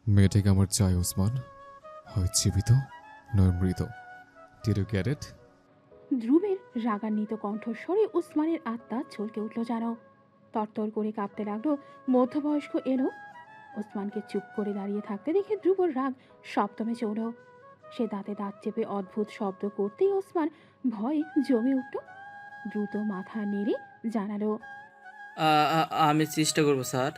মেয়েটাকে আমার চাই ওসমান, হয় জীবিত নয় মৃত। Did you get it? ধ্রুবের রাগান্বিত কণ্ঠস্বরে ওসমানের আত্মা চলকে উঠল যেন। তরতর করে কাঁপতে লাগলো মধ্যবয়স্ক এলো। ওসমানকে চুপ করে দাঁড়িয়ে থাকতে দেখে ধ্রুবর রাগ সপ্তমে চড়ল। সে দাঁতে দাঁত চেপে অদ্ভুত শব্দ করতেই ওসমান ভয়ে জমে উঠল। দ্রুত মাথা নেড়ে জানালো। আমি চেষ্টা করব স্যার।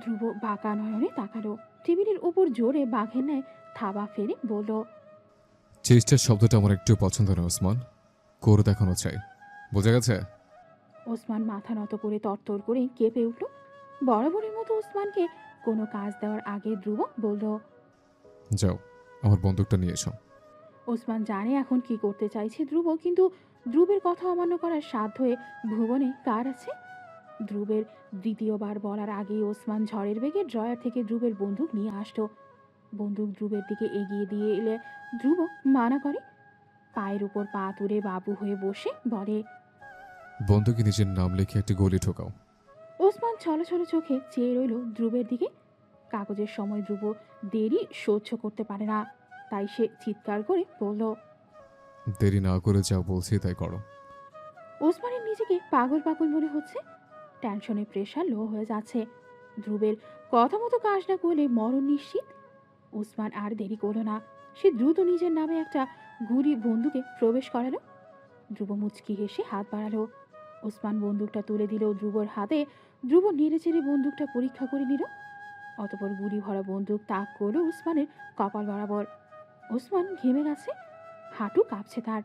ধ্রুব বাঁকা নয়নে তাকালো। টেবিলের উপর জোরে বাঘের ন্যায় থাবা ফেলে বলল। চেষ্টার শব্দটা আমার একটু পছন্দ নয় ওসমান, করে দেখানো চাই, বোঝা গেছে? ওসমান মাথা নত করে তরতর করে কেঁপে উঠল। বরাবরের মতো ওসমানকে কোনো কাজ দেওয়ার আগে ধ্রুব বলল। যাও, আমার বন্দুকটা নিয়ে এসো। ওসমান জানে এখন কি করতে চাইছে ধ্রুব, কিন্তু ধ্রুবের কথা অমান্য করার সাধ্য হয়ে ভুবনে কার আছে? ধ্রুবের দ্বিতীয়বার বলার আগেই ওসমান ঝড়ের বেগে ড্রয়ার থেকে ধ্রুবের বন্দুক নিয়ে আসলো। বন্দুক ধ্রুবের দিকে এগিয়ে দিয়ে এলে ধ্রুব মানা করে। পায়ের উপর পা তুলে বাবু হয়ে বসে বলে। বন্দুকে নিজের নাম লিখে একটি গলি ঠোকাও। ওসমান ছলো ছলো চোখে চেয়ে রইল ধ্রুবের দিকে। কাগজের সময় ধ্রুব দেরি সহ্য করতে পারে না, তাই সে চিৎকার করে বলল। দেরি না করে যা বলছি তাই করো। ওসমানের নিজেকে পাগল পাগল মনে হচ্ছে। টেনশনে প্রেশার লো হয়ে যাচ্ছে। ধ্রুবের কথা মতো কাজ না করলে মরণ নিশ্চিত। ওসমান আর দেরি করল না। সে দ্রুত নিজের নামে একটা গুলি বন্দুকে প্রবেশ করালো। ধ্রুব মুচকি হেসে হাত বাড়ালো। ওসমান বন্দুকটা তুলে দিল ধ্রুবর হাতে। ধ্রুব নেড়ে চেড়ে বন্দুকটা পরীক্ষা করে নিল। অতপর গুলি ভরা বন্দুক তাক করলো ওসমানের কপাল বরাবর। ওসমান ঘেমে গেছে, হাঁটু কাঁপছে তার।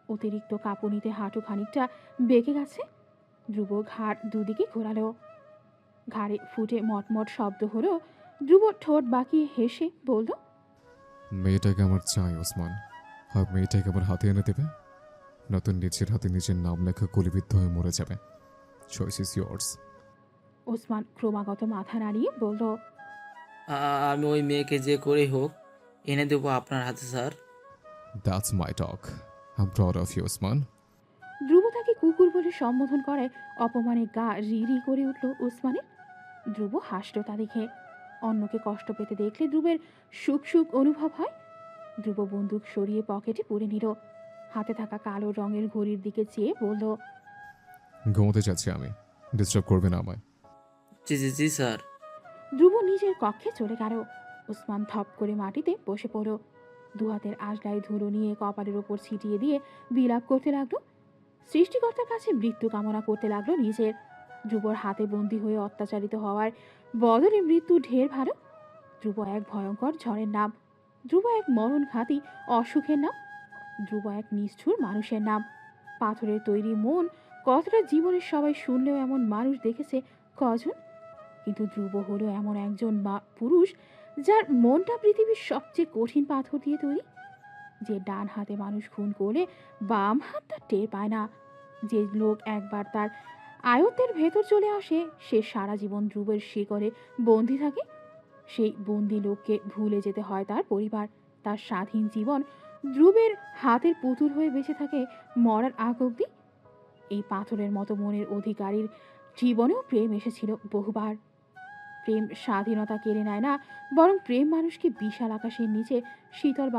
অতিরিক্ত কাঁপুনিতে হাঁটু খানিকটা বেঁকে গেছে। ধ্রুব ঘাড় দুদিকে ঘোরালো। ঘাড়ে ফুটে মটমট শব্দ হলো। ধ্রুব ঠোঁট বাঁকিয়ে হেসে বলল। মেয়েটাকে আমার চাই ওসমান, আর মেয়েটাকে আমার হাতে এনে দেবে, নতুন নিজের হাতে নিজের নাম লেখা গুলিবিদ্ধ হয়ে মরে যাবে। Choice is years. ওসমান ক্রমাগত মাথা নাড়িয়ে বলল। আমি ওই মেয়েকে যে করেই হোক এনে দেবো আপনার হাতে sir. That's my talk. I am proud of you Osman. Dhruv তাকে কুকুর বলে সম্বোধন করায় অপমানে গা রি রি করে উঠল ওসমানের। ধ্রুব হাসল তা দেখে। অন্যকে কষ্ট পেতে দেখলে ধ্রুবের সুখ সুখ অনুভব হয়। ধ্রুব বন্দুক সরিয়ে পকেটে পুরে নিল। হাতে থাকা কালো রঙের ঘড়ির দিকে চেয়ে বলল। ঘুমোতে যাচ্ছি আমি, ডিস্টার্ব করবে না আমায়। জি জি জি স্যার। ধ্রুব নিজের কক্ষে চলে গেল। ওসমান থপ করে মাটিতে বসে পড়ল। দু হাতের আজলায় ধুলো নিয়ে কপালের ওপর ছিটিয়ে দিয়ে বিলাপ করতে লাগলো। সৃষ্টিকর্তার কাছে মৃত্যু কামনা করতে লাগলো নিজের। ধ্রুবর হাতে বন্দী হয়ে অত্যাচারিত হওয়ার বদলে মৃত্যু ঢের ভালো। ধ্রুব এক ভয়ঙ্কর ঝড়ের নাম। ধ্রুব এক মরণঘাতী অসুখের নাম। ধ্রুব এক নিষ্ঠুর মানুষের নাম। পাথরের তৈরি মন কতটা জীবনের সবাই শুনলেও এমন মানুষ দেখেছে কজন? কিন্তু ধ্রুব হলো এমন একজন পুরুষ যার মনটা পৃথিবীর সবচেয়ে কঠিন পাথর দিয়ে তৈরি। যে ডান হাতে মানুষ খুন করলে বাম হাত তার টের পায় না। যে লোক একবার তার আয়ত্তের ভেতর চলে আসে সে সারা জীবন ধ্রুবের শিকড়ে বন্দি থাকে। সেই বন্দি লোককে ভুলে যেতে হয় তার পরিবার, তার স্বাধীন জীবন। ধ্রুবের হাতের পুতুল হয়ে বেঁচে থাকে মরার আগ অব্দি। এই পাথরের মতো মনের অধিকারীর জীবনেও প্রেম এসেছিল বহুবার। প্রেম স্বাধীনতা কেড়ে নেয় না, বরং প্রেম মানুষকে বিশাল আকাশের নিচে শীতল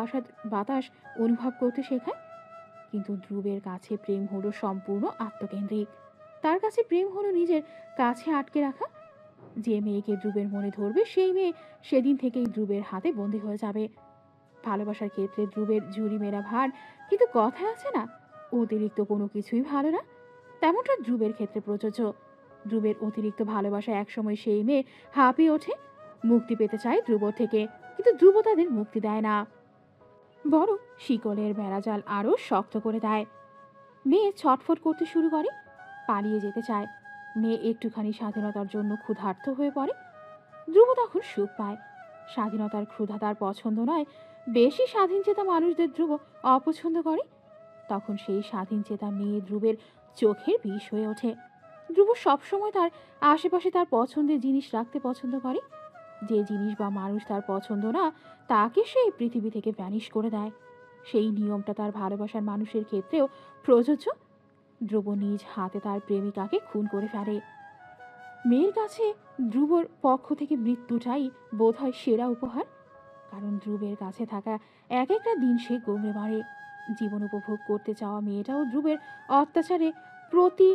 বাতাস অনুভব করতে শেখায়। কিন্তু ধ্রুবের কাছে প্রেম হলো সম্পূর্ণ আত্মকেন্দ্রিক। তার কাছে প্রেম হলো নিজের কাছে আটকে রাখা। যে মেয়েকে ধ্রুবের মনে ধরবে সেই মেয়ে সেদিন থেকেই ধ্রুবের হাতে বন্দী হয়ে যাবে। ভালোবাসার ক্ষেত্রে ধ্রুবের ঝুড়ি মেরা ভার, কিন্তু কথায় আছে না, অতিরিক্ত কোনো কিছুই ভালো না। তেমনটা ধ্রুবের ক্ষেত্রে প্রযোজ্য। ধ্রুবের অতিরিক্ত ভালোবাসা একসময় সেই মেয়ে হাঁপিয়ে ওঠে, মুক্তি পেতে চায় ধ্রুব থেকে। কিন্তু ধ্রুব তাদের মুক্তি দেয় না, বরং শিকলের বেড়াজাল আরও শক্ত করে দেয়। মেয়ে ছটফট করতে শুরু করে, পালিয়ে যেতে চায়। মেয়ে একটুখানি স্বাধীনতার জন্য ক্ষুধার্ত হয়ে পড়ে। ধ্রুব তখন সুখ পায়। স্বাধীনতার ক্ষুধা তার পছন্দ নয়। বেশি স্বাধীনচেতা মানুষদের ধ্রুব অপছন্দ করে। তখন সেই স্বাধীনচেতা মেয়ে ধ্রুবের চোখের বিষ হয়ে ওঠে। ধ্রুব সবসময় তার আশেপাশে তার পছন্দের জিনিস রাখতে পছন্দ করে। যে জিনিস বা মানুষ তার পছন্দ না তাকে সে এই পৃথিবী থেকে ভ্যানিশ করে দেয়। সেই নিয়মটা তার ভালোবাসার মানুষের ক্ষেত্রেও প্রযোজ্য। ধ্রুব নিজ হাতে তার প্রেমিকাকে খুন করে ফেলে। মেয়ের কাছে ধ্রুবর পক্ষ থেকে মৃত্যুটাই বোধহয় সেরা উপহার। কারণ ধ্রুবের কাছে থাকা এক একটা দিন সে গমড়ে মারে। জীবন উপভোগ করতে চাওয়া মেয়েটাও ধ্রুবের অত্যাচারে প্রতি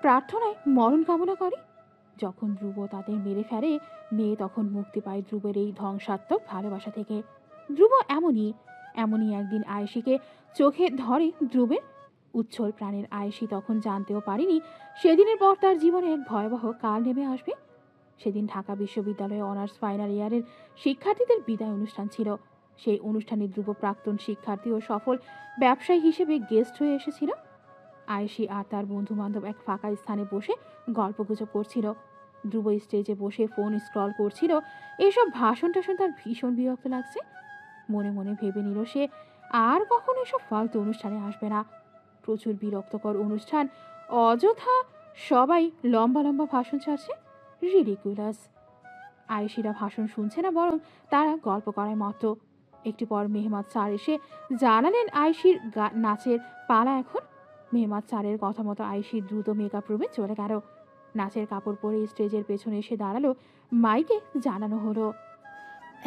প্রার্থনায় মরণ কামনা করে। যখন ধ্রুব তাদের মেরে ফেলে, মেয়ে তখন মুক্তি পায় ধ্রুবের এই ধ্বংসাত্মক ভালোবাসা থেকে। ধ্রুব এমনই একদিন আয়েশিকে চোখে ধরে ধ্রুবের। উচ্ছল প্রাণের আয়েশি তখন জানতেও পারেনি সেদিনের পর তার জীবনে এক ভয়াবহ কাল নেমে আসবে। সেদিন ঢাকা বিশ্ববিদ্যালয়ে অনার্স ফাইনাল ইয়ারের শিক্ষার্থীদের বিদায় অনুষ্ঠান ছিল। সেই অনুষ্ঠানে ধ্রুব প্রাক্তন শিক্ষার্থী ও সফল ব্যবসায়ী হিসেবে গেস্ট হয়ে এসেছিল। আয়েশি আর তার বন্ধু বান্ধব এক ফাঁকা স্থানে বসে গল্পগুজব করছিল। ধ্রুব স্টেজে বসে ফোন স্ক্রল করছিল। এসব ভাষণ টাষণ তার ভীষণ বিরক্ত লাগছে। মনে মনে ভেবে নিল সে আর কখনো এসব ফালতু অনুষ্ঠানে আসবে না। প্রচুর বিরক্তকর অনুষ্ঠান, অযথা সবাই লম্বা লম্বা ভাষণ ছাড়ছে, রিডিকুলাস। আয়েশিরা ভাষণ শুনছে না, বরং তারা গল্প করায় মতো। একটু পর মেহমাদ স্যার এসে জানালেন আয়েশির নাচের পালা এখন। মেহমাদ স্যারের কথা মতো আয়েশি দ্রুত মেকআপ রুমে চলে গেল। নাচের কাপড় পরে স্টেজের পেছনে এসে দাঁড়ালো। মাইকে জানানো হলো,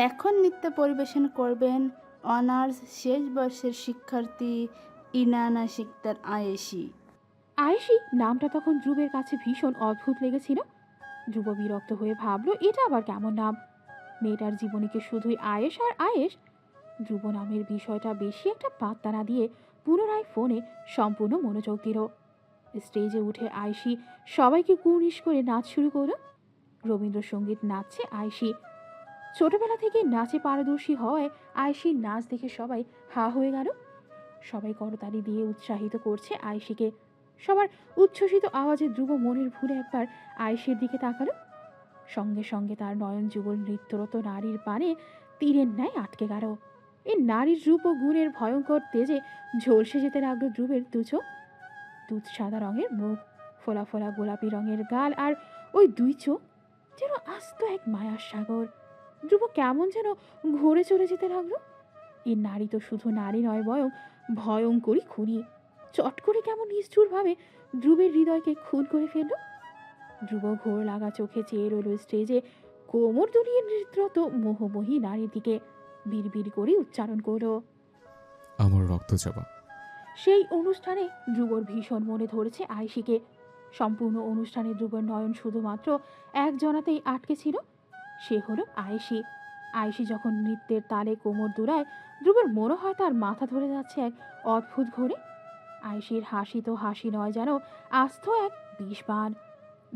এখন নৃত্য পরিবেশন করবেন অনার্স শেষ বর্ষের শিক্ষার্থী ইনানা শিকদার আয়েশি। আয়েশি নামটা তখন ধ্রুবের কাছে ভীষণ অদ্ভুত লেগেছিল। ধ্রুব বিরক্ত হয়ে ভাবলো, এটা আবার কেমন নাম? মেয়েটার জীবনে কি শুধুই আয়েশ আর আয়েশ? ধ্রুব নামের বিষয়টা বেশি একটা পাত্তা না দিয়ে পুনরায় ফোনে সম্পূর্ণ মনোযোগ দিল। স্টেজে উঠে আয়েশি সবাইকে কুর্নিশ করে নাচ শুরু করলো। রবীন্দ্রসঙ্গীত নাচছে আয়েশি। ছোটবেলা থেকে নাচে পারদর্শী হওয়ায় আয়েশির নাচ দেখে সবাই হা হয়ে গেল। সবাই করতালি দিয়ে উৎসাহিত করছে আয়েশিকে। সবার উচ্ছ্বসিত আওয়াজে ধ্রুব মনের ভুলে একবার আয়েশির দিকে তাকালো। সঙ্গে সঙ্গে তার নয়ন যুগল নৃত্যরত নারীর পানে তীরের ন্যায় আটকে গেল। এই নারীর রূপ ও গুণের ভয়ঙ্কর তেজে ঝলসে যেতে লাগলো ধ্রুবের দুচোখ। দুধ সাদা রঙের মুখ, ফোলা ফোলা গোলাপি রঙের গাল, আর ওই দুই চোখ যেন আস্ত এক মায়ার সাগর। ধ্রুব কেমন যেন ঘুরে চলে যেতে লাগলো। এই নারী তো শুধু নারী নয়, বরং ভয়ঙ্করী খুনি। চট করে কেমন নিষ্ঠুরভাবে ধ্রুবের হৃদয়কে খুন করে ফেলল। ধ্রুব ঘোর লাগা চোখে চেয়ে রইল স্টেজে কোমর দুলিয়ে নৃত্যরত মোহময়ী নারীর দিকে। বিড়বিড় করে উচ্চারণ করল, আমার রক্ত চাপা। সেই অনুষ্ঠানে ধ্রুবর ভীষণ মনে ধরেছে আয়েশিকে। সম্পূর্ণ অনুষ্ঠানে ধ্রুবর নয়ন শুধুমাত্র একজনাতেই আটকে ছিল, সে হলো আয়েশি। আয়েশি যখন নৃত্যের তালে কোমর দুলায়, ধ্রুবর মনে হয় তার মাথা ধরে যাচ্ছে এক অদ্ভুত ঘোরে। আয়েশির হাসি তো হাসি নয়, যেন আস্ত এক বিষবাণ।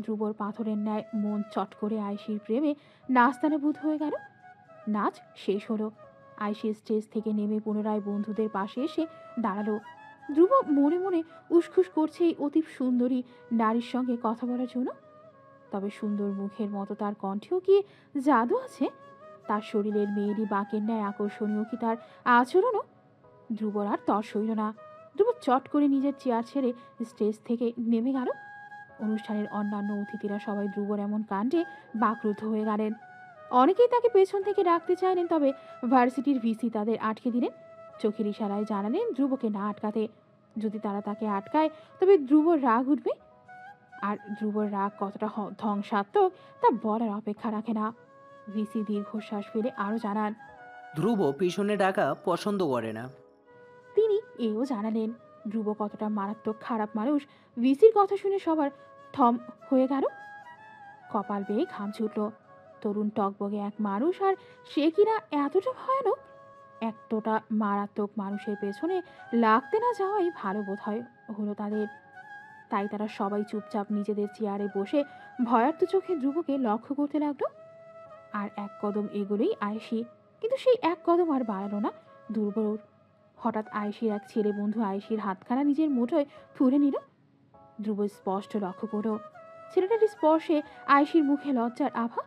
ধ্রুবর পাথরের ন্যায় মন চট করে আয়েশির প্রেমে নাস্তানাবুদ হয়ে গেল। নাচ শেষ হলো। আয়েশি স্টেজ থেকে নেমে পুনরায় বন্ধুদের পাশে এসে দাঁড়ালো। ধ্রুব মনে মনে উসখুস করছে এই অতি সুন্দরী নারীর সঙ্গে কথা বলার জন্য। তবে সুন্দর মুখের মতো তার কণ্ঠেও কি জাদু আছে? তার শরীরের মেয়েরই বাঁকের ন্যায় আকর্ষণীয় কি তার আচরণও? ধ্রুবর আর তর সইল না। ধ্রুব চট করে নিজের চেয়ার ছেড়ে স্টেজ থেকে নেমে গেল। অনুষ্ঠানের অন্যান্য অতিথিরা সবাই ধ্রুবর এমন কাণ্ডে বাকরুদ্ধ হয়ে গেলেন। অনেকেই তাকে পেছন থেকে ডাকতে চাইলেন, তবে ভার্সিটির ভিসি তাদের আটকে দিলেন। চোখের ইশারায় জানালেন ধ্রুবকে না আটকাতে। যদি তারা তাকে আটকায় তবে ধ্রুবর রাগ উঠবে। আর ধ্রুবর রাগ কতটা ধ্বংসাত্মক তা বলার অপেক্ষা রাখে না। ভিসি দীর্ঘশ্বাস ফেলে আরও জানান, ধ্রুব পিছনে ডাকা পছন্দ করে না। তিনি এও জানালেন ধ্রুব কতটা মারাত্মক খারাপ মানুষ। ভিসির কথা শুনে সবার থম হয়ে গেল। কপাল বেয়ে ঘাম ছুটল। তরুণ টকবগে এক মানুষ, আর সে কিনা এতটা ভয়ানক। এতটা মারাত্মক মানুষের পেছনে লাগতে না যাওয়াই ভালো বোধ হয় হলো তাদের। তাই তারা সবাই চুপচাপ নিজেদের চেয়ারে বসে ভয়ার্ত চোখে ধ্রুবকে লক্ষ্য করতে লাগলো। আর এক কদম এগোলেই আয়েশি, কিন্তু সেই এক কদম আর বাড়ালো না দুর্বল। হঠাৎ আয়েশির এক ছেলে বন্ধু আয়েশির হাতখানা নিজের মুঠোয় তুলে নিল। ধ্রুব স্পষ্ট লক্ষ্য করল ছেলেটার স্পর্শে আয়েশির মুখে লজ্জার আভা।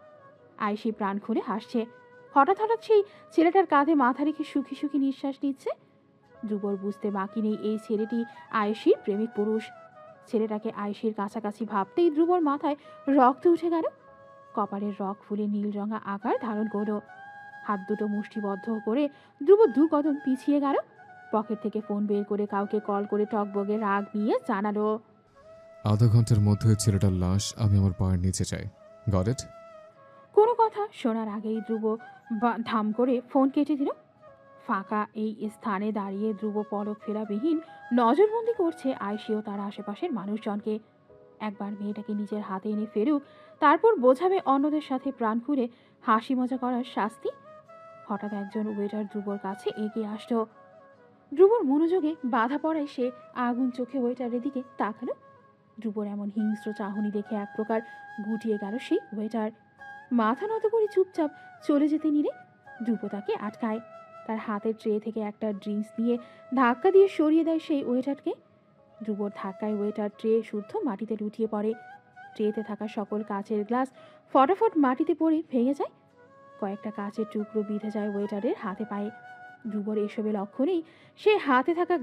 আয়েশি প্রাণ খুলে হাসছে। হঠাৎ হঠাৎ সেই ছেলেটার কাঁধে মাথা রেখে সুখী সুখী নিঃশ্বাস নিচ্ছে। ধ্রুবর বুঝতে বাকি নেই এই ছেলেটি আয়েশির প্রেমিক পুরুষ। ছেলেটাকে আয়েশির কাছাকাছি ভাবতেই ধ্রুবর মাথায় রক্ত উঠে গেল। কপালের রক ফুলে নীল রঙা আকার ধারণ করল। হাত দুটো মুষ্টিবদ্ধ করে ধ্রুব 2 কদম পিছিয়ে গেল। পকেট থেকে ফোন বের করে কাউকে কল করে টকবগে রাগ নিয়ে জানালো, আধা ঘন্টার মধ্যে ছেলেটার লাশ আমি আমার পায়ের নিচে চাই। Got it? কোনো কথা শোনার আগেই ধ্রুব ধাম করে ফোন কেটে দিল। ফাঁকা এই স্থানে দাঁড়িয়ে ধ্রুব পলক ফেরাবিহীন নজরবন্দি করছে আয়শী ও তার আশেপাশের মানুষজনকে। একবার মেয়েটাকে নিজের হাতে এনে ফেরুক, তারপর বোঝাবে অন্যদের সাথে প্রাণ খুলে হাসি মজা করার শাস্তি। হঠাৎ একজন ওয়েটার ধ্রুবর কাছে এগিয়ে আসলো। ধ্রুবর মনোযোগে বাধা পড়ায় সে আগুন চোখে ওয়েটারের দিকে তাকালো। ধ্রুবর এমন হিংস্র চাহনি দেখে এক প্রকার গুটিয়ে গেল সেই ওয়েটার। মাথা নত করে চুপচাপ চলে যেতে নিলে ধ্রুব তাকে আটকায়। তার হাতের ট্রে থেকে একটা ড্রিঙ্কস নিয়ে ধাক্কা দিয়ে সরিয়ে দেয় সেই ওয়েটারকে। ধ্রুবর ধাক্কায় ওয়েটার ট্রে শুদ্ধ মাটিতে লুটিয়ে পড়ে। ট্রেতে থাকা সকল কাচের গ্লাস ফটাফট মাটিতে পড়ে ভেঙে যায়। কয়েকটা কাচের টুকরো বিঁধে যায় ওয়েটারের হাতে পায়ে। ধ্রুবর এসবে লক্ষ্য নেই। সে হাতে থাকা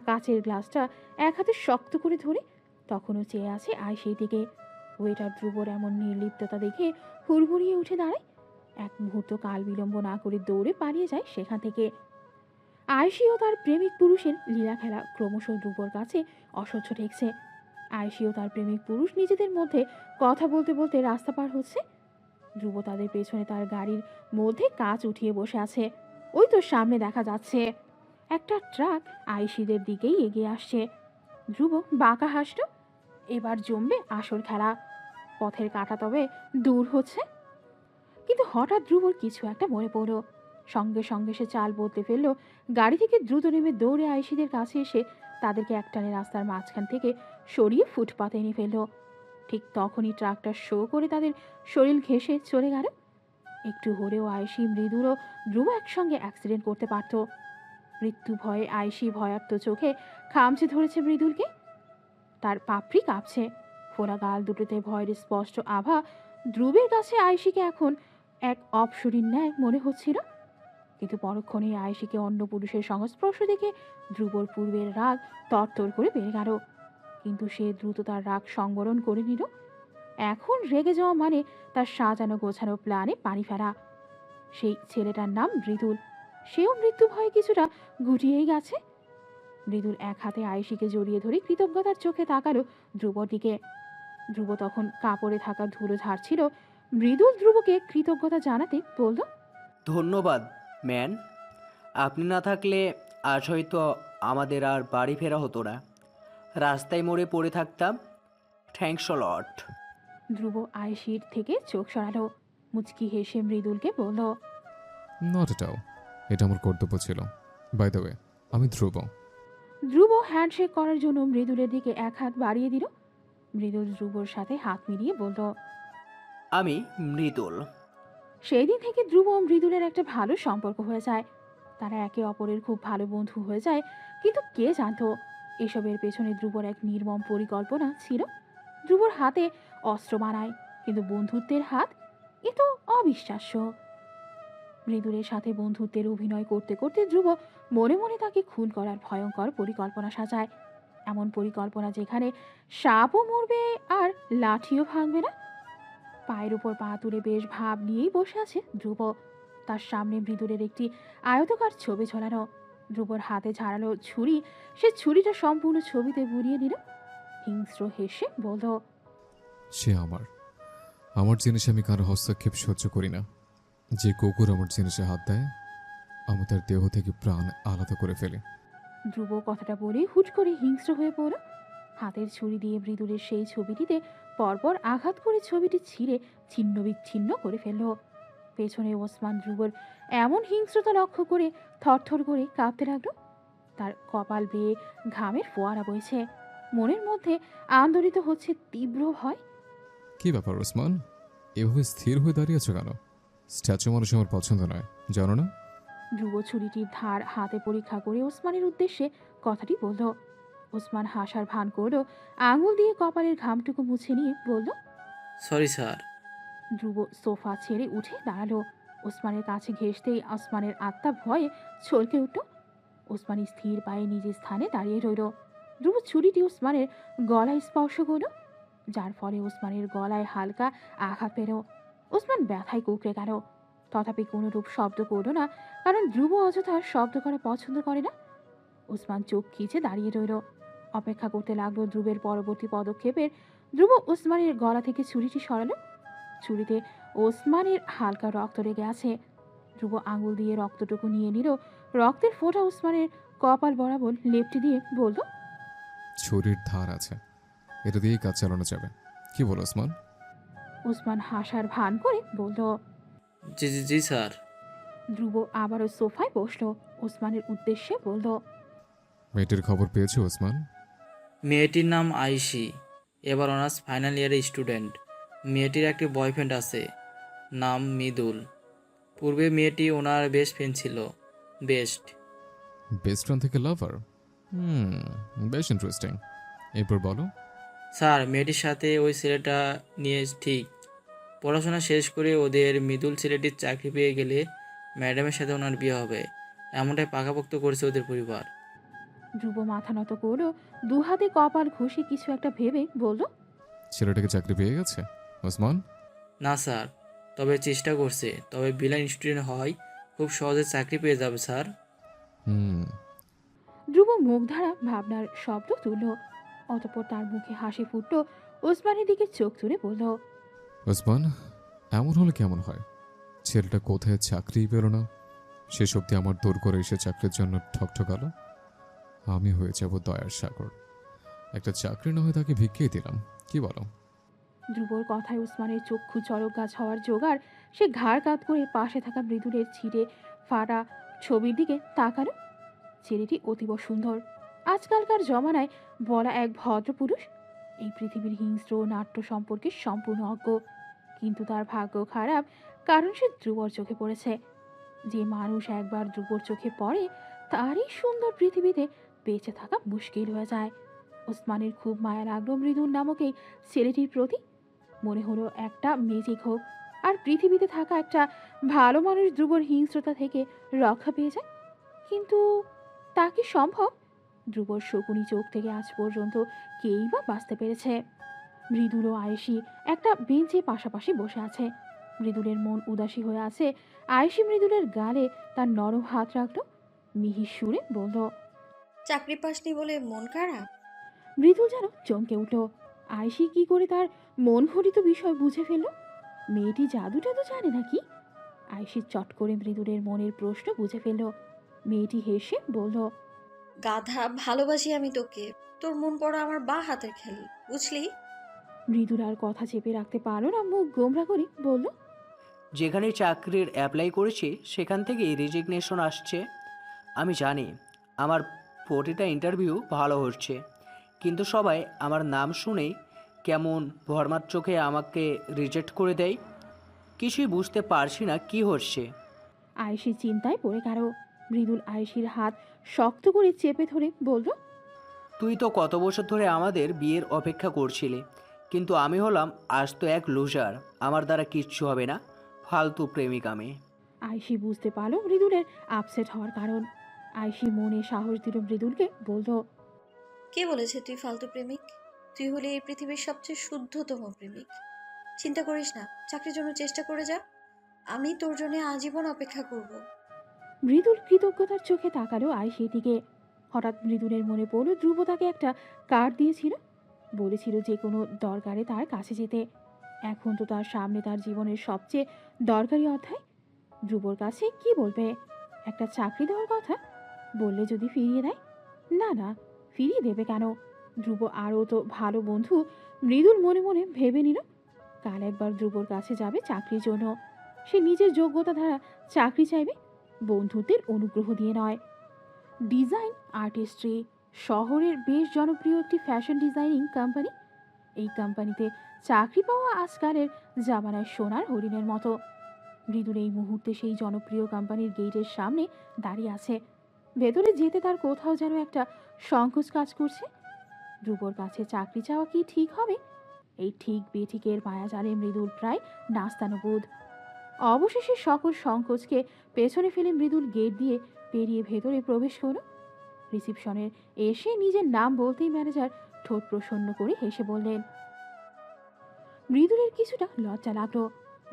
কাচের গ্লাসটা এক হাতে শক্ত করে ধরে তখনও চেয়ে আছে আয়শীর দিকে। ওয়েটার ধ্রুবর এমন নির্লিপ্ততা দেখে হুড়মুড়িয়ে উঠে দাঁড়ায়। এক মুহূর্ত কাল বিলম্ব না করে দৌড়ে পালিয়ে যায় সেখান থেকে। আয়শী ও তার প্রেমিক পুরুষের লীলা খেলা ক্রমশ ধ্রুবর কাছে অসহ্য ঠেকছে। আয়শী ও তার প্রেমিক পুরুষ নিজেদের মধ্যে কথা বলতে বলতে রাস্তা পার হচ্ছে। ধ্রুব তাদের পেছনে তার গাড়ির মধ্যে কাঁচ উঠিয়ে বসে আছে। ওই তো সামনে দেখা যাচ্ছে একটা ট্রাক আয়শীদের দিকেই এগিয়ে আসছে। ধ্রুব বাঁকা হাসল। এবার জমবে আসল খেলা। পথের কাঁটা তবে দূর হচ্ছে। কিন্তু হঠাৎ ধ্রুবর কিছু একটা মনে পড়ল। সঙ্গে সঙ্গে সে চাল বদলে ফেলল। গাড়ি থেকে দ্রুত নেমে দৌড়ে আয়শীদের কাছে এসে তাদেরকে একটানে রাস্তার মাঝখান থেকে সরিয়ে ফুটপাতে এনে ফেলল। ঠিক তখনই ট্রাকটা শো করে তাদের শরীর ঘেঁষে চলে গেল। একটু হলেও আয়শী, মৃদুল ও ধ্রুব একসঙ্গে অ্যাক্সিডেন্ট করতে পারত। মৃত্যু ভয়ে আয়শী ভয়ার্ত চোখে খামচে ধরেছে মৃদুলকে। তার পাপড়ি কাঁপছে। ফোলা গাল দুটোতে ভয়ের স্পষ্ট আভা। ধ্রুবের কাছে আয়শীকে এখন এক অপসরীর ন্যায় মনে হচ্ছিল। কিন্তু পরক্ষণে আয়শীকে অন্য পুরুষের সংস্পর্শ দেখে ধ্রুবর পূর্বের রাগ তরতর করে বেড়ে গেল। কিন্তু সে দ্রুত তার রাগ সংবরণ করে নিল। এখন রেগে যাওয়া মানে তার সাজানো গোছানো প্ল্যানে পানি ফেলা। সেই ছেলেটার নাম মৃদুল। সেও মৃত্যু ভয়ে কিছুটা গুটিয়েই গেছে। মৃদুল এক হাতে আয়শীকে জড়িয়ে ধরে কৃতজ্ঞতার চোখে তাকালো ধ্রুবর দিকে। ধ্রুব তখন কাপড়ে থাকা ধুলো ঝাড়ছিল। মৃদুল ধ্রুবকে কৃতজ্ঞতা জানাতে বলল, ধন্যবাদ ম্যান। আপনি না থাকলে আজ হয়তো আমাদের আর বাড়ি ফেরা হতো না, রাস্তায় মোড়ে পড়ে থাকতাম। থ্যাঙ্কস অ লট। ধ্রুব আয়শীর থেকে চোখ সরালো। মুচকি হেসে মৃদুলকে বলল, নট এট অল। এটা আমার কর্তব্য ছিল। বাই দ্য ওয়ে, আমি ধ্রুব। ধ্রুব হ্যান্ডশেক করার জন্য মৃদুলের দিকে এক হাত বাড়িয়ে দিল। মৃদুল ধ্রুবর সাথে হাত মিলিয়ে বলল, আমি মৃদুল। সেই দিন থেকে ধ্রুব ও মৃদুলের একটা ভালো সম্পর্ক হয়ে যায়। তারা একে অপরের খুব ভালো বন্ধু হয়ে যায়। কিন্তু কে জানতো এসবের পেছনে ধ্রুবর এক নির্মম পরিকল্পনা ছিল। ধ্রুবর হাতে অস্ত্র বানায়, কিন্তু বন্ধুত্বের হাত, এ তো অবিশ্বাস্য। মৃদুলের সাথে বন্ধুত্বের অভিনয় করতে করতে ধ্রুব মনে মনে তাকে খুন করার ভয়ঙ্কর পরিকল্পনা সাজায়। এমন পরিকল্পনা যেখানে সাপও মরবে আর লাঠিও ভাঙবে না। পায়ের উপর পা তুলে বেশ ভাব নিয়েই বসে আছে ধ্রুব। তার সামনে মৃদুলের একটি আয়তকার ছবি ঝোলানো। ধ্রুবর হাতে ঝাড়ালো ছুরি। সে ছুরিটা সম্পূর্ণ ছবিতে বুড়িয়ে নিল। হিংস্র হেসে বলল, সে আমার জিনিসে আমি কারো হস্তক্ষেপ সহ্য করি না। যে কুকুর আমার জিনিসে হাত দেয়, আমি তার দেহ থেকে প্রাণ আলাদা করে ফেলি। ধ্রুব কথাটা বলে হুট করে হিংস্র হয়ে পড়ল। হাতের ছুরি দিয়ে মৃদুলের সেই ছবিটিতে পরপর আঘাত করে ছবিটি ছিঁড়ে ছিন্ন বিচ্ছিন্ন করে ফেলল। পেছনে ওসমান ধ্রুবর এমন হিংস্রতা লক্ষ্য করে থরথর করে কাঁপতে লাগলো। তার কপাল বেয়ে ঘামের ফোয়ারা বইছে। মনের মধ্যে আন্দোলিত হচ্ছে তীব্র ভয়। কি ব্যাপার ওসমান, এভাবে স্থির হয়ে দাঁড়িয়ে আছো কেন? স্ট্যাচু মানুষ আমার পছন্দ নয়, জানো না? ধ্রুব ছুরিটির ধার হাতে পরীক্ষা করে ওসমানের উদ্দেশ্যে কথাটি বলল। ওসমান হাসার ভান করল। আঙুল দিয়ে কপালের ঘামটুকু মুছে নিয়ে বলল, সরি স্যার। ধ্রুব সোফা ছেড়ে উঠে দাঁড়ালো। ওসমানের কাছে ঘেঁষতেই ওসমানের আত্মা ভয়ে ছলকে উঠল। ওসমান স্থির পায়ে নিজের স্থানে দাঁড়িয়ে রইল। ধ্রুব ছুরিটি ওসমানের গলায় স্পর্শ করল, যার ফলে ওসমানের গলায় হালকা আঘাত পেল। ওসমান ব্যথায় কুঁকড়ে গেল। তথাপি কোনোরূপ শব্দ করল না, কারণ ধ্রুব অযথা শব্দ করা পছন্দ করে না। ওসমান চোখ খিচে দাঁড়িয়ে রইল। অপেক্ষা করতে লাগলো ধ্রুবের পরবর্তী পদক্ষেপের। ধ্রুব ওসমানের গলা থেকে ছুরিটি সরালো। ছুরিতে ওসমানের হালকা রক্ত লেগে আছে। ধ্রুব আঙুল দিয়ে রক্তটুকু নিয়ে নিল। রক্তের ফোঁটা ওসমানের কপাল বরাবর লেপটে দিয়ে বলল, ছুরির ধার আছে, এটা দিয়েই কাজ চালানো যাবে। কি বলো ওসমান? ওসমান হাসার ভান করে বলল। জি জি জি স্যার। ধ্রুব আবারও সোফায় বসলো। ওসমানের উদ্দেশ্যে বলল, মেয়েটির খবর পেয়েছো ওসমান? মেয়েটির নাম আইশি, এবার অনার্স ফাইনাল ইয়ারের স্টুডেন্ট। মেয়েটির একটি বয়ফ্রেন্ড আছে, নাম মৃদুল। পূর্বে মেয়েটি ওনার বেস্ট ফ্রেন্ড ছিল। বেস্ট। বেস্ট ফ্রেন্ড থেকে লাভার? বেশ ইন্টারেস্টিং। এরপর বলো। স্যার, মেয়েটির সাথে ওই ছেলেটা নিয়ে ঠিক পড়াশোনা শেষ করে ওদের মৃদুল ছেলেটির চাকরি পেয়ে গেলে ম্যাডামের সাথে ওনার বিয়ে হবে, এমনটাই পাকাপোক্ত করেছে ওদের পরিবার। ধ্রুব মাথা নত করলো। দু হাতে কপাল ঘষে কিছু একটা ভেবে বলল, ছেলেটাকে চাকরি পেয়ে গেছে ওসমান? না স্যার, তবে চেষ্টা করছে। তবে বিলা স্টুডেন্ট হয়, খুব সহজে চাকরি পেয়ে যাবে স্যার। হুম। ধ্রুব মুখধারা ভাবনার শব্দ তুলল। অতঃপর তার মুখে হাসি ফুটল। ওসমানের দিকে চোখ তুলে বলল, ওসমান, এমন হলে কেমন হয়? ছেলেটা কোথায় চাকরি পেল না, শেষ অব্দি আমার দৌড় করে এসে চাকরির জন্য ঠকঠকালো। আমি হয়ে যাব দয়ার সাগর। একটা চাকরি না হয়ে তাকে ভিক্ষেই দিলাম। কি বলো? ধ্রুবর কথায় ওসমানের চক্ষু চড়ক গাছ হওয়ার জোগাড়। সে ঘাড় কাত করে পাশে থাকা মৃদুলের ছিঁড়ে ফাটা ছবির দিকে তাকালো। ছেলেটি অতীব সুন্দর। আজকালকার জমানায় বলা এক ভদ্র পুরুষ। এই পৃথিবীর হিংস্র নাট্য সম্পর্কে সম্পূর্ণ অজ্ঞ। কিন্তু তার ভাগ্য খারাপ, কারণ সে ধ্রুবর চোখে পড়েছে। যে মানুষ একবার ধ্রুবর চোখে পড়ে, তারই সুন্দর পৃথিবীতে বেঁচে থাকা মুশকিল হয়ে যায়। ওসমানের খুব মায়া লাগলো মৃদুল নামক এই ছেলেটির প্রতি। মনে হলো একটা ম্যাজিক হোক, আর পৃথিবীতে থাকা একটা ভালো মানুষ ধ্রুবর হিংস্রতা থেকে রক্ষা পেয়ে যায়। কিন্তু তা কি সম্ভব? ধ্রুবর শকুনি চোখ থেকে আজ পর্যন্ত কেই বা বাঁচতে পেরেছে? মৃদুল ও আয়েশি একটা বেঞ্চে পাশাপাশি বসে আছে। মৃদুলের মন উদাসী হয়ে আছে। আয়েশি মৃদুলের গালে তার নরম হাত রাখলো। মিহির সুরে বলল, চাকরি পাসনি বলে মন খারাপ? মৃদুল যেন চমকে উঠল। আয়েশি কি করে তার মন ঘটিত বিষয় বুঝে ফেলল? মেয়েটি জাদু টাদু জানে নাকি? আয়েশি চট করে মৃদুলের মনের প্রশ্ন বুঝে ফেলল। মেয়েটি হেসে বলল, গাধা, ভালোবাসি আমি তোকে। তোর মন পড়া আমার বা হাতের খেল, বুঝলি? মৃদুল আর কথা চেপে রাখতে পারল না, মুখ গোমরা করে বলল, যেখানে চাকরির অ্যাপ্লাই করেছি সেখান থেকেই রেজিগনেশন আসছে। আমি জানি আমার প্রতিটা ইন্টারভিউ ভালো হচ্ছে, কিন্তু সবাই আমার নাম শুনেই কেমন ভরমার চোখে আমাকে রিজেক্ট করে দেয়। কিছুই বুঝতে পারছি না কি হচ্ছে। আয়েশি চিন্তায় পড়ে গেল। মৃদুল আয়েশির হাত শক্ত করে চেপে ধরে বলল, তুই তো কত বছর ধরে আমাদের বিয়ের অপেক্ষা করছিলি, কিন্তু আমি হলাম আজ তো এক লুজার। আমার দ্বারা কিচ্ছু হবে না, ফালতু প্রেমিক আমি। আয়েশি বুঝতে পারল মৃদুলের আপসেট হওয়ার কারণ। আয়েশি মনে সাহস দিল মৃদুলকে, বলল, কে বলেছে তুই ফালতু প্রেমিক? তুই হলে এই পৃথিবীর সবচেয়ে শুদ্ধতম প্রেমিক। চিন্তা করিস না, চাকরির জন্য চেষ্টা করে যা। আমি তোর জন্য আজীবন অপেক্ষা করব। মৃদুল কৃতজ্ঞতার চোখে তাকালো আয়েশির দিকে। হঠাৎ মৃদুলের মনে পড়ল ধ্রুব তাকে একটা কার্ড দিয়েছিল, বলেছিল যে কোনো দরকারে তার কাছে যেতে। এখন তো তার সামনে তার জীবনের সবচেয়ে দরকারি অধ্যায়। ধ্রুবর কাছে কি বলবে? একটা চাকরি দেওয়ার কথা বললে যদি ফিরিয়ে দেয়? না না, ফিরিয়ে দেবে কেন? ধ্রুব আরও তো ভালো বন্ধু। মৃদুল মনে মনে ভেবে নিল, কাল একবার ধ্রুবর কাছে যাবে চাকরির জন্য। সে নিজের যোগ্যতা দ্বারা চাকরি চাইবে, বন্ধুদের অনুগ্রহ দিয়ে নয়। ডিজাইন আর্টিস্ট্রি শহরের বেশ জনপ্রিয় একটি ফ্যাশন ডিজাইনিং কোম্পানি। এই কোম্পানিতে চাকরি পাওয়া আজকালের জামানায় সোনার হরিণের মতো। মৃদুল এই মুহূর্তে সেই জনপ্রিয় কোম্পানির গেটের সামনে দাঁড়িয়ে আছে। ভেতরে যেতে তার কোথাও যেন একটা সংকোচ কাজ করছে। ধ্রুবর কাছে চাকরি চাওয়া কি ঠিক হবে? এই ঠিক বেঠিকের মায়াজালে মৃদুল প্রায় নাস্তানুবোধ। অবশেষে সকল সংকোচকে পেছনে ফেলে মৃদুল গেট দিয়ে পেরিয়ে ভেতরে প্রবেশ করল। রিসিপশনের এসে নিজের নাম বলতেই ম্যানেজার ঠোঁট প্রসন্ন করে হেসে বললেন। মৃদুলের কিছুটা লজ্জা লাগলো।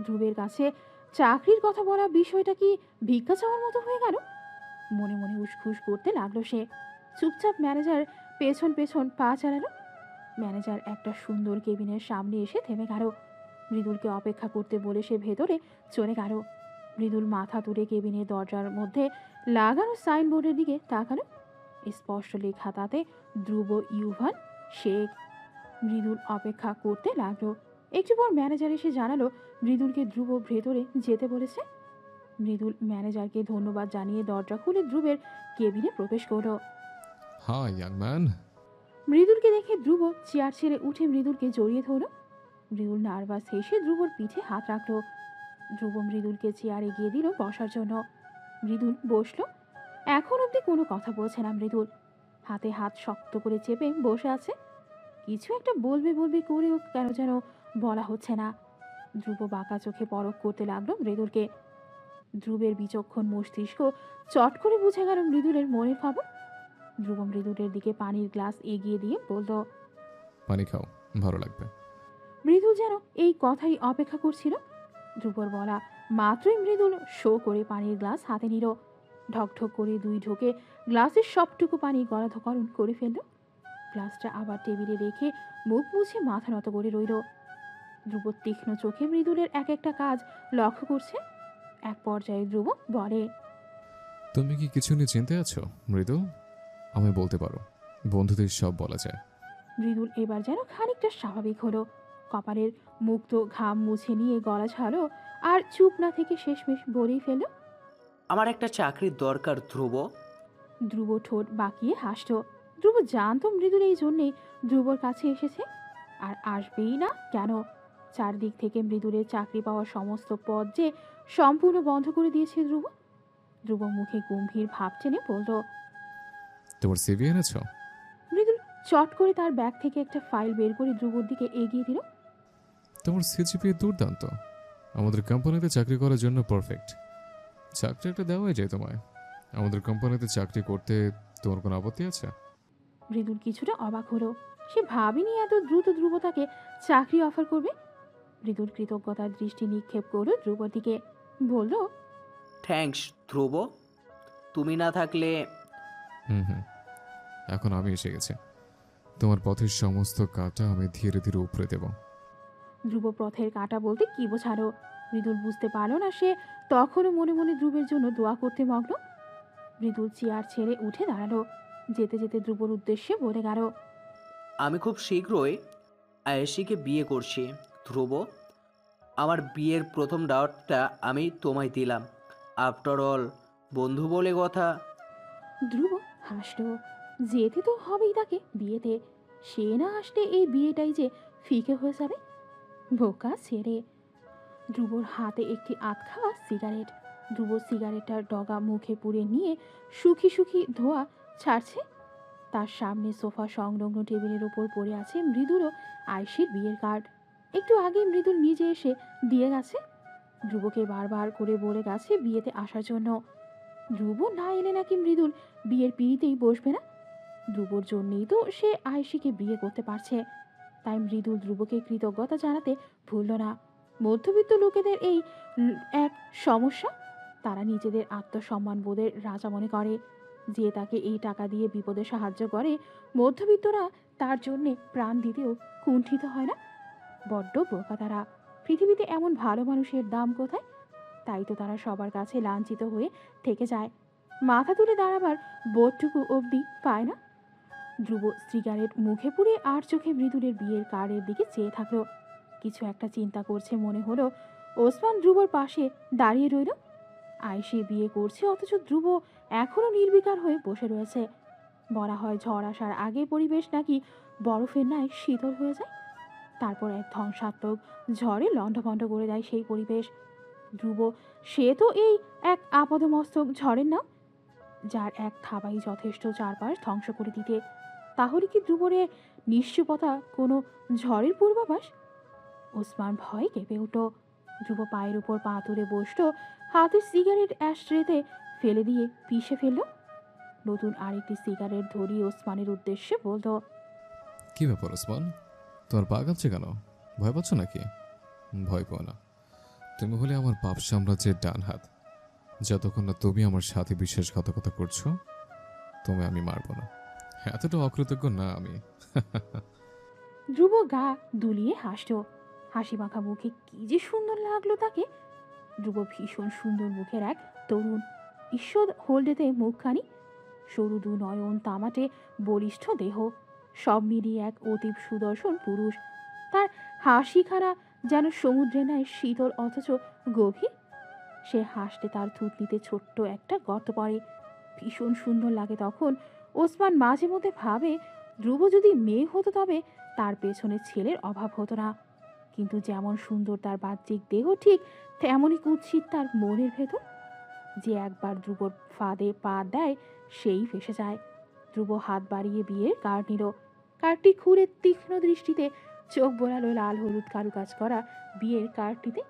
ধ্রুবের কাছে চাকরির কথা বলা বিষয়টা কি ভিক্ষা চাওয়ার মতো হয়ে গেল? মনে মনে উসখুস করতে লাগলো সে। চুপচাপ ম্যানেজার পেছন পেছন পা চালালো। ম্যানেজার একটা সুন্দর কেবিনের সামনে এসে থেমে গেল। মৃদুলকে অপেক্ষা করতে বলে সে ভেতরে চলে গেল। মৃদুল মাথা তুলে কেবিনের দরজার মধ্যে লাগানো সাইনবোর্ডের দিকে তাকালো। স্পষ্ট লেখা তাতে ধ্রুব ইউভান শেখ। মৃদুল অপেক্ষা করতে লাগলো। একটু পর ম্যানেজার এসে জানালো মৃদুলকে ধ্রুব ভেতরে যেতে বলেছে। মৃদুল ম্যানেজারকে ধন্যবাদ জানিয়ে দরজা খুলে ধ্রুবের কেবিনে প্রবেশ করলো। High young man. মৃদুলকে দেখে ধ্রুব চেয়ার ছেড়ে উঠে মৃদুলকে জড়িয়ে ধরল। মৃদুল নার্ভাস হেসে ধ্রুবর পিঠে হাত রাখলো। ধ্রুব মৃদুলকে চেয়ারে গিয়ে দিল বসার জন্য। মৃদুল বসলো। এখন অবধি কোনো কথা বলছে না মৃদুল। হাতে হাত শক্ত করে চেপে বসে আছে। কিছু একটা বলবে বলবে করেও কেন যেন বলা হচ্ছে না। ধ্রুব বাঁকা চোখে পরখ করতে লাগলো মৃদুলকে। ধ্রুবের বিচক্ষণ মস্তিষ্ক চট করে বুঝে গেল মৃদুলের মনের খবর। ধ্রুব মৃদুলের দিকে পানির গ্লাস এগিয়ে দিয়ে বলল, পানি খাও, ভালো লাগবে। মৃদুল যেন এই কথাই অপেক্ষা করছিল। ধ্রুবর বলা মাত্রই মৃদুল শো করে পানির গ্লাস হাতে নিল। ঢকঢক করে 2 ঢোকে গ্লাসের সবটুকু পানি গলাধকরণ করে ফেলল। গ্লাসটা আবার টেবিলে রেখে মুখ মুছে মাথা নত করে রইল। ধ্রুব তীক্ষ্ণ চোখে মৃদুলের এক একটা কাজ লক্ষ্য করছে। এক পর্যায়ে ধ্রুব বলে, তুমি কি কিছু নিয়ে চিন্তা আছো মৃদু? আমি বলতে পারো, বন্ধুদের সব বলা যায়। মৃদুল এবার যেন খানিকটা স্বাভাবিক হলো। কপালের মুক্ত ঘাম মুছে নিয়ে গলা ছাড়ো আর চুপ না থেকে শেষমেশ বলেই ফেলল। আমার একটা চাকরির দরকার ধ্রুব। ধ্রুব ঠোঁট বাঁকিয়ে হাসল। ধ্রুব জানতো মৃদুল এই জন্যেই ধ্রুবর কাছে এসেছে, আর আসবেই না কেন। চারদিক থেকে মৃদুলের চাকরি পাওয়ার সমস্ত পথ যে সম্পূর্ণ বন্ধ করে দিয়েছে ধ্রুব। ধ্রুব মুখে গম্ভীর ভাব টেনে বলল। তোমার সিভি এনেছো? মৃদুল চট করে তার ব্যাগ থেকে একটা ফাইল বের করে ধ্রুবর দিকে এগিয়ে দিল। তোমার সিজিপিএ দুর্দান্ত, আমাদের কোম্পানিতে চাকরি করার জন্য পারফেক্ট। চাকরি একটা দেওয়াই যায় তোমায়। আমাদের কোম্পানিতে চাকরি করতে তোমার কোনো আপত্তি আছে? মৃদুল কিছুটা অবাক হলো। সে ভাবেনি এত দ্রুত ধ্রুব তাকে চাকরি অফার করবে। মৃদুল কৃতজ্ঞতার দৃষ্টি নিক্ষেপ করলো ধ্রুবর দিকে, বলল, থ্যাঙ্কস ধ্রুব, তুমি না থাকলে। হুম, এখন আমি এসে গেছি। তোমার পথের সমস্ত কাঁটা আমি ধীরে ধীরে উপড়ে দেব। ধ্রুব পথের কাঁটা বলতে কি বোঝালো মৃদুল বুঝতে পারল না। সে তখনও মনে মনে ধ্রুবের জন্য দোয়া করতে মগ্ন। মৃদুল চেয়ার ছেড়ে উঠে দাঁড়ালো। যেতে যেতে ধ্রুবর উদ্দেশ্যে বলে গেল, আমি খুব শীঘ্রই আয়েশিকে বিয়ে করছি ধ্রুব। আমার বিয়ের প্রথম দাওয়াতটা আমি তোমায় দিলাম। আফটার অল বন্ধু বলে কথা। ধ্রুব হাসলো। যেতে তো হবেই তাকে বিয়েতে। সে না আসলে এই বিয়েটাই যে ফিকে হয়ে যাবে। বোকা ছেড়ে। ধ্রুবর হাতে একটি আধ খাওয়া সিগারেট। ধ্রুব সিগারেটটার ডগা মুখে পুড়ে নিয়ে সুখী সুখী ধোয়া ছাড়ছে। তার সামনে সোফা সংলগ্ন টেবিলের ওপর পড়ে আছে মৃদুল ও আয়শির বিয়ের কার্ড। একটু আগে মৃদুল নিজে এসে দিয়ে গেছে। ধ্রুবকে বারবার করে বলে গেছে বিয়েতে আসার জন্য। ধ্রুব না এলে নাকি মৃদুল বিয়ের পিড়িতেই বসবে না। ধ্রুবর জন্যই তো সে আয়শিকে বিয়ে করতে পারছে। তাই মৃদুল ধ্রুবকে কৃতজ্ঞতা জানাতে ভুলল না। মধ্যবিত্ত লোকেদের এই এক সমস্যা। তারা নিজেদের আত্মসম্মান বোধের রাজা মনে করে। যে তাকে এই টাকা দিয়ে বিপদে সাহায্য করে, মধ্যবিত্তরা তার জন্যে প্রাণ দিতেও কুণ্ঠিত হয় না। বড্ড বোকা তারা। পৃথিবীতে এমন ভালো মানুষের দাম কোথায়? তাই তো তারা সবার কাছে লাঞ্ছিত হয়ে থেকে যায়। মাথা তুলে দাঁড়াবার বোধটুকু অবধি পায় না। ধ্রুব সিগারেট মুখে পুড়ে আর চোখে মৃদুলের বিয়ের কার্ডের দিকে চেয়ে থাকলো। কিছু একটা চিন্তা করছে মনে হলো। ওসমান ধ্রুবর পাশে দাঁড়িয়ে রইল। আয়েশি বিয়ে করছে, অথচ ধ্রুব এখনো নির্বিকার হয়ে বসে রয়েছে। বলা হয় ঝড় আসার আগে পরিবেশ নাকি বরফের ন্যায় শীতল হয়ে যায়। তারপর এক ধ্বংসাত্মক ঝড়ে লণ্ডভণ্ড করে দেয় সেই পরিবেশ। ধ্রুব সে তো এই এক আপদমস্তক ঝড়ের নাম, যার এক থাবাই যথেষ্ট চারপাশ ধ্বংস করে দিতে। তাহলে কি ধ্রুবরের নিশ্চুপতা কোনো ঝড়ের পূর্বাভাস? ওসমান ভয় কেঁপে উঠল। ধ্রুব পায়ের উপর পা তুলে বসলো। হাতের সিগারেট অ্যাশট্রেতে ফেলে দিয়ে পিষে ফেলল। নতুন আরেকটি সিগারেট ধরিয়ে ওসমানের উদ্দেশ্যে বলল, কি ব্যাপার ওসমান, তোমার পা কাঁপছে কেন? ভয় পাচ্ছ নাকি? ভয় পাও না, তুমি হলে আমার পাপ সাম্রাজ্যের ডান হাত। যতক্ষণ না তুমি আমার সাথে বিশ্বাসঘাতকতা করছো, তুমি আমি মারব না। এতটা অকৃতজ্ঞ না আমি। ধ্রুব গা দুলিয়ে হাসল। হাসি মাখা মুখে কি যে সুন্দর লাগলো তাকে। ধ্রুব ভীষণ সুন্দর মুখের এক তরুণ, ঈশ্বর হোল্ডেতে মুখখানি, সরু দু নয়ন, তামাটে বলিষ্ঠ দেহ, সব মিলিয়ে এক অতীব সুদর্শন পুরুষ। তার হাসিখানা যেন সমুদ্রের ন্যায় শীতল অথচ গভীর। সে হাসতে তার থুতনিতে ছোট্ট একটা গর্ত পড়ে। ভীষণ সুন্দর লাগে তখন। ওসমান মাঝে মধ্যে ভাবে, ধ্রুব যদি মেয়ে হতো তবে তার পেছনে ছেলের অভাব হতো না। কিন্তু যেমন সুন্দর তার বাহ্যিক দেহ, ঠিক তেমনই কুৎসিত তার মনের ভেতর। যে একবার ধ্রুবর ফাঁদে পা দেয় সেই ফেসে যায়। ধ্রুব হাত বাড়িয়ে বিয়ের কার্ড নিল। কার্ডটি খুলে তীক্ষ্ণ দৃষ্টিতে চোখ বোলালো লাল হলুদ কারুকাজ করা বিয়ের কার্ডটিতে।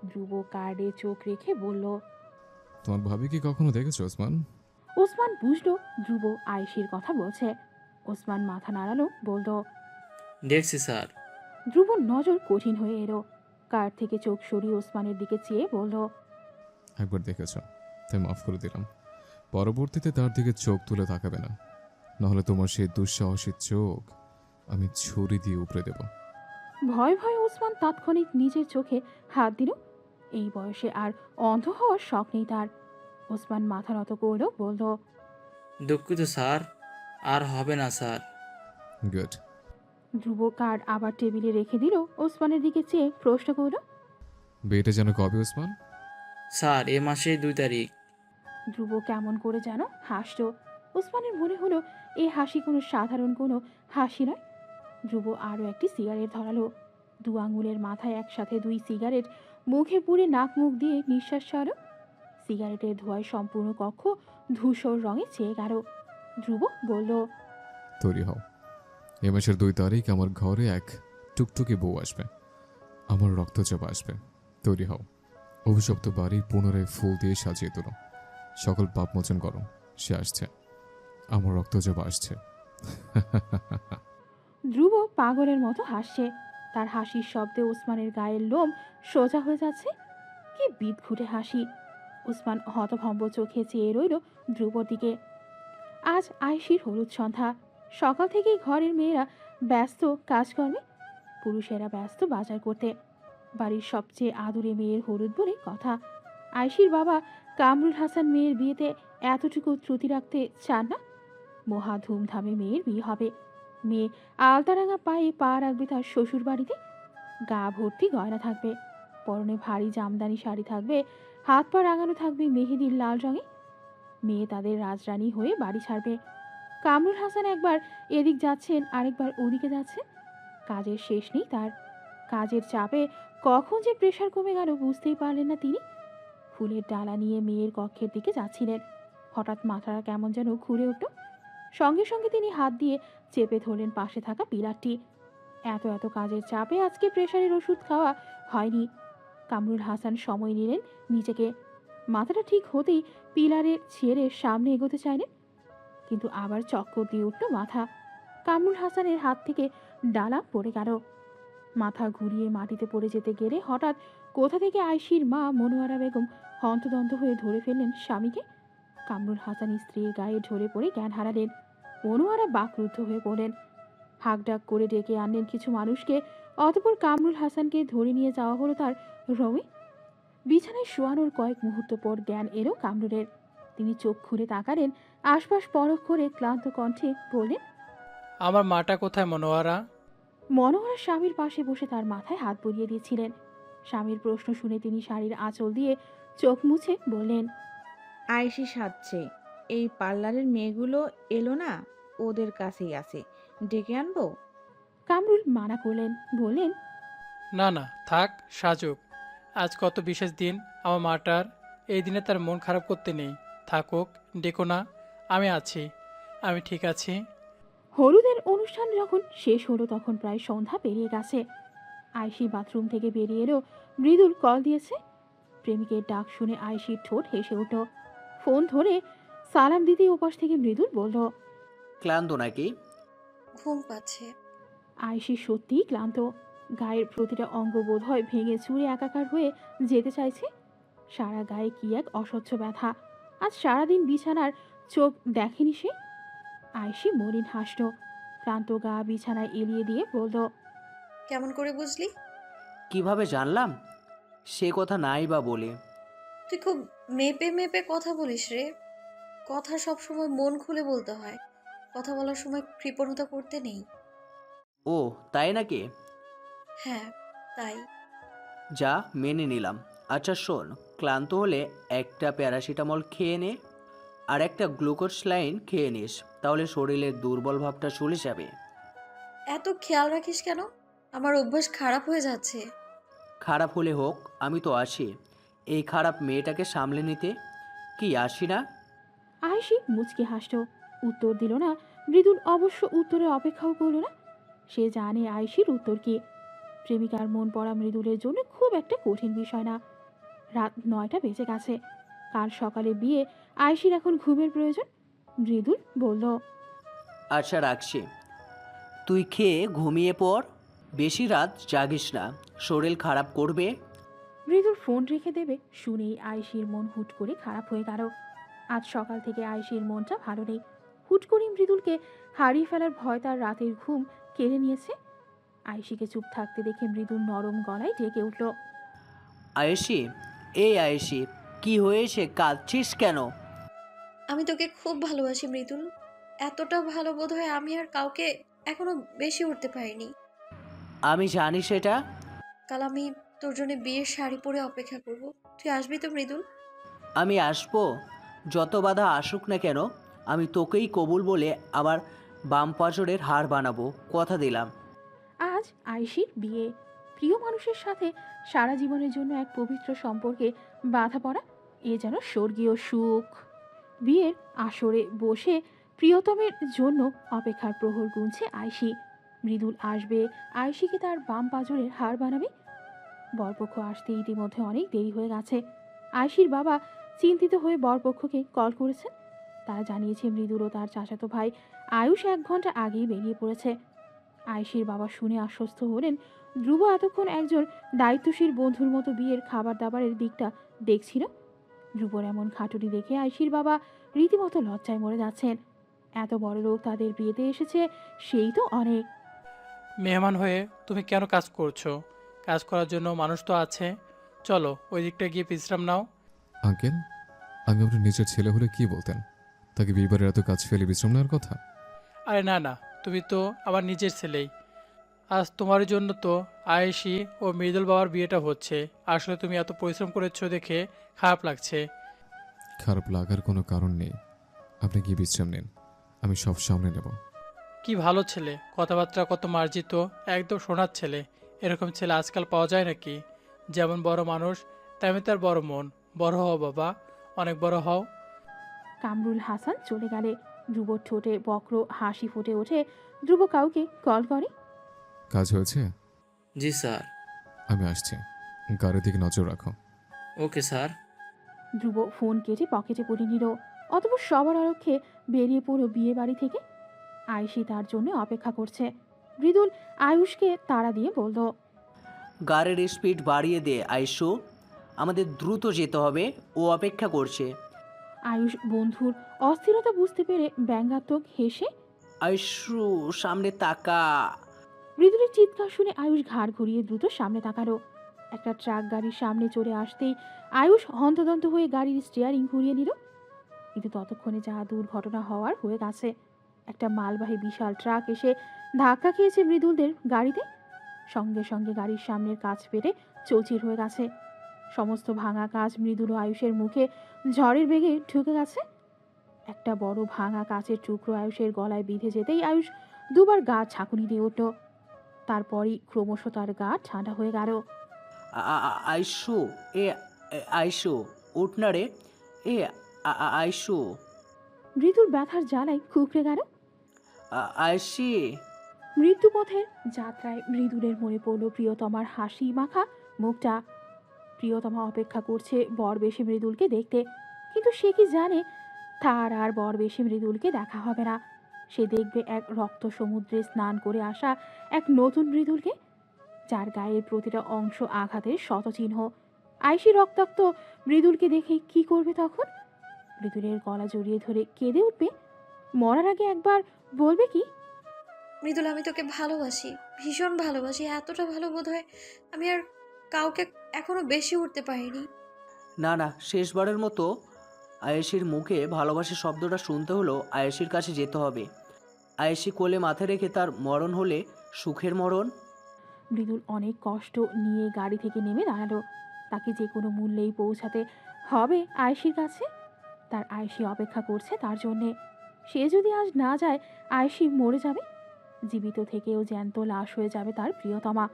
ধ্রুব কার্ডে চোখ রেখে বলল, তোমার ভাবি কি কখনো দেখেছো ওসমান? ওসমান বুঝলো ধ্রুব আয়েশির কথা বলছে। ওসমান মাথা নাড়ালো, বলল। দেখছি স্যার। ধ্রুবর নজর কঠিন হয়ে এলো। কার্ড থেকে চোখ সরিয়ে ওসমানের দিকে চেয়ে বলল, একবার দেখেছ, তাই মাফ করে দিলাম। পরবর্তীতে তার দিকে চোখ তুলে তাকাবে না, নাহলে তোমার সেই দুঃসাহসী চোখ আমি ছুরি দিয়ে উপড়ে দেব। ভয় ভয়ে ওসমান তাৎক্ষণিক নিজের চোখে হাত দিল। এই বয়সে আর অন্ধ হওয়ার শখ নেই তার। ওসমান মাথা নত করল, বলল, দুঃখিত স্যার, আর হবে না স্যার। গুড। ধ্রুব কার্ড আবার টেবিলে রেখে দিল। ওসমানের দিকে চেয়ে প্রশ্ন করল, বিয়েটা যেন কবে ওসমান? স্যার এ মাসের 2 তারিখ। ধ্রুব কেমন করে যেন হাসল। ওসমানের মনে হলো এই হাসি কোনো সাধারণ কোনো হাসি নয়। ধ্রুব আরও একটি সিগারেট ধরালো। দু আঙুলের মাথায় একসাথে 2 সিগারেট মুখে পুরে নাক মুখ দিয়ে নিঃশ্বাস ছাড়ো। সিগারেটের ধোঁয়ায় সম্পূর্ণ কক্ষ ধূসর রঙে ছেয়ে গেল। ধ্রুব বলল, তৈরি হও, এ মাসের 2 তারিখ আমার ঘরে এক টুকটুকি বউ আসবে, আমার রক্তচাপ আসবে। তৈরি হও, অভিশপ্ত বাড়ি পুনরায় ফুল দিয়ে সাজিয়ে তোলো, সকল পাপ মোচন করো। সে আসছে, আমার রক্তচাপ আসছে। ধ্রুব পাগলের মতো হাসছে। তার হাসির শব্দে ওসমানের গায়ের লোম সোজা হয়ে যাচ্ছে। কি বিদঘুটে হাসি! ওসমান হতভম্ব চোখে চেয়ে রইল ধ্রুবর দিকে। আজ আয়েশির হলুদ সন্ধ্যা। সকাল থেকেই ঘরের মেয়েরা ব্যস্ত কাজকর্মে, পুরুষেরা ব্যস্ত বাজার করতে। বাড়ির সবচেয়ে আদুরে মেয়ের হলুদ বলে কথা। আয়েশির বাবা কামরুল হাসান মেয়ের বিয়েতে এতটুকু ত্রুটি রাখতে চান না। মহা ধুমধামে মেয়ের বিয়ে হবে। মেয়ে আলতারাঙা পায়ে পা রাখবে তার শ্বশুর বাড়িতে। গা ভর্তি গয়না থাকবে, পরনে ভারী জামদানি শাড়ি থাকবে, হাত পা রাঙানো থাকবে মেহেদির লাল রঙে। মেয়ে তাদের রাজরানী হয়ে বাড়ি ছাড়বে। কামরুল হাসান একবার এদিক যাচ্ছেন, আরেকবার ওদিকে যাচ্ছেন। কাজের শেষ নেই তার। কাজের চাপে কখন যে প্রেশার কমে গেল বুঝতেই পারলেন না তিনি। ফুলের ডালা নিয়ে মেয়ের কক্ষের দিকে যাচ্ছিলেন। হঠাৎ মাথাটা কেমন যেন ঘুরে উঠল। সঙ্গে সঙ্গে তিনি হাত দিয়ে চেপে ধরলেন পাশে থাকা পিলারটি। এত এত কাজের চাপে আজকে প্রেশারের ওষুধ খাওয়া হয়নি। কামরুল হাসান সময় নিলেন নিজেকে। মাথাটা ঠিক হতেই পিলারের ছেড়ে সামনে এগোতে চাইলেন, কিন্তু আবার চক্কর দিয়ে উঠল মাথা। কামরুল হাসানের হাত থেকে ডালা পড়ে গেল। মাথা ঘুরিয়ে মাটিতে পড়ে যেতে গেলে হঠাৎ কোথা থেকে আয়েশির মা মনোয়ারা বেগম হন্তদন্ত হয়ে ধরে ফেললেন স্বামীকে। কামরুল হাসান স্ত্রীর গায়ে ঝরে পড়ে জ্ঞান হারালেন। মনোয়ারা বাকরুদ্ধ হয়ে পড়লেন। হাঁকডাক করে ডেকে আনলেন কিছু মানুষকে। অতঃপর কামরুল হাসানকে ধরে নিয়ে যাওয়া হলো তার রুমে। বিছানায় শোয়ানোর কয়েক মুহূর্ত পর জ্ঞান এলো কামরুলের। তিনি চোখ খুলে তাকালেন, আশপাশ পরখ করে ক্লান্ত কণ্ঠে বললেন, আমার মাটা কোথায় মনোয়ারা? মনোহরা স্বামীর পাশে বসে তার মাথায় হাত বুলিয়ে দিয়েছিলেন। স্বামীর প্রশ্ন শুনে তিনি শাড়ির আঁচল দিয়ে চোখ মুছে বললেন, আয়েশি সাজছে। এই পার্লারের মেয়েগুলো এলো না, ওদের কাছেই আছে, ডেকে আনবো? কামরুল মানা করলেন, বললেন, না না, থাক, সাজুক। আজ কত বিশেষ দিন আমার মাটার, এই দিনে তার মন খারাপ করতে নেই। থাকুক, ডেকো না, আমি আছি, আমি ঠিক আছি। হলুদের অনুষ্ঠান যখন শেষ হলো তখন প্রায় সন্ধ্যা পেরিয়ে গেছে। আয়েশি বাথরুম থেকে বেরিয়ে এলো। মৃদুল কল দিয়েছে। প্রেমিকের ডাক শুনে আয়েশির ঠোঁট হেসে উঠল। ফোন ধরে সালাম দিতেই ওপাশ থেকে মৃদুল বলল, ক্লান্ত নাকি? ঘুম পাচ্ছে। আয়েশি সত্যিই ক্লান্ত। গায়ের প্রতিটা অঙ্গ বোধ হয় ভেঙে চুরে একাকার হয়ে যেতে চাইছে। সারা গায়ে কি এক অসহ্য ব্যথা। আজ সারাদিন বিছানার চোখ দেখেনি সে। আয়েশি মলিন হাসল। ক্লান্ত গা বিছানায় এলিয়ে দিয়ে বলল, কেমন করে বুঝলি? কিভাবে জানলাম সে কথা নাই বা বলে। তুই খুব মেপে মেপে কথা বলিস রে। কথা সব সময় মন খুলে বলতে হয়, কথা বলার সময় কৃপণতা করতে নেই। ও তাই নাকি? হ্যাঁ, তাই। যা, মেনে নিলাম। আচ্ছা শোন, ক্লান্ত হলে একটা প্যারাসিটামল খেয়ে নে, আর একটা গ্লুকোজ স্যালাইন খেয়ে নিস, তাহলে শরীরের দুর্বল ভাবটা চলে যাবে। এত খেয়াল রাখিস কেন? আমার অভ্যাস খারাপ হয়ে যাচ্ছে। খারাপ হলে হোক, আমি তো আছি এই খারাপ মেয়েটাকে সামলে নিতে। কি আসি না? আয়েশি মুচকি হাসল। উত্তর দিল না। মৃদুল অবশ্য উত্তরের অপেক্ষাও করল না। সে জানে আয়েশির উত্তর কি। প্রেমিকার মন পড়া মৃদুলের জন্য খুব একটা কঠিন বিষয় না। রাত 9টা বেজে গেছে। কাল সকালে বিয়ে, আয়েশির এখন ঘুমের প্রয়োজন। মৃদুল বলল, আচ্ছা রাখছি, তুই খেয়ে ঘুমিয়ে পড়, বেশি রাত জাগিস না, শরীর খারাপ করবে। মৃদুল ফোন রেখে দেবে শুনেই আয়েশির মন হুট করে খারাপ হয়ে গেল। আজ সকাল থেকে আয়েশির মনটা ভালো নেই। হুট করে মৃদুলকে হারিয়ে ফেলার ভয় তার রাতের ঘুম কেড়ে নিয়েছে। আয়েশিকে চুপ থাকতে দেখে মৃদুল নরম গলায় ডেকে উঠল, আয়েশি, এই আয়েশি, কি হয়েছে, কাঁদছিস কেন? আমি তোকে খুব ভালোবাসি মৃদুল। এতটা ভালো বোধ হয় আমি আর কাউকে এখনো বেশি উঠতে পারিনি। আমি জানি সেটা। কাল আমি তোর জন্য বিয়ের শাড়ি পরে অপেক্ষা করব। তুই আসবি তো মৃদুল? আমি আসবো, যত বাধা আসুক না কেন, আমি তোকেই কবুল বলে আমার বাম পাঁজরের হার বানাবো, কথা দিলাম। আজ আয়েশির বিয়ে। প্রিয় মানুষের সাথে সারা জীবনের জন্য এক পবিত্র সম্পর্কে বাধা পড়া, এ যেন স্বর্গীয় সুখ। বিয়ের আসরে বসে প্রিয়তমের জন্য অপেক্ষার প্রহর গুনছে আয়েশি। মৃদুল আসবে, আয়েশিকে তার বাম পাঁজরের হার বানাবে। বরপক্ষ আসতে ইতিমধ্যে অনেক দেরি হয়ে গেছে। আয়েশির বাবা চিন্তিত হয়ে বরপক্ষকে কল করেছেন। তারা জানিয়েছে মৃদুল ও তার চাচাতো ভাই আয়ুষ 1 ঘন্টা আগেই বেরিয়ে পড়েছে। আয়েশির বাবা শুনে আশ্বস্ত হলেন। ধ্রুব এতক্ষণ একজন দায়িত্বশীল বন্ধুর মতো বিয়ের খাবার দাবারের দিকটা দেখছিল। ধ্রুবর এমন খাটুনি দেখে আয়েশির বাবা রীতিমতো লজ্জায় মরে যাচ্ছেন। এত বড় লোক তাদের বিয়েতে এসেছে, সেই তো অনেক। মেহমান হয়ে তুমি কেন কাজ করছো? কাজ করার জন্য মানুষ তো আছে। চলো ওই দিকটা গিয়ে বিশ্রাম নাও। আঙ্কেল, আমি আপনার নিজের ছেলে হলে কি বলতেন? তাকে বিবারের এত কাজ ফেলে বিশ্রাম নেওয়ার কথা? আরে না না, তুমি তো আমার নিজের ছেলেই। আজ তোমার জন্য তো আয়েশি ও মৃদুল বাবার বিয়েটা হচ্ছে। আসলে তুমি এত পরিশ্রম করেছো দেখে খারাপ লাগছে। খারাপ লাগার কোনো কারণ নেই। আপনি কি বিশ্রাম নিন, আমি সব সামনে নেব। কি ভালো ছেলে, কথাবার্তা কত মার্জিত, একদম সোনার ছেলে। এরকম ছেলে আজকাল পাওয়া যায় নাকি? যেমন বড় মানুষ তেমনি তার বড় মন। বড় হও বাবা, অনেক বড় হও। কামরুল হাসান চলে গেলে ধ্রুবর ঠোঁটে বক্র হাসি ফুটে ওঠে। ধ্রুব কাউকে কল করে, কাজ হয়েছে? জি স্যার। আমি আসছি, গাড়ির দিকে নজর রাখো। Okay sir. ধ্রুব ফোন কেটে পকেটে পুরে নিল। অতপর সবার আরক্ষে বেরিয়ে পড়ল বিয়ে বাড়ি থেকে। আয়েশি তার জন্য অপেক্ষা করছে। মৃদুল আয়ুষকে তাড়া দিয়ে বলল, গাড়ির স্পিড বাড়িয়ে দে আইসু, আমাদের দ্রুত যেতে হবে, ও অপেক্ষা করছে। আয়ুষ বন্ধুর অস্থিরতা বুঝতে পেরে ব্যঙ্গাত্মক হেসে, আইসু সামনে তাকা। মৃদুলের চিৎকার শুনে আয়ুষ ঘাড় ঘুরিয়ে দ্রুত সামনে তাকালো। একটা ট্রাক গাড়ির সামনে চলে আসতেই আয়ুষ হন্তদন্ত হয়ে গাড়ির স্টিয়ারিং ঘুরিয়ে নিল। কিন্তু ততক্ষণে যা দুর্ঘটনা হওয়ার হয়ে গেছে। একটা মালবাহী বিশাল ট্রাক এসে ধাক্কা খেয়েছে মৃদুলদের গাড়িতে। সঙ্গে সঙ্গে গাড়ির সামনের কাচ ফেটে চৌচির হয়ে গেছে। সমস্ত ভাঙা কাচ মৃদুল ও আয়ুষের মুখে ঝড়ের বেগে ঢুকে গেছে। একটা বড় ভাঙা কাচের টুকরো আয়ুষের গলায় বিঁধে যেতেই আয়ুষ দুবার গা ঝাঁকুনি দিয়ে উঠল। তারপরই ক্রমশ তার গা ঠান্ডা হয়ে গেল। আইসু, এ আইসু, উঠ না রে। এ আইসু, মৃদুল ব্যথার জ্বালায় কুকড়ে গেল। আইসি। মৃত্যুপথের যাত্রায় মৃদুলের মনে পড়ল প্রিয়তমার হাসি মাখা মুখটা। প্রিয়তমা অপেক্ষা করছে বরবেশে মৃদুলকে দেখতে। কিন্তু সে কি জানে তার আর বরবেশে মৃদুলকে দেখা হবে না। সে দেখবে এক রক্ত সমুদ্রে স্নান করে আসা এক নতুন মৃদুলকে, যার গায়ের প্রতিটা অংশ আঘাতের শতচিহ্ন। আইসি রক্তাক্ত মৃদুলকে দেখে কি করবে তখন? মৃদুলের গলা জড়িয়ে ধরে কেঁদে উঠবে? মরার আগে একবার বলবে কি, মৃদুল, আমি তোকে ভালোবাসি, ভীষণ ভালোবাসি। এতটা ভালো বোধ হয় আমি আর কাউকে এখনো বেশি উঠতে পারিনি। না না, শেষবারের মতো আয়েশির মুখে ভালোবাসা শব্দটা শুনতে হলো আয়েশির কাছে যেতে হবে। আয়েশি কোলে মাথা রেখে তার মরণ হলে সুখের মরণ। মৃদুল অনেক কষ্ট নিয়ে গাড়ি থেকে নেমে দাঁড়ালো। তাকে যে কোনো মূল্যেই পৌঁছাতে হবে আয়েশির কাছে। তার আয়েশি অপেক্ষা করছে তার জন্যে। সে যদি আজ না যায়, আয়েশি মরে যাবে। জীবিত থেকেও জ্যান্ত লাশ হয়ে যাবে তার প্রিয়তমা।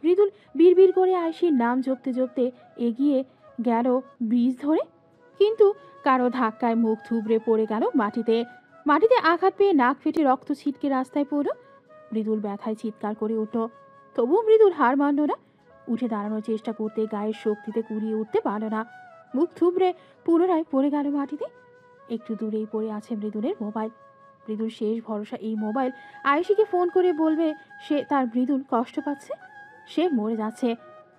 মৃদুল বিড়বিড় করে আয়েশির নাম জপতে জপতে এগিয়ে গেল ব্রিজ ধরে। কিন্তু কারো ধাক্কায় মুখ থুবড়ে পড়ে গেল মাটিতে। মাটিতে আঘাত পেয়ে নাক ফেটে রক্ত ছিটকে রাস্তায় পড়ল। মৃদুল ব্যথায় চিৎকার করে উঠল। তবুও মৃদুল হার মানল না। উঠে দাঁড়ানোর চেষ্টা করতে গায়ের শক্তিতে কুড়িয়ে উঠতে পারল না। মুখ থুবড়ে পুনরায় পড়ে গেল মাটিতে। একটু দূরেই পড়ে আছে মৃদুলের মোবাইল। মৃদুল শেষ ভরসা এই মোবাইল। আয়েশিকে ফোন করে বলবে সে তার মৃদুল কষ্ট পাচ্ছে, সে মরে যাচ্ছে।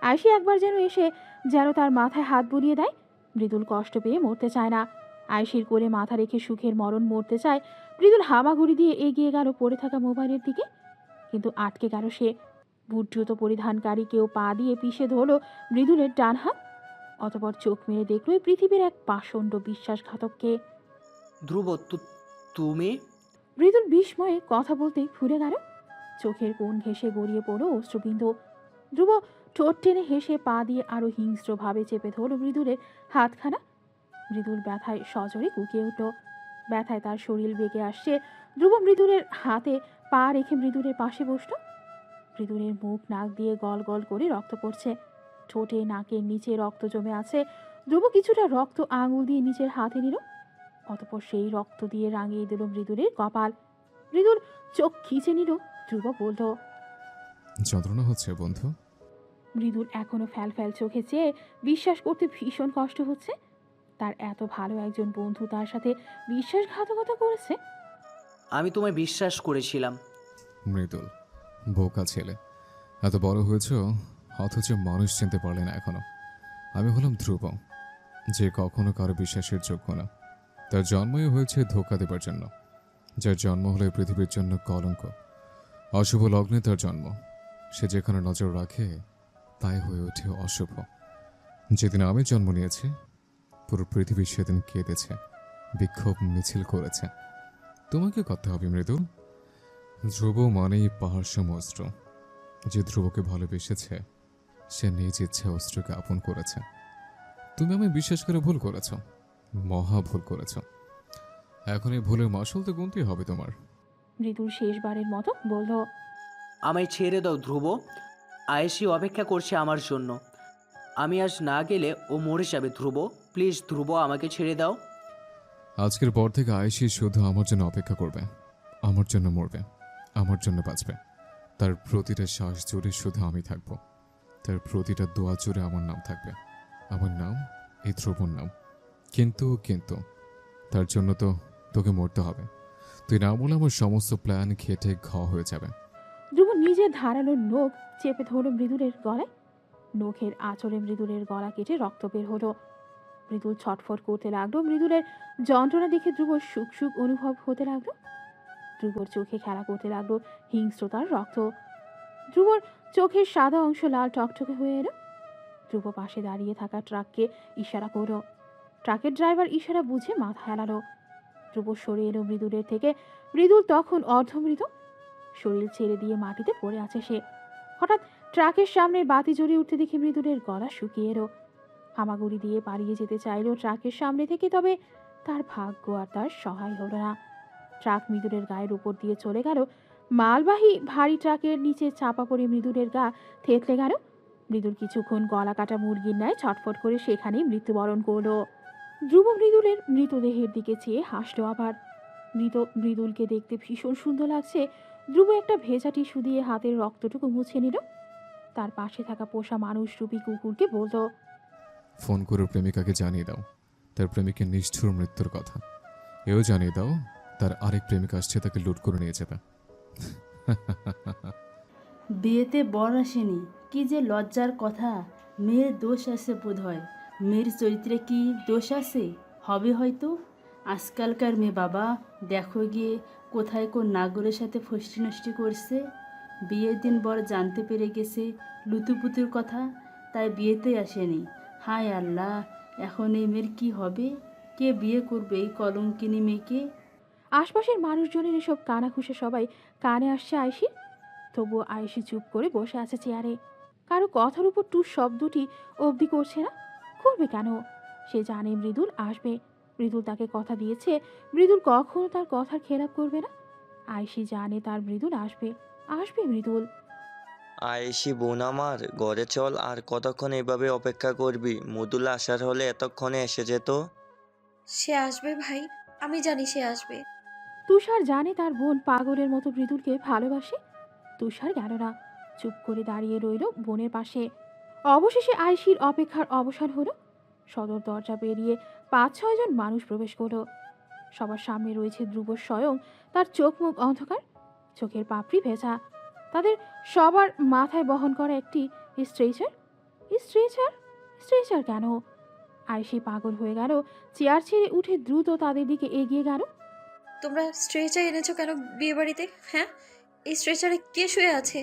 আয়েশি একবার যেন এসে যেন তার মাথায় হাত বুলিয়ে দেয়। মৃদুল কষ্ট পেয়ে মরতে চায় না। আয়েশির কোলে মাথা রেখে সুখের মরণ মরতে চায়। মৃদুল হামাগুড়ি দিয়ে এগিয়ে গেল পড়ে থাকা মোবাইলের দিকে। কিন্তু আটকে গেল সে। বুট জুতো পরিধানকারী কেউ পা দিয়ে পিষে ধরল মৃদুলের ডান হাত। অতপর চোখ মেরে দেখল এই পৃথিবীর এক পাষণ্ড বিশ্বাসঘাতককে। ধ্রুব, তুমি? মৃদুল বিস্ময়ে কথা বলতেই ফুরে গেল। চোখের কোণ ঘেঁষে গড়িয়ে পড়ল অশ্রুবিন্দু। ধ্রুব ঠোঁট টেনে হেসে পা দিয়ে আরো হিংস্রভাবে চেপে ধরল মৃদুলের হাতখানা। মৃদুল ব্যথায় সজোরে কুকিয়ে উঠল। ব্যথায় তার শরীর বেঁকে আসছে। ধ্রুব মৃদুলের হাতে পা রেখে মৃদুলের পাশে বসল। মৃদুলের মুখ নাক দিয়ে গল গল করে রক্ত পড়ছে। ঠোঁটে নাকের নিচে রক্ত জমে আছে। ধ্রুব কিছুটা রক্ত আঙুল দিয়ে নিচের হাতে নিল। অতপর সেই রক্ত দিয়ে রাঙিয়ে দিল মৃদুলের কপাল। মৃদুল চোখ খিচে নিল। ধ্রুব বলল, যন্ত্রণা হচ্ছে বন্ধু? মৃদুল এখনো ফ্যাল ফ্যাল চোখে চেয়ে বিশ্বাস করতে ভীষণ কষ্ট হচ্ছে। তার এত ভালো একজন বন্ধু তার সাথে বিশ্বাসঘাতকতা করেছে। আমি তোমায় বিশ্বাস করেছিলাম। মৃদুল বোকা ছেলে, এত বড় হয়েছ অথচ মানুষ চিনতে পারলে না এখনো। আমি হলাম ধ্রুব, যে কখনো কারো বিশ্বাসের যোগ্য না। তার জন্মই হয়েছে ধোঁকা দেবার জন্য। যার জন্ম হলো এই পৃথিবীর জন্য কলঙ্ক। অশুভ লগ্নে তার জন্ম। সে যেখানে নজর রাখে তাই হয়ে ওঠে অশুভ। যেদিন আমি জন্ম নিয়েছি পুরো পৃথিবী সেদিন কেঁদেছে, বিক্ষোভ মিছিল করেছে। তোমাকে করতে হবে মৃদুল। ধ্রুব মানেই পাহাড়সম অস্ত্র। যে ধ্রুবকে ভালোবেসেছে সে নিজ ইচ্ছে অস্ত্রকে আপন করেছে। তুমি আমি বিশ্বাস করে ভুল করেছ, মহা ভুল করেছ। এখন এই ভুলের মাসুল তো গুনতেই হবে তোমার। মৃদুল শেষবারের মতো বলল, আমায় ছেড়ে দাও ধ্রুব। আয়েশি অপেক্ষা করছে আমার জন্য। আমি আজ না গেলে ও মরে যাবে ধ্রুব। প্লিজ ধ্রুব, আমাকে ছেড়ে দাও। আজকের পর থেকে আয়েশি শুধু আমার জন্য অপেক্ষা করবে, আমার জন্য মরবে, আমার জন্য বাঁচবে। তার প্রতিটা শ্বাস জুড়ে শুধু আমি থাকব। তার প্রতিটা দোয়া জুড়ে আমার নাম থাকবে। আমার নাম এই ধ্রুবর নাম। কিন্তু কিন্তু তার জন্য তো তোকে মরতে হবে। তুই না বলে আমার সমস্ত প্ল্যান খেটে হয়ে যাবে। ধ্রুব নিজে ধারালো নখ চেপে ধরল মৃদুলের গলায়। নখের আঁচড়ে মৃদুলের গলা কেটে রক্ত বের হলো। মৃদুল ছটফট করতে লাগলো। মৃদুলের যন্ত্রণা দেখে ধ্রুবর সুখ সুখ অনুভব হতে লাগলো। ধ্রুবর চোখে খেলা করতে লাগলো হিংস্রতার রক্ত। ধ্রুবর চোখের সাদা অংশ লাল টকটকে হয়ে এলো। ধ্রুব পাশে দাঁড়িয়ে থাকা ট্রাককে ইশারা করলো। ট্রাকের ড্রাইভার ইশারা বুঝে মাথা হেলালো। ধ্রুব সরে এলো মৃদুলের থেকে। মৃদুল তখন অর্ধমৃত, শরীর ছেড়ে দিয়ে মাটিতে পড়ে আছে সে। হঠাৎ ট্রাকের সামনে বাতি জ্বলে উঠতে দেখে মৃদুলের গলা শুকিয়ে এলো। হামাগুড়ি দিয়ে পালিয়ে যেতে চাইল ট্রাকের সামনে থেকে, তবে তার ভাগ্য আর তার সহায় হলো না। ট্রাক মৃদুলের গায়ের উপর দিয়ে চলে গেল। মালবাহী ভারী ট্রাকের নিচে চাপা পড়ে মৃদুলের গা থেতলে গেল। মৃদুল কিছুক্ষণ গলা কাটা মুরগির ন্যায় ছটফট করে সেখানেই মৃত্যুবরণ করলো। ধ্রুব মৃদুলের মৃতদেহের দিকে চেয়ে হাসলো আবার। মৃদুলকে দেখতে ভীষণ সুন্দর লাগছে। ধ্রুব একটা ভেজা টিস্যু দিয়ে হাতের রক্তটুকু মুছে নিল। তার পাশে থাকা পোষা মানুষরূপী কুকুরকে বলল, ফোন করে প্রেমিকাকে জানিয়ে দাও তার প্রেমিকের নিষ্ঠুর মৃত্যুর কথা। এও জানিয়ে দাও তার আরেক প্রেমিক আসছে, তাকে লুট করে নিয়ে যাবে। বিয়েতে বর আসেনি, কি যে লজ্জার কথা। মেয়ের দোষ আছে বোধ হয়। মেয়ের চরিত্রে কি দোষ আছে? হবে হয়তো। আজকালকার মেয়ে বাবা, দেখো গিয়ে কোথায় কোন নাগরের সাথে ফষ্টি নষ্টি করছে। বিয়ের দিন বর জানতে পেরে গেছে লুতুপুতুর কথা, তাই বিয়েতেই আসেনি। হায় আল্লাহ, এখন এই মেয়ের কী হবে? কে বিয়ে করবে এই কলঙ্কিনী মেয়েকে? আশপাশের মানুষজনের এসব কানাঘুষে সবাই কানে আসছে আয়েশির। তবুও আয়েশি চুপ করে বসে আছে চেয়ারে। কারো কথার উপর টুস শব্দটি অবধি করছে না। করবে কেন? সে জানে মৃদুল আসবে। মৃদুল তাকে কথা দিয়েছে, মৃদুল কখনো তার কথার খেলাপ করবে না। আয়েশি জানে তার মৃদুল আসবে। আসবে মৃদুল। আয়েশি বোন আমার, ঘরে চল। আর কতক্ষণ এভাবে অপেক্ষা করবি? মৃদুল আসার হলে এতক্ষণে এসে যেত। সে আসবে ভাই, আমি জানি সে আসবে। তুষার জানে তার বোন পাগলের মতো মৃদুলকে ভালোবাসে। তুষার গেল না, চুপ করে দাঁড়িয়ে রইল বোনের পাশে। অবশেষে আয়েশির অপেক্ষার অবসান হলো। সদর দরজা পেরিয়ে ৫-৬ জন মানুষ প্রবেশ করলো। সবার সামনে রয়েছে ধ্রুব স্বয়ং। তার চোখ মুখ অন্ধকার, চোখের পাপড়ি ভেজা। তাদের সবার মাথায় বহন করা একটি স্ট্রেচার। স্ট্রেচার? স্ট্রেচার কেন? আয়েশি পাগল হয়ে গেল। চেয়ার ছেড়ে উঠে দ্রুত তাদের দিকে এগিয়ে গেল। তোমরা স্ট্রেচার এনেছো কেন বিয়ে বাড়িতে? হ্যাঁ, এই স্ট্রেচারে কে শুয়ে আছে?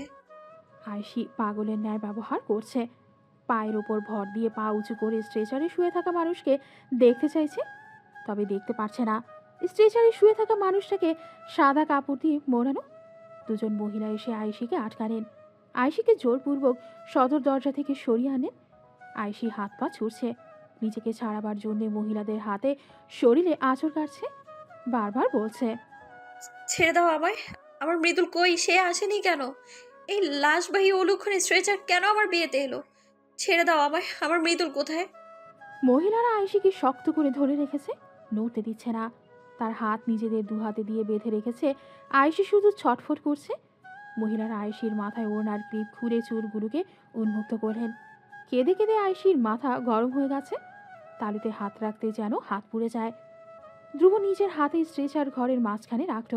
আয়েশি পাগলের ন্যায় ব্যবহার করছে। পায়ের ওপর ভর দিয়ে পা উঁচু করে স্ট্রেচারে শুয়ে থাকা মানুষকে দেখতে চাইছে, তবে দেখতে পারছে না। স্ট্রেচারে শুয়ে থাকা মানুষটাকে সাদা কাপড় দিয়ে মোড়ানো। দুজন মহিলা এসে আয়েশিকে আটকালেন। আয়েশিকে জোরপূর্বক সদর দরজা থেকে সরিয়ে আনেন। আয়েশি হাত পা ছুড়ছে, নিজেকে ছাড়াবার জন্য মহিলাদের হাতে শরীরে আঁচড় কাটছে, বারবার বলছে, ছেড়ে দাও আমায়। আমার মৃদুল কই? সে আসেনি কেন? এই লাশবাহী অলুক্ষণে স্ট্রেচার কেন আমার বিয়েতে এলো? ছেড়ে দাও আমায়, আমার মৃদুল কোথায়? মহিলারা আয়েশিকে শক্ত করে ধরে রেখেছে, নড়তে দিচ্ছে না। তার হাত নিজেদের দু হাতে দিয়ে বেঁধে রেখেছে। আয়েশি শুধু ছটফট করছে। মহিলারা আয়েশির মাথায় ওড়নার ক্লিপ খুলে চুলগুলোকে উন্মুক্ত করলেন। কেঁদে কেঁদে আয়েশির মাথা গরম হয়ে গেছে। তালুতে হাত রাখতে যেন হাত পুড়ে যায়। ধ্রুব নিজের হাতে স্ট্রেচার ঘরের মাঝখানে রাখল।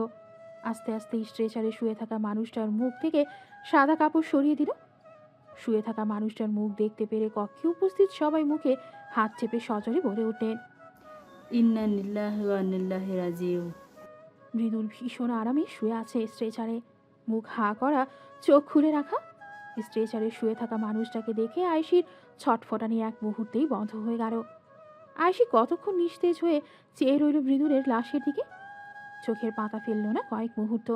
আস্তে আস্তে স্ট্রেচারে শুয়ে থাকা মানুষটার মুখ থেকে সাদা কাপড় সরিয়ে দিল। শুয়ে থাকা মানুষটার মুখ দেখতে পেরে কক্ষে উপস্থিত সবাই মুখে হাত চেপে সজোরে বলে উঠলেন, ইন্না লিল্লাহি ওয়া ইন্না ইলাইহি রাজিউন। মৃদুল ভীষণ আরামে শুয়ে আছে স্ট্রেচারে, মুখ হা করা, চোখ খুলে রাখা। স্ট্রেচারে শুয়ে থাকা মানুষটাকে দেখে আয়েশির ছটফটানি এক মুহূর্তেই বন্ধ হয়ে গেল। আয়েশি কতক্ষণ নিস্তেজ হয়ে চেয়ে রইল মৃদুলের লাশের দিকে। চোখের পাতা ফেলল না কয়েক মুহূর্ত।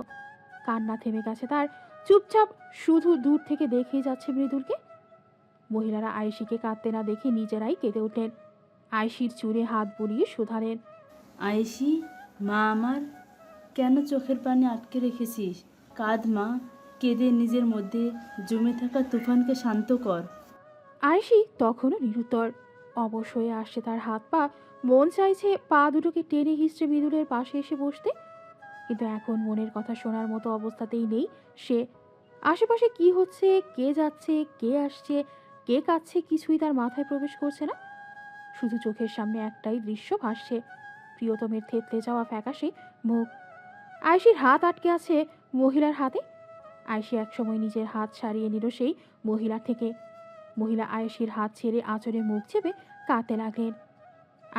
কান্না থেমে গেছে তার। চুপচাপ শুধু দূর থেকে দেখেই যাচ্ছে মৃদুলকে। মহিলারা আয়েশিকে কাঁদতে না দেখে নিজেরাই কেঁদে উঠলেন। আয়েশির চুলে হাত বুলিয়ে শুধালেন, আয়েশি, মা আমার, কেন চোখের পানি আটকে রেখেছিস? কাঁদ মা, কেঁদে নিজের মধ্যে জমে থাকা তুফানকে শান্ত কর। আয়েশি তখনও নিরুত্তর। অবশ হয়ে আসছে তার হাত পা। মন চাইছে পা দুটোকে টেনে হিঁচড়ে মৃদুলের পাশে এসে বসতে, কিন্তু এখন মনের কথা শোনার মতো অবস্থাতেই নেই সে। আশেপাশে কি হচ্ছে, কে যাচ্ছে, কে আসছে, কে কাঁদছে, কিছুই তার মাথায় প্রবেশ করছে না। শুধু চোখের সামনে একটাই দৃশ্য ভাসছে, প্রিয়তমের থেতলে যাওয়া ফ্যাকাশে মুখ। আয়েশির হাত আটকে আছে মহিলার হাতে। আয়েশি একসময় নিজের হাত ছাড়িয়ে নিল সেই মহিলার থেকে। মহিলা আয়েশির হাত ছেড়ে আঁচড়ে মুখ চেপে কাঁদতে লাগলেন।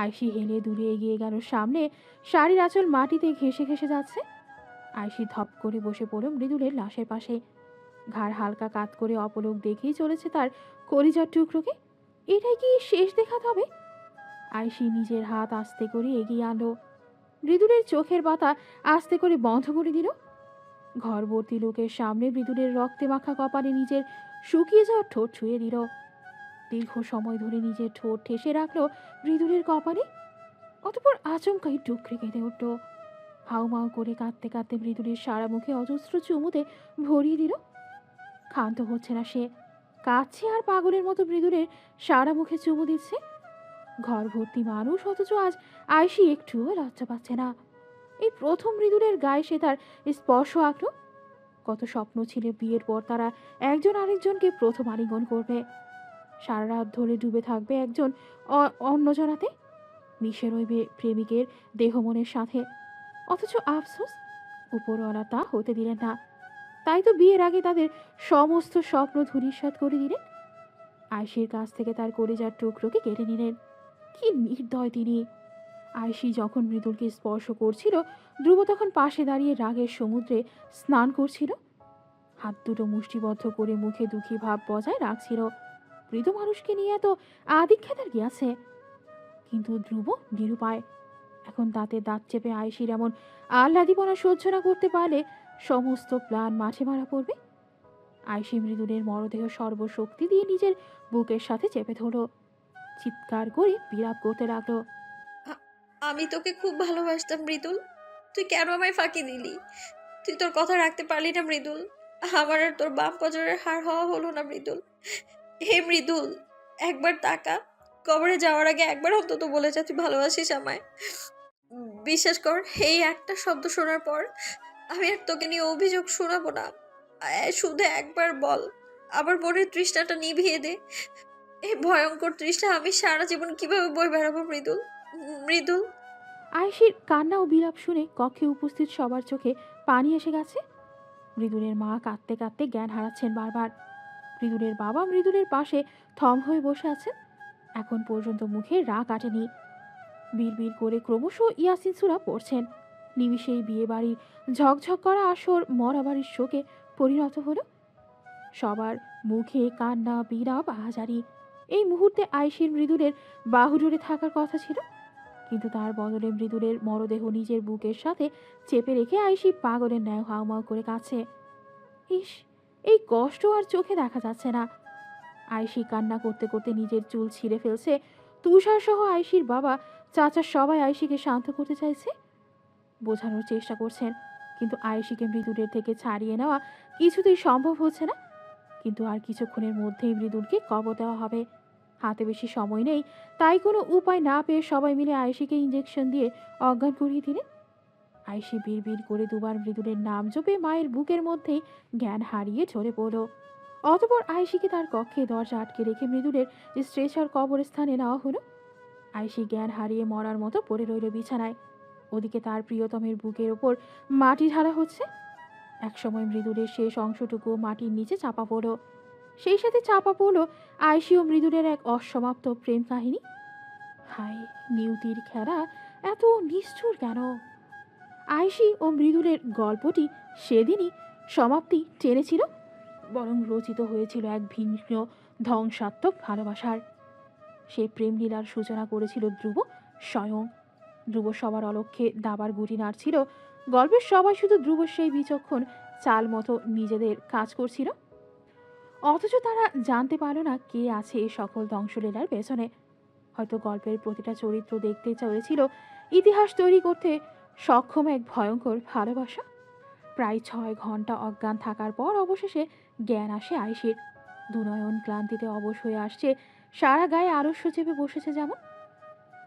আয়েশি হেলে দূরে এগিয়ে গেল সামনে। শাড়ির আঁচল মাটিতে ঘেঁষে ঘেঁষে যাচ্ছে। আয়েশি ধপ করে বসে পড়ল মৃদুলের লাশের পাশে। ঘাড় হালকা কাত করে অপলক দেখেই চলেছে তার কলিজার টুকরোকে। এটাই কি শেষ দেখা হবে? আয়েশি নিজের হাত আস্তে করে এগিয়ে আনলো। মৃদুলের চোখের পাতা আস্তে করে বন্ধ করে দিল। ঘরবর্তী লোকের সামনে মৃদুলের রক্তে মাখা কপালে নিজের শুকিয়ে যাওয়া ঠোঁট ছুঁয়ে দিল। দীর্ঘ সময় ধরে নিজের ঠোঁট ঠেসে রাখলো মৃদুলের কপালে। অতঃপর আচমকাই ডুকরে কেঁদে উঠল। হাউমাউ করে কাঁদতে কাঁদতে মৃদুলের সারা মুখে অজস্র চুমুতে ভরিয়ে দিল। ক্ষান্ত হচ্ছে না সে, কাঁদছে আর পাগলের মতো মৃদুলের সারা মুখে চুমু দিচ্ছে। ঘর ভর্তি মানুষ, অথচ আজ আয়েশি একটুও লজ্জা পাচ্ছে না। এই প্রথম মৃদুলের গায়ে সে তার স্পর্শ আঁকল। কত স্বপ্ন ছিল বিয়ের পর তারা একজন আরেকজনকে প্রথম আলিঙ্গন করবে, সারা রাত ধরে ডুবে থাকবে একজন অন্যজনাতে, মিশে রইবে প্রেমিকের দেহ মনের সাথে। অথচ আফসোস, উপরওয়ালা তা হতে দিলেন না। তাই তো বিয়ের আগে তাদের সমস্ত স্বপ্ন ধূলিসাৎ করে দিলেন। আয়েশির কাছ থেকে তার কলিজার টুকরোকে কেড়ে নিলেন। কি নির্দয় তিনি! আয়শি যখন মৃদুলকে স্পর্শ করছিল, ধ্রুব তখন পাশে দাঁড়িয়ে রাগের সমুদ্রে স্নান করছিল। হাত দুটো মুষ্টিবদ্ধ করে মুখে দুঃখী ভাব বজায় রাখছিল। মৃত মানুষকে নিয়ে এত আদিক্ষেতার কি আছে? কিন্তু ধ্রুব নিরুপায়। এখন দাঁতে দাঁত চেপে আয়শির এমন আহ্লাদিপনা সহ্য না করতে পারলে সমস্ত প্ল্যান মাঠে মারা পড়বে। আয়শি মৃদুলের মরদেহ সর্বশক্তি দিয়ে নিজের বুকের সাথে চেপে ধরল। চিৎকার করে বিলাপ করতে লাগলো। আমি তোকে খুব ভালোবাসতাম মৃদুল, তুই কেন আমায় ফাঁকি দিলি? তুই তোর কথা রাখতে পারলি না মৃদুল। আমার আর তোর বাম পজরের হার হওয়া হলো না মৃদুল। হে মৃদুল, একবার তাকা, কবরে যাওয়ার আগে একবার অন্তত বলে যা তুই ভালোবাসিস আমায়। বিশ্বাস কর, এই একটা শব্দ শোনার পর আমি আর তোকে নিয়ে অভিযোগ শোনাবো না। শুধু একবার বল, আমার মনের তৃষ্ণাটা নিভিয়ে দে। এই ভয়ঙ্কর তৃষ্ণা আমি সারা জীবন কিভাবে বয়ে বেড়াবো মৃদুল, মৃদুল। আয়শির কান্না ও বিলাপ শুনে কক্ষে উপস্থিত সবার চোখে পানি এসে গেছে। মৃদুলের মা কাঁদতে কাঁদতে জ্ঞান হারাচ্ছেন বারবার। মৃদুলের বাবা মৃদুলের পাশে থম হয়ে বসে আছেন। এখন পর্যন্ত মুখে রাগ কাটেনি। বিড়বিড় করে ক্রমশ ইয়াসিন সূরা পড়ছেন। নিমিষেই বিয়ে বাড়ির ঝকঝক করা আসর মরা বাড়ির শোকে পরিণত হলো। সবার মুখে কান্না, বিড়াপ, আহাজারি। এই মুহূর্তে আয়শির মৃদুলের বাহুডোরে থাকার কথা ছিল, কিন্তু তার বদলে মৃদুলের মরদেহ নিজের বুকের সাথে চেপে রেখে আয়শি পাগলের ন্যায় হাউমাউ করে কাছে। ইস, এই কষ্ট আর চোখে দেখা যাচ্ছে না। আয়শি কান্না করতে করতে নিজের চুল ছিঁড়ে ফেলছে। তুষার সহ আয়শির বাবা, চাচা সবাই আয়শিকে শান্ত করতে চাইছে, বোঝানোর চেষ্টা করছেন, কিন্তু আয়শিকে মৃদুলের থেকে ছাড়িয়ে নেওয়া কিছুতেই সম্ভব হচ্ছে না। কিন্তু আর কিছুক্ষণের মধ্যেই মৃদুলকে কবর দেওয়া হবে। হাতে বেশি সময় নেই, তাই কোনো উপায় না পেয়ে সবাই মিলে আয়শিকে ইঞ্জেকশন দিয়ে অজ্ঞান করিয়ে দিলেন। আয়শি বিড়বিড় করে দুবার মৃদুলের নাম জপে মায়ের বুকের মধ্যেই জ্ঞান হারিয়ে ঝরে পড়ল। অতঃপর আয়শিকে তার কক্ষে দরজা আটকে রেখে মৃদুলের স্ট্রেচার কবরস্থানে নেওয়া হলো। আয়শি জ্ঞান হারিয়ে মরার মতো পড়ে রইল বিছানায়। ওদিকে তার প্রিয়তমের বুকের ওপর মাটি ঢালা হচ্ছে। একসময় মৃদুলের শেষ অংশটুকু মাটির নিচে চাপা পড়ল। সেই সাথে চাপা পড়ল আয়শি ও মৃদুলের এক অসমাপ্ত প্রেম কাহিনী। হায়, নিয়তির খেলা এত নিষ্ঠুর কেন? আয়শি ও মৃদুলের গল্পটি সেদিনই সমাপ্তি টেনেছিল, বরং রচিত হয়েছিল এক ভিন্ন ধ্বংসাত্মক ভালোবাসার। সেই প্রেমলীলার সূচনা করেছিল ধ্রুব স্বয়ং। ধ্রুব সবার অলক্ষ্যে দাবার গুটি নাড়ছিল। গল্পের সবাই শুধু ধ্রুব সেই বিচক্ষণ চাল মতো নিজেদের কাজ করছিল, অথচ তারা জানতে পারল না কে আছে এই সকল ধ্বংসলীলার পেছনে। হয়তো গল্পের প্রতিটা চরিত্র দেখতে চলেছিল ইতিহাস তৈরি করতে সক্ষম এক ভয়ঙ্কর ভালোবাসা। প্রায় 6 ঘন্টা অজ্ঞান থাকার পর অবশেষে জ্ঞান আসে আয়শির। দুনয়ন ক্লান্তিতে অবশ হয়ে আসছে, সারা গায়ে আলস্য চেপে বসেছে যেমন।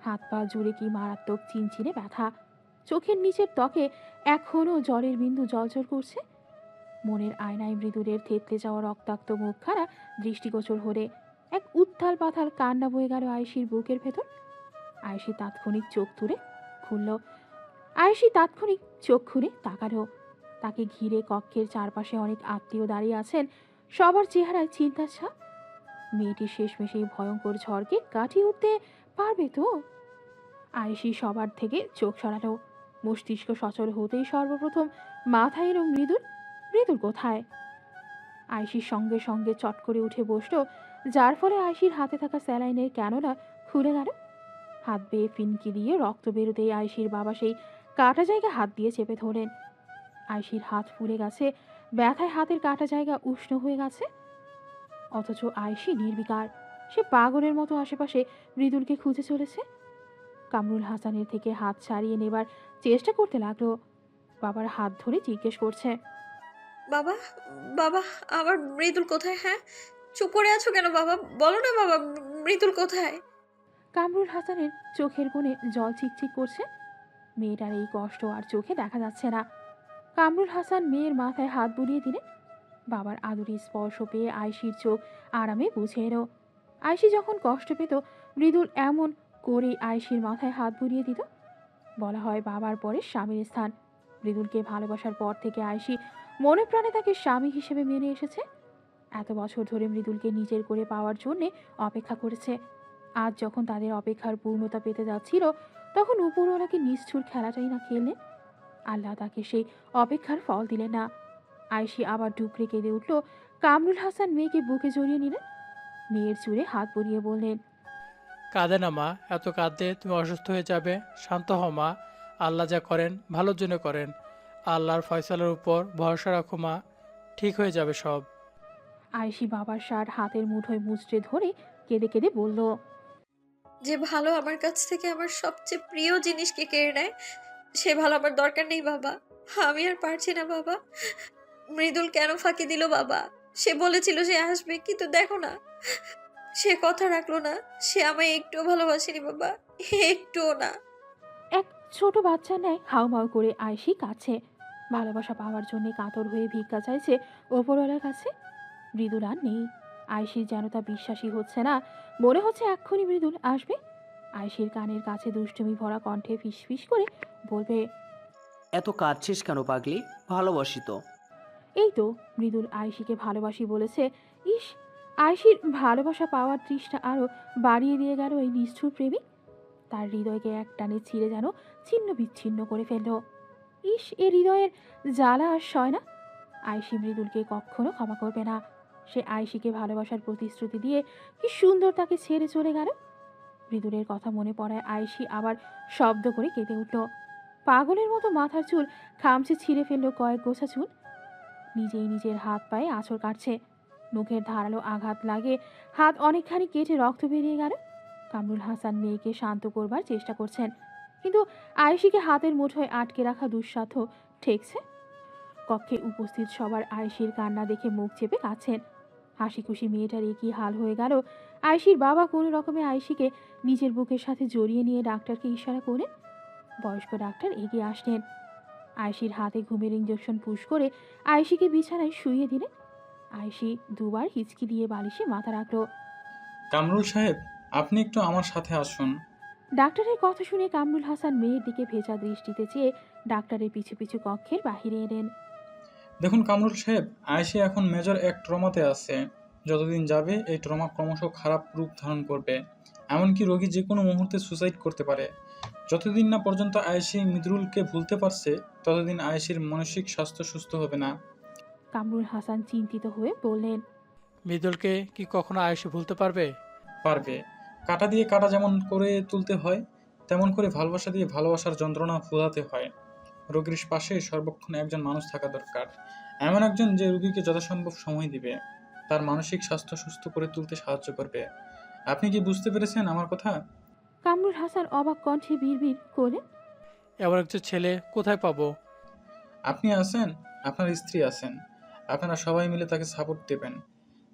হাত পা জুড়ে কি মারাত্মক চিনচিনে ব্যথা। চোখের নিচের ত্বকে এখনও জলের বিন্দু জলজল করছে। মনের আয়নায় মৃদুলের থেতলে যাওয়া রক্তাক্ত মুখখানা দৃষ্টিগোচর হলে এক উত্থাল পাথাল কান্না বয়ে গেল আয়শির বুকের ভেতর। আয়শি তাৎক্ষণিক চোখ খুলে তাকালো। তাকে ঘিরে কক্ষের চারপাশে অনেক আত্মীয় দাঁড়িয়ে আছেন, সবার চেহারায় চিন্তার ছাপ। মেয়েটি শেষমেশে এই ভয়ঙ্কর ঝড়কে কাটিয়ে উঠতে পারবে তো? আয়শি সবার থেকে চোখ সরালো। মস্তিষ্ক সচল হতেই সর্বপ্রথম মাথায় এলো মৃদুল। মৃদুল কোথায়? আয়শির সঙ্গে সঙ্গে চট করে উঠে বসলো, যার ফলে আয়শির হাতে থাকা স্যালাইনের ক্যানোলা খুলে গেল। হাত বেয়ে ফিনকি দিয়ে রক্ত বেরোতেই আয়শির বাবা সেই কাটা জায়গা হাত দিয়ে চেপে ধরেন। আয়শির হাত ফুলে গেছে, ব্যথায় হাতের কাটা জায়গা উষ্ণ হয়ে গেছে। অথচ আয়শি নির্বিকার। সে পাগলের মতো আশেপাশে মৃদুলকে খুঁজে চলেছে। কামরুল হাসানের থেকে হাত ছাড়িয়ে নেবার চেষ্টা করতে লাগলো। বাবার হাত ধরে জিজ্ঞেস করছে, বাবা, বাবা, আমার মৃদুল কোথায়? হ্যাঁ, চুপ করে আছো কেন বাবা? বলো না বাবা, মৃদুল কোথায়? কামরুল হাসানের চোখের কোণে জল চিকচিক করছে। মেয়েটার এই কষ্ট আর চোখে দেখা যাচ্ছে না। কামরুল হাসান মেয়ের মাথায় হাত বুলিয়ে দিলেন। বাবার আদুরি স্পর্শ পেয়ে আয়শির চোখ আরামে বুঝে এলো। আয়শি যখন কষ্ট পেত, মৃদুল এমন করেই আয়শির মাথায় হাত বুলিয়ে দিত। বলা হয় বাবার পরে স্বামীর স্থান। মৃদুলকে ভালোবাসার পর থেকে আয়শি মনে প্রাণে তাকে স্বামী হিসেবে মেনে এসেছে। এত বছর ধরে মৃদুলকে নিজের করে পাওয়ার জন্যে অপেক্ষা করেছে। আজ যখন তাদের অপেক্ষার পূর্ণতা পেতে যাচ্ছিল, তখন উপরওয়ালাকে নিষ্ঠুর খেলাটাই না খেললেন। আল্লাহ তাকে সেই অপেক্ষার ফল দিলেন না। আয়েশি আবার ডুকরে কেঁদে উঠল। কামরুল হাসান মেয়েকে বুকে জড়িয়ে নিলেন, মেয়ের চুলে হাত বুলিয়ে বললেন, কাঁদে না মা, এত কাঁদলে তুমি অসুস্থ হয়ে যাবে। শান্ত হও মা, আল্লাহ যা করেন ভালোর জন্য করেন। আল্লাহর ফয়সালার উপর ভরসা রাখো মা, ঠিক হয়ে যাবে সব। আয়েশি বাবার শার্ট হাতের মুঠোয় মুচড়ে ধরে কেঁদে কেঁদে বলল, যে ভালো আমার কাছ থেকে আমার সবচেয়ে প্রিয় জিনিসকে কেড়ে নেয়, সে ভালো আমার দরকার নেই বাবা। আমি আর পারছি না বাবা। মৃদুল কেন ফাঁকি দিল বাবা? সে বলেছিল সে আসবে, কিন্তু দেখো না, সে কথা রাখলো না। সে আমায় একটুও ভালোবাসেনি বাবা, একটুও না। এক ছোট বাচ্চা নেয় হাউমাউ করে আয়েশি কাছে ভালোবাসা পাওয়ার জন্য কাতর হয়ে ভিক্ষা চাইছে ওপরওয়ালার কাছে। মৃদুল আর নেই। আয়েশির যেন তা বিশ্বাসই হচ্ছে না। মনে হচ্ছে এক্ষুনি মৃদুল আসবে, আয়েশির কানের কাছে দুষ্টুমি ভরা কণ্ঠে ফিসফিস করে বলবে, এত কাঁদছিস কেন পাগলি? ভালোবাসি তো। এই তো মৃদুল আয়েশিকে ভালোবাসি বলেছে। ইস, আয়েশির ভালোবাসা পাওয়ার তৃষ্ণা আরো বাড়িয়ে দিয়ে গেল এই নিষ্ঠুর প্রেমিক। তার হৃদয়কে এক টানে ছিঁড়ে যেন ছিন্ন বিচ্ছিন্ন করে ফেলল। ইস, এ হৃদয়ের জ্বালা আর সয় না। আয়েশি মৃদুলকে কখনো ক্ষমা করবে না। সে আয়েশিকে ভালোবাসার প্রতিশ্রুতি দিয়ে কি সুন্দর তাকে ছেড়ে চলে গেল। মৃদুলের কথা মনে পড়ায় আয়েশি আবার শব্দ করে কেঁদে উঠল। পাগলের মতো মাথার চুল খামচে ছিঁড়ে ফেলল কয়েক গোছা চুল। নিজেই নিজের হাত পায়ে আঁচড় কাটছে। মুখের ধারালো আঘাত লাগে, হাত অনেকখানি কেটে রক্ত বেরিয়ে গেল। কামরুল হাসান মেয়েকে শান্ত করবার চেষ্টা করছেন, কিন্তু আয়েশিকে হাতের মুঠোয় আটকে রাখা দুঃসাধ্য ঠেকছে। কক্ষে উপস্থিত সবার আয়েশির কান্না দেখে মুখ চেপে কাঁদছেন। হাসি খুশি মেয়েটার একই হাল হয়ে গেল। আয়েশির বাবা কোনো রকমে আয়েশিকে নিজের বুকের সাথে জড়িয়ে নিয়ে ডাক্তারকে ইশারা করলেন। বয়স্ক ডাক্তার এগিয়ে আসলেন। আয়েশির হাতে ঘুমের ইঞ্জেকশন পুশ করে আয়েশিকে বিছানায় শুইয়ে দিলেন। আয়েশি দুবার হিচকি দিয়ে বালিশে মাথা রাখল। কামরুল সাহেব, আপনি একটু আমার সাথে আসুন। ডাক্তারের কথা শুনে কামরুল হাসান মেয়ের দিকে ভেজা দৃষ্টিতে চেয়ে ডাক্তারের পিছু পিছু কক্ষের বাহিরে এলেন। দেখুন কামরুল সাহেব, আয়েশি এখন মেজর এক ট্রমাতে আছে। যতদিন যাবে এই ট্রমা ক্রমশ খারাপ রূপ ধারণ করবে। এমনকি রোগী যে কোনো মুহূর্তে সুসাইড করতে পারে। যতদিন না পর্যন্ত আয়েশি মৃদুলকে ভুলতে পারছে, ততদিন আয়েশির মানসিক স্বাস্থ্য সুস্থ হবে না। কামরুল হাসান চিন্তিত হয়ে বললেন, মৃদুলকে কি কখনো আয়েশি ভুলতে পারবে? পারবে। কাঁটা দিয়ে কাঁটা যেমন করে তুলতে হয়, তেমন করে ভালোবাসা দিয়ে ভালোবাসার যন্ত্রণা ভোলাতে হয়। রোগীর পাশে সর্বক্ষণ একজন মানুষ থাকা দরকার, এমন একজন যে রোগীকে যথাসম্ভব সময় দিবে, তার মানসিক স্বাস্থ্য সুস্থ করে তুলতে সাহায্য করবে। আপনি কি বুঝতে পেরেছেন আমার কথা? কামরুল হাসান অবাক কণ্ঠে বিড়বিড় করলেন, এমন একজন ছেলে কোথায় পাবো? আপনি আছেন, আপনার স্ত্রী আছেন, আপনারা সবাই মিলে তাকে সাপোর্ট দেবেন।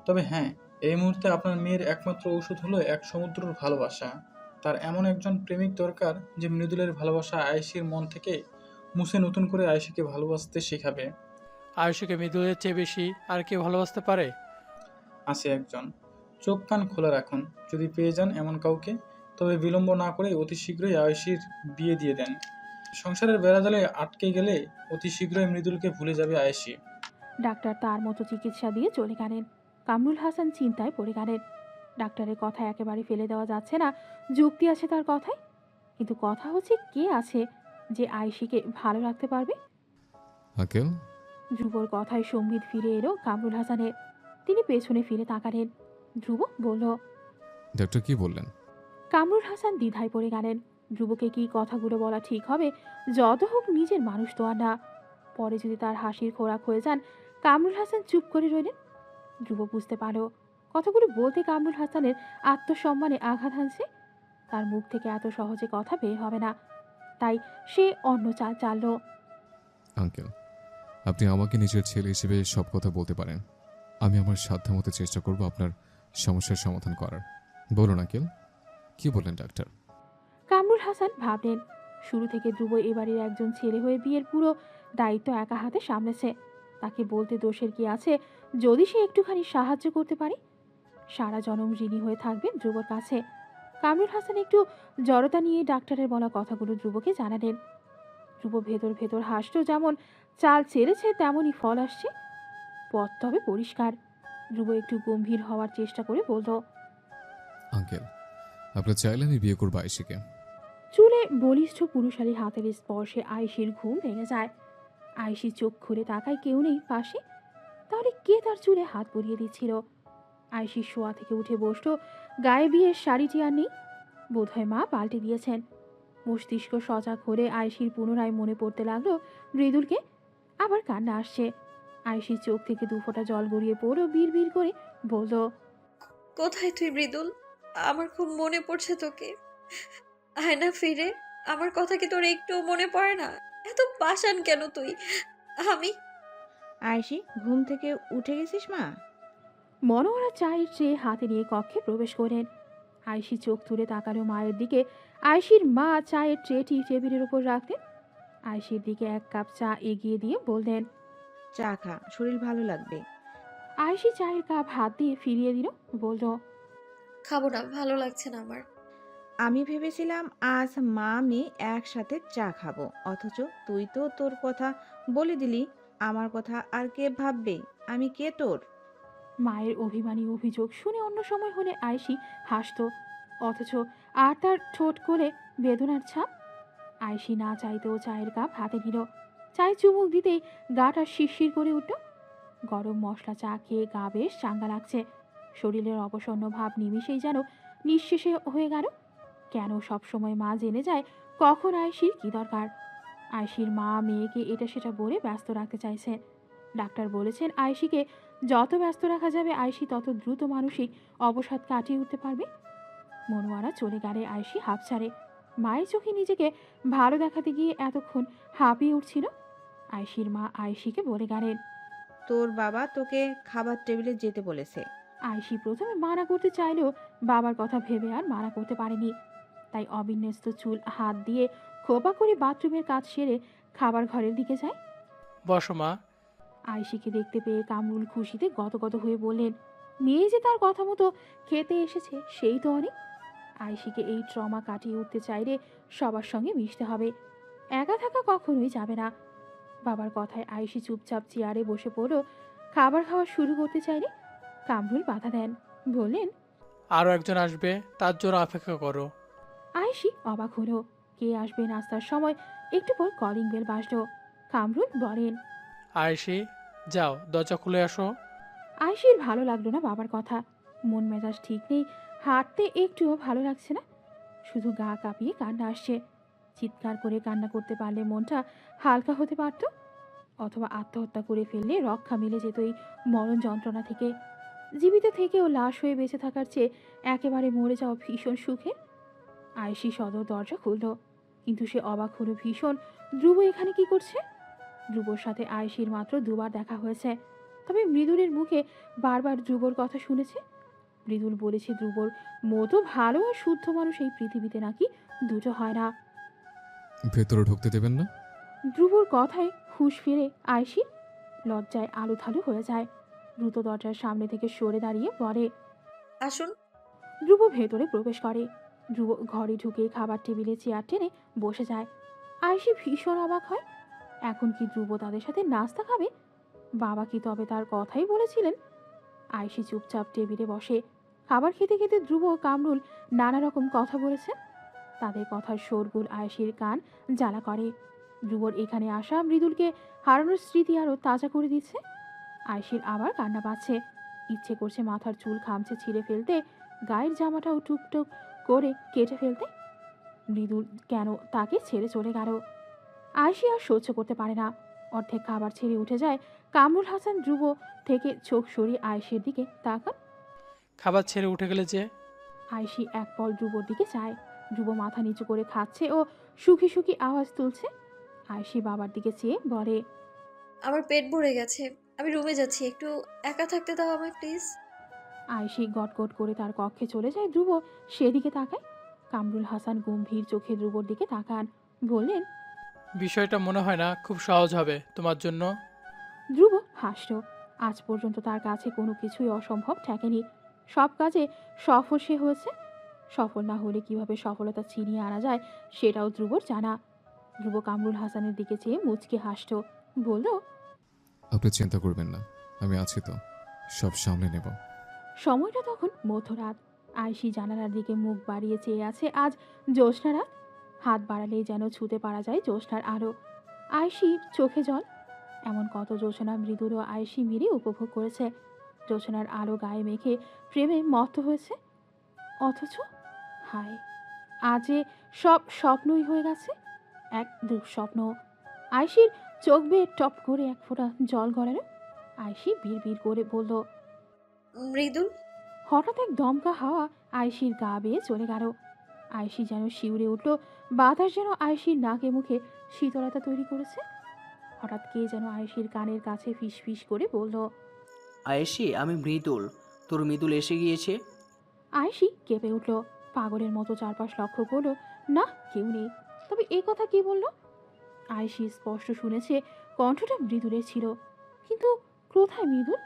তবে হ্যাঁ, এই মুহূর্তে আপনার মেয়ের একমাত্র ওষুধ হলো এক সমুদ্রের ভালোবাসা। তার এমন একজন প্রেমিক দরকার যে মৃদুলের ভালোবাসা আয়েশির মন থেকে মুছে নতুন করে আয়েশিকে ভালোবাসতে শেখাবে। আয়েশিকে মৃদুলের চেয়ে বেশি আর কেউ ভালোবাসতে পারে? আছে একজন। চোখ কান খোলা রাখুন, যদি পেয়ে যান এমন কাউকে, তবে বিলম্ব না করে অতি শীঘ্রই আয়েশির বিয়ে দিয়ে দেন। সংসারের বেড়াজালে আটকে গেলে অতি শীঘ্রই মৃদুলকে ভুলে যাবে আয়েশি। ডাক্তার তার মতো চিকিৎসা দিয়ে চলে গেলেন। কামরুল হাসান চিন্তায় পড়ে গেলেন। ডাক্তারের কথা একেবারে ফেলে দেওয়া যাচ্ছে না, যুক্তি আছে তার কথায়। কিন্তু কথা হচ্ছে, কে আছে যে আয়েশিকে ভালো রাখতে পারবে? আঙ্কেল, ধ্রুবর কথায় সম্বিত ফিরে এলো কামরুল হাসানের। তিনি পেছনে ফিরে তাকালেন। ধ্রুব বলল, ডাক্তার কি বললেন? কামরুল হাসান দ্বিধায় পড়ে গেলেন। ধ্রুবকে কি কথাগুলো বলা ঠিক হবে? যত হোক নিজের মানুষ তো আর না। পরে যদি তার হাসির খোরাক হয়ে যান। কামরুল হাসান চুপ করে রইলেন। ধ্রুব বুঝতে পারল কথাগুলো বলতে কামরুল হাসানের আত্মসম্মানে আঘাত হানছে। তার মুখ থেকে এত সহজে কথা বের হবে না, তাই সে অন্য চাল চালল। আঙ্কেল, আপনি আমাকে নিজের ছেলে হিসেবে সব কথা বলতে পারেন। আমি আমার সাধ্যমতো চেষ্টা করব আপনার সমস্যার সমাধান করার। বলুন আঙ্কেল, কি বললেন ডাক্তার? কামরুল হাসান ভাবলেন, শুরু থেকে ধ্রুব এবারের একজন ছেলে হয়ে বিয়ের পুরো দায়িত্ব একা হাতে সামলেছে। তাকে বলতে দোষের কি আছে যদি সে একটুখানি সাহায্য করতে পারে? সারা জনম ঋণী হয়ে থাকবেন ধ্রুবর কাছে। কামরুল হাসান একটু জড়তা নিয়ে ডাক্তারের বলা কথাগুলো ধ্রুবকে জানালেন। ধ্রুব ভেতর ভেতর হাসতো, যেমন চাল চেলেছে তেমনই ফল আসছে। পথ তবে পরিষ্কার। ধ্রুব একটু গম্ভীর হওয়ার চেষ্টা করে বলল, আঙ্কেল, আপনার চাইলে আমি বিয়ে করবো আয়েশিকে। চুলে বলিষ্ঠ পুরুষালী হাতের স্পর্শে আয়েশির ঘুম ভেঙে যায়। আয়েশি চোখ খুলে তাকায়, কেউ নেই পাশে। তাহলে কে তার চুলে হাত পরিয়ে দিচ্ছিল? আয়েশি শোয়া থেকে উঠে বসলো। গায়ে বিয়ের শাড়িটি আর নেই, বোধহয় মা পাল্টে দিয়েছেন। মস্তিষ্ক সজাগ হলে আয়েশির পুনরায় মনে পড়তে লাগলো মৃদুলকে। আবার কান্না আসছে। আয়েশির চোখ থেকে দুফোঁটা জল গড়িয়ে পড়ো, বিড় বিড় করে বলল, কোথায় তুই মৃদুল? আমার খুব মনে পড়ছে তোকে। আয় না ফিরে, আমার কথা কি তোর একটুও মনে পড়ে না? এত পাষাণ কেন তুই? আমি আয়েশি, ঘুম থেকে উঠে গেছিস মা? মনোহরা চায়ের ট্রে হাতে নিয়ে কক্ষে প্রবেশ করেন। আয়েশি চোখ তুলে তাকালো মায়ের দিকে। আয়েশির মা চায়ের ট্রেটি টেবিলের উপর রাখলেন। আয়েশির দিকে এক কাপ চা এগিয়ে দিয়ে বললেন, চা খা, শরীর ভালো লাগবে। আয়েশি চায়ের কাপ হাত দিয়ে ফিরিয়ে দিল, বলল, খাবো না, ভালো লাগছে না আমার। আমি ভেবেছিলাম আজ মা আমি একসাথে চা খাবো, অথচ তুই তো তোর কথা বলে দিলি। আমার কথা আর কে ভাববে? আমি কে তোর? মায়ের অভিমানী অভিযোগ শুনে অন্য সময় হলে আয়েশি হাসত, অথচ আর তার ঠোঁট কোলে বেদনার ছাপ। আয়েশি না চাইতেও চায়ের কাপ হাতে নিল। চায়ে চুমুক দিতেই গাটা শিরশির করে উঠল। গরম মশলা চা খেয়ে গা বেশ চাঙ্গা লাগছে। শরীরের অবসন্ন ভাব নিমিষেই যেন নিঃশেষে হয়ে গেল। কেন সবসময় মা জেনে যায় কখন আয়েশির কি দরকার? আয়েশির মা মেয়েকে এটা সেটা বলে ব্যস্ত রাখতে চাইছে। ডাক্তার বলেছেন আয়েশিকে যত ব্যস্ত রাখা যাবে আয়েশি তত দ্রুত মানসিক অবসাদ কাটিয়ে উঠতে পারবে। মনোয়ারা চলে গেলে আয়েশি হাঁপ ছাড়ে। মায়ের চোখে নিজেকে ভালো দেখাতে গিয়ে এতক্ষণ হাঁপিয়ে উঠছিল। আয়েশির মা আয়েশিকে বলে গেলেন, তোর বাবা তোকে খাবার টেবিলে যেতে বলেছে। আয়েশি প্রথমে মানা করতে চাইলেও বাবার কথা ভেবে আর মানা করতে পারেনি। তাই অবিন্যস্ত চুল হাত দিয়ে খোপা করে বাথরুমের কাজ সেরে খাবার ঘরের দিকে যায়। বসো মা। আয়েশিকে দেখতে পেয়ে কামরুল খুশিতে গদগদ হয়ে বললেন, মেয়ে যে তার কথা মতো খেতে এসেছে সেই তো অনেক। আয়েশিকে এই ট্রমা কাটিয়ে উঠতে চাইলে সবার সঙ্গে মিশতে হবে, একা থাকা কখনোই যাবে না। বাবার কথায় আয়েশি চুপচাপ চেয়ারে বসে পড়ল। খাবার খাওয়া শুরু করতে চাইলে কামরুল বাধা দেন, বললেন, আরও একজন আসবে, তার জন্য অপেক্ষা করো। আয়েশি অবাক হলো। কে আসবে নাস্তার সময়? একটু পর কলিং বেল বাজলো। কামরুল বলেন, আয়েশি, যাও দরজা খুলে আসো। আয়েশির ভালো লাগলো না বাবার কথা। মন মেজাজ ঠিক নেই, হাঁটতে একটুও ভালো লাগছে না, শুধু গা কাঁপিয়ে কান্না আসছে। চিৎকার করে কান্না করতে পারলে মনটা হালকা হতে পারত, অথবা আত্মহত্যা করে ফেললে রক্ষা মিলে যেত এই মরণ যন্ত্রণা থেকে। জীবিত থেকেও লাশ হয়ে বেঁচে থাকার চেয়ে একেবারে মরে যাওয়া ভীষণ সুখের। আয়েশি সদর দরজা খুলল, কিন্তু সে অবাক হলো ভীষণ। ধ্রুব এখানে কি করছে? ধ্রুবর সাথে আয়েশির মাত্র দুবার দেখা হয়েছে, তবে মৃদুলের মুখে বারবার ধ্রুবর কথা শুনেছে। মৃদুল বলেছে ধ্রুবর মতো ভালো আর শুদ্ধ মানুষ এই পৃথিবীতে নাকি দুটো হয় না। ভেতরে ঢুকতে দেবেন না? ধ্রুবর কথায় হুঁশ ফিরে আয়েশির। লজ্জায় আলুথালু হয়ে যায়। দ্রুত দরজার সামনে থেকে সরে দাঁড়িয়ে বলে, আসুন। ধ্রুব ভেতরে প্রবেশ করে। ধ্রুব ঘরে ঢুকে খাবার টেবিলে চেয়ার টেনে বসে যায়। আয়েশি ভীষণ অবাক হয়। এখন কি ধ্রুব তাদের সাথে নাস্তা খাবে? বাবা কি তবে তার কথাই বলেছিলেন? আয়েশি চুপচাপ টেবিলে বসে। খাবার খেতে খেতে ধ্রুব ও কামরুল নানা রকম কথা বলেছে। তাদের কথার শোরগোল আয়েশির কান জ্বালা করে। ধ্রুবর এখানে আসা মৃদুলকে হারানোর স্মৃতি আরও তাজা করে দিচ্ছে। আয়েশির আবার কান্না পাচ্ছে। ইচ্ছে করছে মাথার চুল খামচে ছিঁড়ে ফেলতে, গায়ের জামাটাও টুকটুক করে কেটে ফেলতে। মৃদুল কেন তাকে ছেড়ে চলে গেল? আয়েশি আর সহ্য করতে পারে না। অর্ধেক খাবার ছেড়ে উঠে যায়। কামরুল হাসান ধ্রুব থেকে চোখ সরিয়ে আয়েশির দিকে তাকান। খাবার ছেড়ে উঠে গেলে যে? আয়েশি এক পল ধ্রুবর দিকে চায়। ধ্রুব মাথা নিচু করে খাচ্ছে ও সুখী সুখী আওয়াজ তুলছে। আয়েশি বাবার দিকে চেয়ে বলে, আমার পেট ভরে গেছে, আমি রুমে যাচ্ছি, একটু একা থাকতে দাও আমায় প্লিজ। আয়েশি গটগট করে তার কক্ষে চলে যায়। ধ্রুব সেদিকে তাকায়। কামরুল হাসান গম্ভীর চোখে ধ্রুবর দিকে তাকান, বললেন, বিষয়টা মনে হয় না খুব সহজ হবে তোমার জন্য। ধ্রুব হাসল। আজ পর্যন্ত তার কাছে কোনো কিছুই অসম্ভব ঠেকেনি। সব কাজে সফল সে হয়েছে। সফল না হলে কিভাবে সফলতা ছিনিয়ে আনা যায় সেটাও ধ্রুবর জানা। ধ্রুব কামরুল হাসানের দিকে চেয়ে মুচকে হাসল, বলল, আপনি চিন্তা করবেন না, আমি আছি তো, সব সামলে নেব। সময়টা তখন মধ্যরাত। আয়েশি জানালার দিকে মুখ বাড়িয়ে চেয়ে আছে। আজ জ্যোৎস্না রাত। হাত বাড়ালেই যেন ছুঁতে পারা যায় জ্যোৎস্নার আলো। আয়শির চোখে জল। এমন কত জ্যোৎস্না মৃদুল ও আয়শি মিলে উপভোগ করেছে। জ্যোৎস্নার আলো গায়ে মেখে প্রেমে মত্ত হয়েছে। অথচ হায়, আজে সব স্বপ্নই হয়ে গেছে, এক দুঃস্বপ্ন। আয়শির চোখ বেয়ে টপ করে এক ফোঁটা জল গড়ালো। আয়শি বিড় করে বলল। মৃদুল, হঠাৎ এক দমকা হাওয়া আয়শির গা বেয়ে চলে গেল। আয়শি যেন শিউরে উঠল। বাতাস যেন আয়শির নাকে মুখে শীতলতা তৈরি করেছে। হঠাৎ কে যেন আয়শির কানের কাছে ফিস ফিস করে বলল। আয়েশি, আমি মৃদুল। তোর মৃদুল এসে গিয়েছে। আয়শি কেঁপে উঠল। পাগলের মতো চারপাশ লক্ষ্য করলো, না কেউ নেই। তবে এ কথা কে বলল? আয়শি স্পষ্ট শুনেছে কণ্ঠটা মৃদুলের ছিল, কিন্তু কোথায় মৃদুল?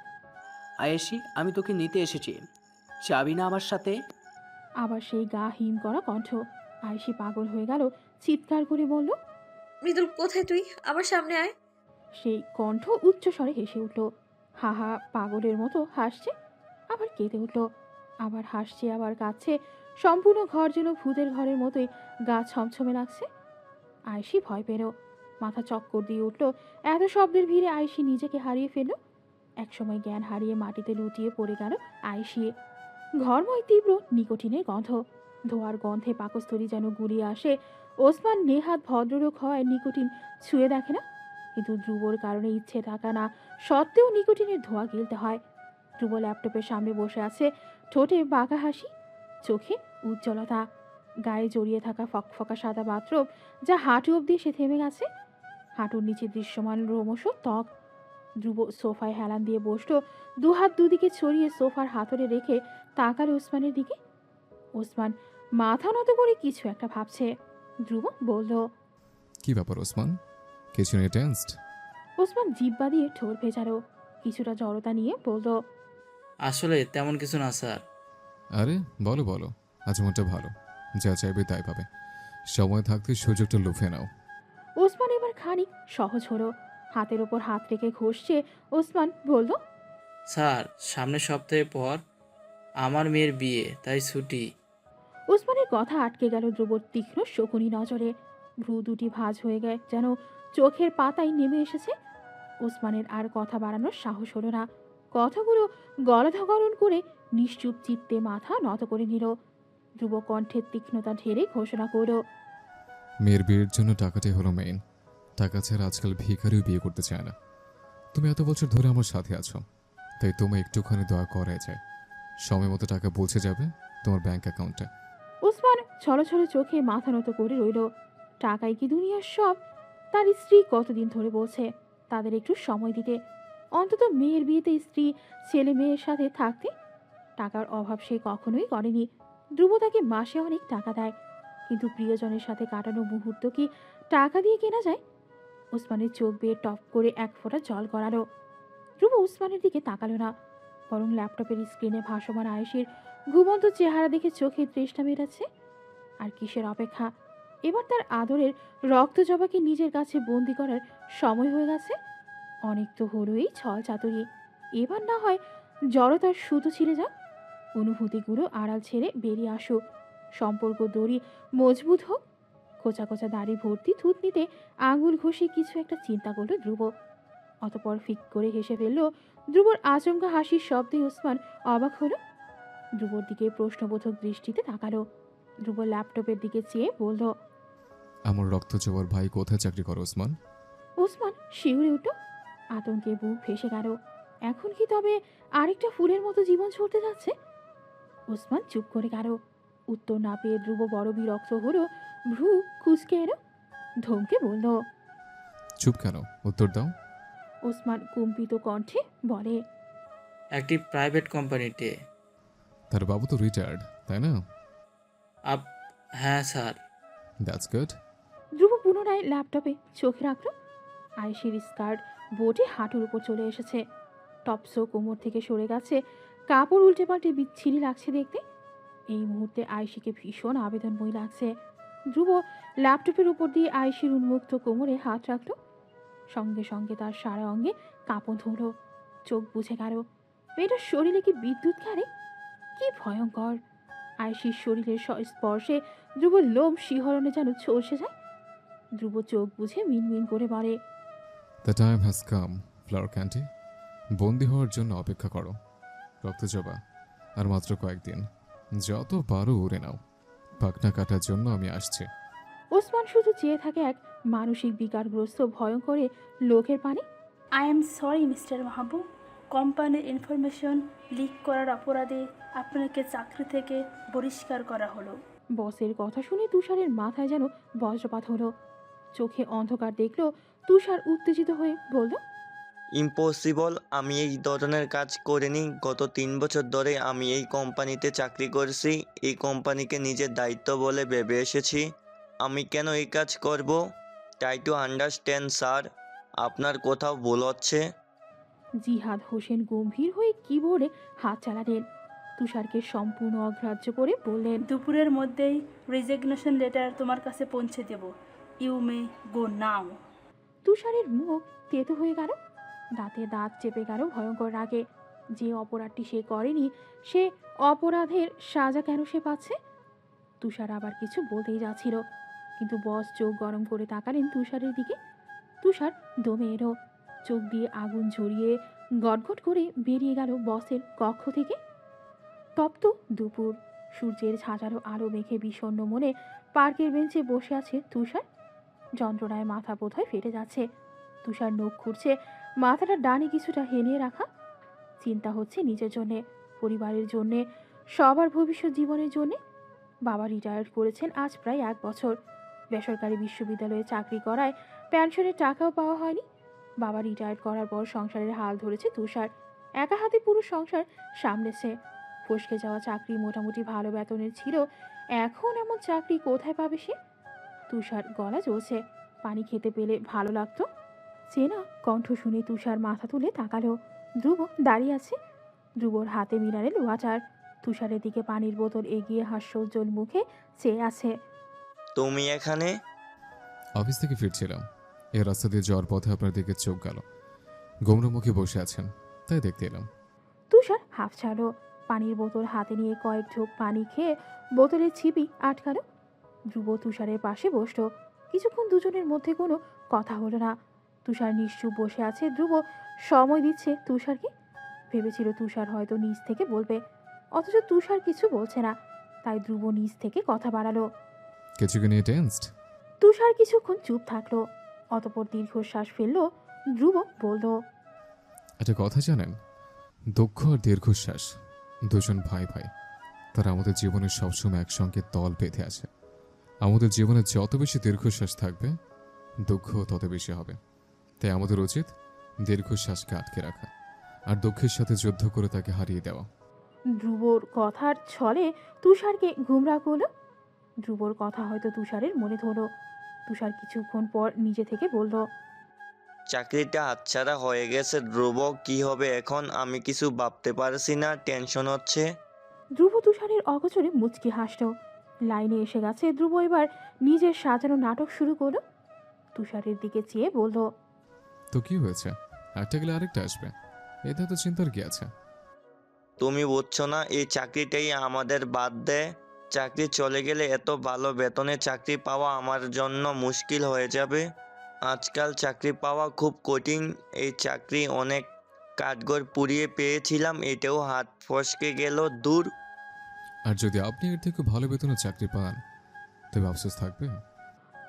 আয়েশি, আমি তোকে নিতে এসেছি। যাবি না আমার সাথে? আবার সেই গা হিম করা কণ্ঠ। আয়শি পাগল হয়ে গেল, চিৎকার করে বলল। মৃদুল কোথায় তুই? আমার সামনে আয়। সেই কণ্ঠ উচ্চস্বরে হেসে উঠল। হা হা পাগলের মতো হাসছে, আবার কেঁদে উঠল, আবার হাসছে, আবার কাঁদছে। সম্পূর্ণ ঘর যেন ভূতের ঘরের মতোই গা ছমছমে লাগছে। আয়শি ভয় পেল, মাথা চক্কর দিয়ে উঠল। এত শব্দের ভিড়ে আয়শি নিজেকে হারিয়ে ফেলল। একসময় জ্ঞান হারিয়ে মাটিতে লুটিয়ে পড়ে গেল আয়শি। ঘরময় তীব্র নিকোটিনের গন্ধ। ধোয়ার গন্ধে পাকস্থলী যেন গুলিয়ে আসে। ওসমান নেহাত ভদ্রলোক হওয়ায় নিকোটিন ছুঁয়ে দেখে না, কিন্তু ধ্রুবর কারণে ইচ্ছে থাকা না সত্ত্বেও নিকোটিনের ধোঁয়া গিলতে হয়। ধ্রুব ল্যাপটপের সামনে বসে আছে, ঠোঁটে বাঁকা হাসি, চোখে উজ্জ্বলতা, গায়ে জড়িয়ে থাকা ফকফকা সাদা বাথরুম যা হাঁটু অবধি এসে থেমে গেছে। হাঁটুর নিচে দৃশ্যমান রোমশ ত্বক। ধ্রুব সোফায় হেলান দিয়ে বসলো, দুহাত দুদিকে ছড়িয়ে সোফার হাতড়ে রেখে তাকালো ওসমানের দিকে। ওসমান মাথা নত করে কিছু একটা ভাবছে। ধ্রুব বলল। কি ব্যাপার ওসমান, কিছু নিয়ে টেন্সড? ওসমান জিব্বা দিয়ে ঠোঁট ভেজালো, কিছুটা জড়তা নিয়ে বলল। আসলে তেমন কিছু না স্যার। আরে বলো বলো, আজ মনটা ভালো, যা চাইবে তাই পাবে। সময় থাকতে সুযোগটা লুফে নাও। ওসমান এবার খানিক সহজ হলো, হাতের ওপর হাত রেখে ঘষছে। ওসমান বলল। স্যার, সামনের সপ্তাহে পর আমার মেয়ের বিয়ে, তাই ছুটি। ওসমানের কথা আটকে গেল ধ্রুবর তীক্ষ্ণ শকুনি নজরে। ভ্রু দুটি ভাঁজ হয়ে গেছে, যেন চোখের পাতায় নেমে এসেছে। ওসমানের আর কথা বাড়ানোর সাহস হলো না। কথাগুলো গলাধকরণ করে নিশ্চুপ চিত্তে মাথা নত করে নিল। ধ্রুব কণ্ঠের তীক্ষ্ণতা ঢেরে ঘোষণা করল। মেয়ের বিয়ের জন্য টাকাটাই হলো মেইন। টাকা ছাড়া আজকাল ভিখারিও বিয়ে করতে চায় না। তুমি এত বছর ধরে আমার সাথে আছো, তাই তোমায় একটুখানি দয়া করাই যায়। সময় মতো টাকা পৌঁছে যাবে তোমার ব্যাংক অ্যাকাউন্টে। ওসমান ছলছল চোখে মাথা নত করে রইল। টাকাই কি দুনিয়ার সব? তার স্ত্রী কতদিন ধরে বলছে তাদের একটু সময় দিতে, অন্তত মেয়ের বিয়েতে স্ত্রী ছেলে মেয়ের সাথে থাকতে। টাকার অভাব সে কখনোই করেনি। ধ্রুব তাকে মাসে অনেক টাকা দেয়, কিন্তু প্রিয়জনের সাথে কাটানো মুহূর্ত কি টাকা দিয়ে কেনা যায়? ওসমানের চোখ বেয়ে টপ করে এক ফোঁটা জল গড়ালো। ধ্রুব ওসমানের দিকে তাকালো না, বরং ল্যাপটপের স্ক্রিনে ভাসমান আয়েশির ঘুমন্ত চেহারা দেখে চোখে তৃষ্ণা মেটাচ্ছে। আর কিসের অপেক্ষা? এবার তার আদরের রক্ত জবাকে নিজের কাছে বন্দি করার সময় হয়ে গেছে। অনেক তো হলোই ছল চাতুরি, এবার না হয় জড়তার সুতো ছিঁড়ে যাক, অনুভূতিগুলো আড়াল ছেড়ে বেরিয়ে আসুক, সম্পর্ক দড়ি মজবুত হোক। খোঁচা খোঁচা দাড়ি ভর্তি থুতনিতে আঙুল ঘষে কিছু একটা চিন্তা করলো ধ্রুব। অতপর ফিক করে হেসে ফেললো। ধ্রুবর আচমকা হাসির শব্দে ওসমান অবাক হলো, ধ্রুবর দিকে প্রশ্নবোধক দৃষ্টিতে তাকালো। ধ্রুব ল্যাপটপের দিকে চেয়ে বলল। আমার রক্ত জোয়ার ভাই কোথায় চাকরি করো ওসমান? ওসমান শিউরে উঠল, আতঙ্কে বুক ভেসে গেল। এখন কি তবে আরেকটা ফুলের মতো জীবন ছড়তে যাচ্ছে? ওসমান চুপ করে গেল। উত্তর না পেয়ে ধ্রুব বড় বিরক্ত হলো, ভ্রু কুঁচকে এলো, ধমকে বলল। চুপ কেন, উত্তর দাও। ওসমান কম্পিত কণ্ঠে বলে। একটি প্রাইভেট কোম্পানিতে। তার বাবু তো রিটায়ার্ড, তাই না? আপ হ্যাঁ স্যার। That's good. ধ্রুব পুনরায় ল্যাপটপে চোখ রাখল। আয়েশির স্কার্ট বোটে হাঁটুর উপর চলে এসেছে, টপসো কোমর থেকে সরে গেছে, কাপড় উল্টে পাল্টে বিচ্ছিরি লাগছে দেখতে। এই মুহূর্তে আয়েশিকে ভীষণ আবেদনময়ী লাগছে। ধ্রুব ল্যাপটপের উপর দিয়ে আয়েশির উন্মুক্ত কোমরে হাত রাখল। সঙ্গে সঙ্গে তার সারা অঙ্গে কাঁপন ধরল, চোখ বুঝে গেল। মেয়েটার শরীরে কি বিদ্যুৎ খেলে? কি ভয়ঙ্কর! আয়েশির শরীরের স্পর্শে ধ্রুবর লোম শিহরণে যেন চলসে যায়। ধ্রুব চোখ বুঝে মিনমিন করে বলে, the time has come, flower candy. বন্দি হওয়ার জন্য অপেক্ষা করো রক্তজবা। আর মাত্র কয়েকদিন, যত পারো উড়ে নাও। পাখনা কাটার জন্য আমি আসছি। ওসমান শুধু চেয়ে থাকে এক মানসিক বিকারগ্রস্ত ভয়ঙ্করে লোকের পানে। আই এম সরি মিস্টার মাহবুব, কোম্পানির ইনফরমেশন লিক করার অপরাধে আপনাকে চাকরি থেকে বহিষ্কার করা হলো। বসের কথা শুনে তুষারের মাথায় যেন বজ্রপাত হলো। চোখে অন্ধকার দেখলো। তুষার উত্তেজিত হয়ে বলল, ইম্পসিবল, আমি এই ধরনের কাজ করিনি। গত 3 বছর ধরে আমি এই কোম্পানিতে চাকরি করছি। এই কোম্পানিকে নিজের দায়িত্ব বলে ভেবে এসেছি। আমি কেন এই কাজ করব? ট্রাই টু আন্ডারস্ট্যান্ড স্যার, আপনার কোথাও ভুল হচ্ছে। জিহাদ হোসেন গম্ভীর হয়ে কিবোর্ডে হাত চালালেন। তুষারকে সম্পূর্ণ অগ্রাহ্য করে বললেন, দুপুরের মধ্যেই রিজিগনেশন লেটার তোমার কাছে পৌঁছে দেব। ইউ মে গো নাও। তুষারের মুখ তেতো হয়ে গেল। দাঁতে দাঁত চেপে গেল ভয়ঙ্কর রাগে। যে অপরাধটি সে করেনি, সে অপরাধের সাজা কেন সে পাচ্ছে? তুষার আবার কিছু বলতেই যাচ্ছিল, কিন্তু বস চোখ গরম করে তাকালেন তুষারের দিকে। তুষার দমে এলো। চোখ দিয়ে আগুন ঝরিয়ে গটগট করে বেরিয়ে গেল বসের কক্ষ থেকে। তপ্ত দুপুর, সূর্যের ঝাঁঝালো আলো মেখে বিষণ্ণ মনে পার্কের বেঞ্চে বসে আছে তুষার। যন্ত্রণায় মাথা বোধহয় ফেটে যাচ্ছে। তুষার নখ খুঁড়ছে, মাথাটা ডানে কিছুটা হেলিয়ে রাখা। চিন্তা হচ্ছে নিজের জন্যে, পরিবারের জন্যে, সবার ভবিষ্যৎ জীবনের জন্যে। বাবা রিটায়ার্ড করেছেন আজ প্রায় 1 বছর। বেসরকারি বিশ্ববিদ্যালয়ে চাকরি করায় পেনশনের টাকাও পাওয়া হয়নি। বাবা রিটায়ার্ড করার পর সংসারের হাল ধরেছে তুষার। একা হাতে পুরো সংসার সামলেছে। ফসকে যাওয়া চাকরি মোটামুটি ভালো বেতনের ছিল, এখন এমন চাকরি কোথায় পাবে সে? তুষার গলা জ্বলছে। পানি খেতে পেলে ভালো লাগতো। চেনা কণ্ঠ শুনে তুষার মাথা তুলে তাকালো। ধ্রুব দাঁড়িয়ে আছে। ধ্রুবর হাতে মিনারেল ওয়াটার। তুষারের দিকে পানির বোতল এগিয়ে হাস্যোজ্জ্বল মুখে চেয়ে আছে। তুমি এখানে? অফিস থেকে ফিরছিলাম, এই রাস্তা দিয়ে যাওয়ার পথে আপনার দিকে চোখ গেল। গোমরামুখী বসে আছেন, তাই দেখতে এলাম। তুষার হাফ ছাড়ো। পানির বোতল হাতে নিয়ে কয়েক ঢোক পানি খেয়ে বোতলের ছিপি আটকালো। ধ্রুব তুষারের পাশে বসলো। কিছুক্ষণ দুজনের মধ্যে কোনো কথা হলো না। তুষার নিশ্চুপ বসে আছে। ধ্রুব সময় দিচ্ছে তুষারকে। ভেবেছিল তুষার হয়তো নিজ থেকে বলবে, অথচ তুষার কিছু বলছে না। তাই ধ্রুব নিজ থেকে কথা বাড়ালো। কিছুকে নিয়ে টেন্সড? তুষার কিছুক্ষণ চুপ থাকলো, অতঃপর দীর্ঘশ্বাস ফেললো। ধ্রুব বলল, একটা কথা জানেন, দুঃখ আর দীর্ঘশ্বাস দুজন ভাই ভাই। তারা আমাদের জীবনে সবসময় একসঙ্গে তল বেঁধে আছে। আমাদের জীবনে যত বেশি দীর্ঘশ্বাস থাকবে, দুঃখ তত বেশি হবে। তাই আমাদের উচিত দীর্ঘশ্বাসকে আটকে রাখা, আর দুঃখের সাথে যুদ্ধ করে তাকে হারিয়ে দেওয়া। ধ্রুবর কথার ছলে তুষারকে গুমরা করলো। ধ্রুবর কথা হয়তো তুষারের মনে ধরলো। তুষার কিছুক্ষণ পর নিজে থেকে বলল, চাকরিটা হাতছাড়া হয়ে গেছে ধ্রুব, কি হবে এখন? আমি কিছু ভাবতে পারছি না, টেনশন হচ্ছে। ধ্রুব তুষারের অগোচরে মুচকি হাসল। লাইনে এসে গেছে। ধ্রুব এবার নিজের সাজানো নাটক শুরু করলো। তুষারের দিকে চেয়ে বলল, তো কি হয়েছে? একটা গেলে আরেকটা আসবে, এতে তো চিন্তার কি আছে? তুমি বুঝছো না, এই চাকরিটাই আমাদের বাদ দেয়। চাকরি চলে গেলে এত ভালো বেতনে চাকরি পাওয়া আমার জন্য মুশকিল হয়ে যাবে। আজকাল চাকরি পাওয়া খুব কঠিন। এই চাকরি অনেক কাঠগড় পুড়িয়ে পেয়েছিলাম, এটাও হাত ফসকে গেল। দূর। আর যদি আপনি এর থেকে ভালো বেতনে চাকরি পান, তবে আফসোস থাকবে।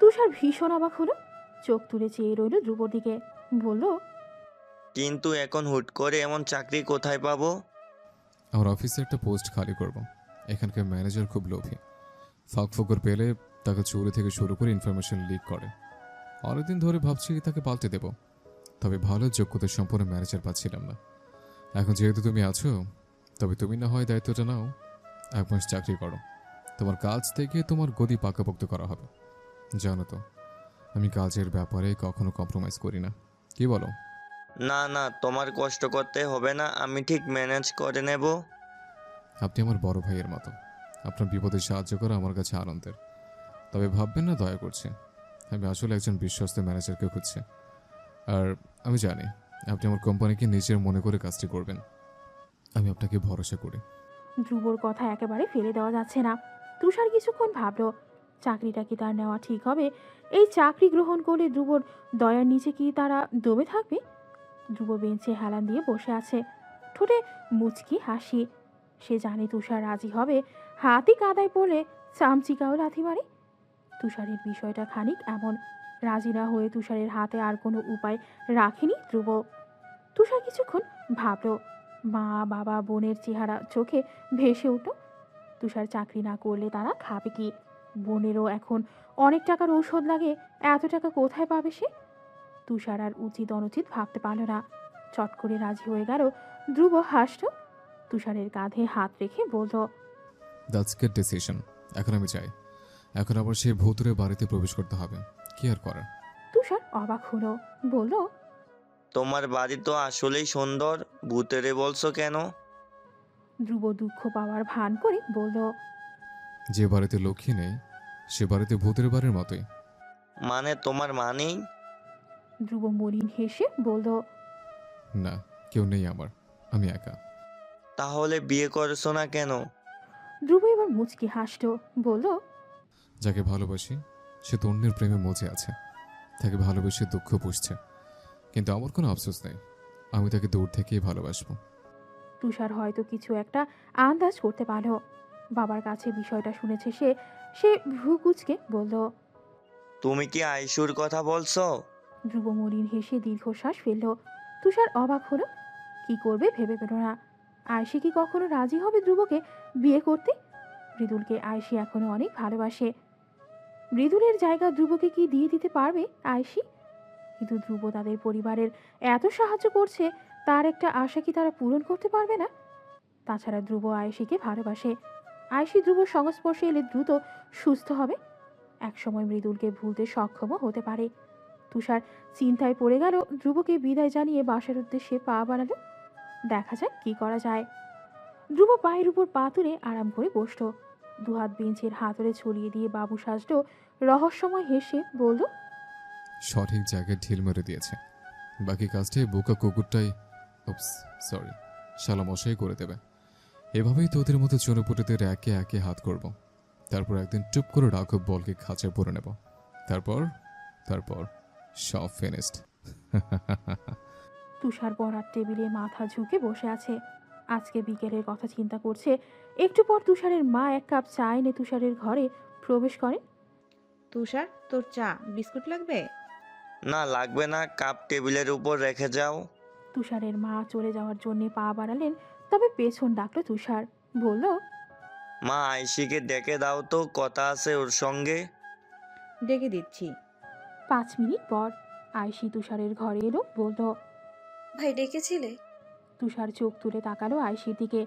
তুষার ভীষণ অবাক হলো। চোখ তুলে চেয়ে রইল ধ্রুবর দিকে। বলল, কিন্তু এখন হুট করে এমন চাকরি কোথায় পাবো? আমার অফিসে একটা পোস্ট খালি করব। এখানকার ম্যানেজার খুব লোভী। ফাঁকফোকর পেলে তাকে চুরি থেকে শুরু করে ইনফরমেশন লিক করে। অনেকদিন ধরে ভাবছি তাকে পাল্টে দেব, তবে ভালো যোগ্যতা সম্পন্ন ম্যানেজার পাচ্ছিলাম না। এখন যেহেতু তুমি আছো, তবে তুমি না হয় দায়িত্বটা নাও। 1 মাস চাকরি করো, তোমার কাজ থেকে তোমার গদি পাকাপোক্ত করা হবে। জানো তো, আমি কাজের ব্যাপারে কখনো কম্প্রোমাইজ করি না। কি বলো? না না, তোমার কষ্ট করতে হবে না, আমি ঠিক ম্যানেজ করে নেব। আপনি আমার বড় ভাইয়ের মতো। আপনার বিপদে সাহায্য করা আমার কাছে আনন্দের। তবে ভাববেন না দয়া করছে, আমি আসলে একজন বিশ্বস্ত ম্যানেজারকে খুঁজছি। আর আমি জানি আপনি আমার কোম্পানিকে নিজের মনে করে কাজটি করবেন। আমি আপনাকে ভরসা করি। ধ্রুবর কথা একেবারে ফেলে দেওয়া যাচ্ছে না। তুষার কিছুক্ষণ ভাবল, চাকরিটা কি তার নেওয়া ঠিক হবে? এই চাকরি গ্রহণ করলে ধ্রুবর দয়ার নিচে কি তারা দমে থাকবে? ধ্রুব বেঞ্চে হেলান দিয়ে বসে আছে, ঠোঁটে মুচকি হাসি। সে জানে তুষার রাজি হবে, হাতি কাদায় পড়লে চামচিকাও লাথি মারে। তুষারের বিষয়টা খানিক এমন, রাজি না হয়ে তুষারের হাতে আর কোনো উপায় রাখেনি ধ্রুব। তুষার কিছুক্ষণ ভাবল, মা বাবা বোনের চেহারা চোখে ভেসে উঠল। তুষার চাকরি না করলে তারা খাবে কি? বোনেরও এখন অনেক টাকার ঔষধ লাগে, এত টাকা কোথায় পাবে সে? তুষার আর উচিত অনুচিত ভাবতে পারল না, চট করে রাজি হয়ে গেল। ধ্রুব হাসল, তুষারের কাঁধে হাত রেখে বলল, দ্যাটস গুড ডিসিশন। এখন আমি চাই, এখন আবার সেই ভূতুরে বাড়িতে প্রবেশ করতে হবে। কি আর করার। তুষার অবাক হলো, বলল, তোমার বাড়ি তো আসলেই সুন্দর, ভূতেরে বলছো কেন? ধ্রুব দুঃখ পাওয়ার ভান করে বলল, যে বাড়িতে লক্ষ্মী নেই সে বাড়িতে ভূতের বাড়ির মতোই। মানে তোমার মানেই? ধ্রুব মলিন হেসে বলল, না, কেউ নেই আমার, আমি একা। তাহলে বিয়ে করছো না কেন? ধ্রুব এবার মুচকি হাসল, বলল, যাকে ভালোবাসি সে তো অন্যের প্রেমে মজে আছে, তাকে ভালোবেসে দুঃখ পুষছে, কিন্তু আমার কোনো আফসোস নেই, আমি তাকে দূর থেকেই ভালোবাসবো। তুষার হয়তো কিছু একটা আন্দাজ করতে পারল। বাবার কাছে বিষয়টা শুনেছে সে। সে ভ্রু কুচকে বলল, তুমি কি আইসুর কথা বলছো? ধ্রুব মলিন হেসে দীর্ঘশ্বাস ফেলল। তুষার অবাক হলো, কি করবে ভেবে পেল না। আয়সি কি কখনো রাজি হবে ধ্রুবকে বিয়ে করতে? মৃদুলকে আয়সি এখনো অনেক ভালোবাসে। মৃদুলের জায়গা ধ্রুবকে কি দিয়ে দিতে পারবে আয়সি? কিন্তু ধ্রুব তাদের পরিবারের এত সাহায্য করছে, তার একটা আশা কি তারা পূরণ করতে পারবে না? তাছাড়া ধ্রুব আয়সিকে ভালোবাসে। আয়সি ধ্রুবর সংস্পর্শে এলে দ্রুত সুস্থ হবে, একসময় মৃদুলকে ভুলতে সক্ষমও হতে পারে। তুষার চিন্তায় পড়ে গেল, ধ্রুবকে বিদায় জানিয়ে বাসার উদ্দেশ্যে পা বাড়ালো। দেখা যাক কি করা যায়। ধ্রুব পায়ের উপর পা তুলে আরাম করে বসল, দুহাত বেঞ্চের হাতলে ছড়িয়ে দিয়ে বাবু সাজল। রহস্যময় হেসে বলল, সঠিক জায়গায় ঢিল মেরে দিয়েছে, বাকি কাজটাই বোকা কুকুরটাই, সরি, শালা মশাই করে দেবে। এভাবেই তোদের মতো চুনোপুটিদের একে একে হাত করব, তারপর একদিন চুপ করে রাঘব বলকে খাঁচায় পরে নেব, তারপর তারপর সব ফিনিশড। তুষার পড়ার টেবিলে মাথা ঝুঁকে বসে আছে। আজকে বিকেলের কথা চিন্তা করছে। একটু পর তুষারের মা এক কাপ চা এনে তুষারের ঘরে প্রবেশ করেন। তুষার, তোর চা বিস্কুট লাগবে? না লাগবে না, কাপ টেবিলের উপর রেখে যাও। তুষারের মা চলে যাওয়ার জন্য পা বাড়ালেন, তবে পেছন ডাকলো তুষার, বলল, মা আইসিকে ডেকে দাও তো, কথা আছে ওর সঙ্গে। ডেকে দিচ্ছি। 5 মিনিট পর আয়সি তুষারের ঘরে এলো, বলল, ভাই ডেকেছিলে? তুষার চোখ তুলে তাকালো আয়সির দিকে।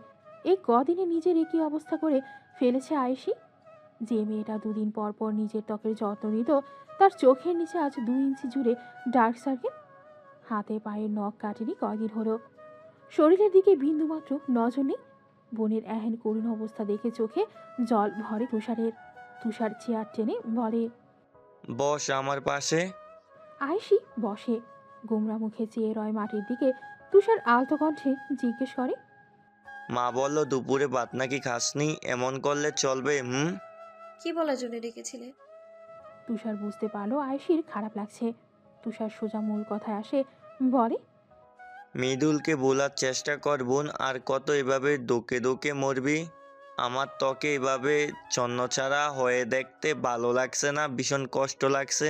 এই কদিনে নিজের একই অবস্থা করে ফেলেছে আয়সি। যে মেয়েটা 2 দিন পর পর নিজের ত্বকের যত্ন নিত, তার চোখের নিচে আজ 2 ইঞ্চি জুড়ে ডার্ক সার্কেল। হাতে পায়ের নখ কাটেনি কয়দিন হলো। শরীরের দিকে বিন্দুমাত্র নজর নেই। বোনের এহেন করুণ অবস্থা দেখে চোখে জল ভরে তুষারের। তুষার চেয়ার টেনে বলে, বস আমার পাশে। আয়সি বসে, গোমরা মুখে চেয়ে রয় মাটির দিকে। তুষার আলতো কণ্ঠে জিজ্ঞেস করে, মা বললো দুপুরে ভাত নাকি খাসনি, এমন করলে চলবে? কি বলার জন্য ডেকেছিলে? তুষার বুঝতে পারলো আয়সির খারাপ লাগছে। তুষার সোজা মূল কথায় আসে, বলে, মৃদুলকে ভোলার চেষ্টা কর বোন, আর কত এভাবে দুকে দুকে মরবি? আমার ত্বকে এভাবে ছন্নছাড়া হয়ে দেখতে ভালো লাগছে না, ভীষণ কষ্ট লাগছে।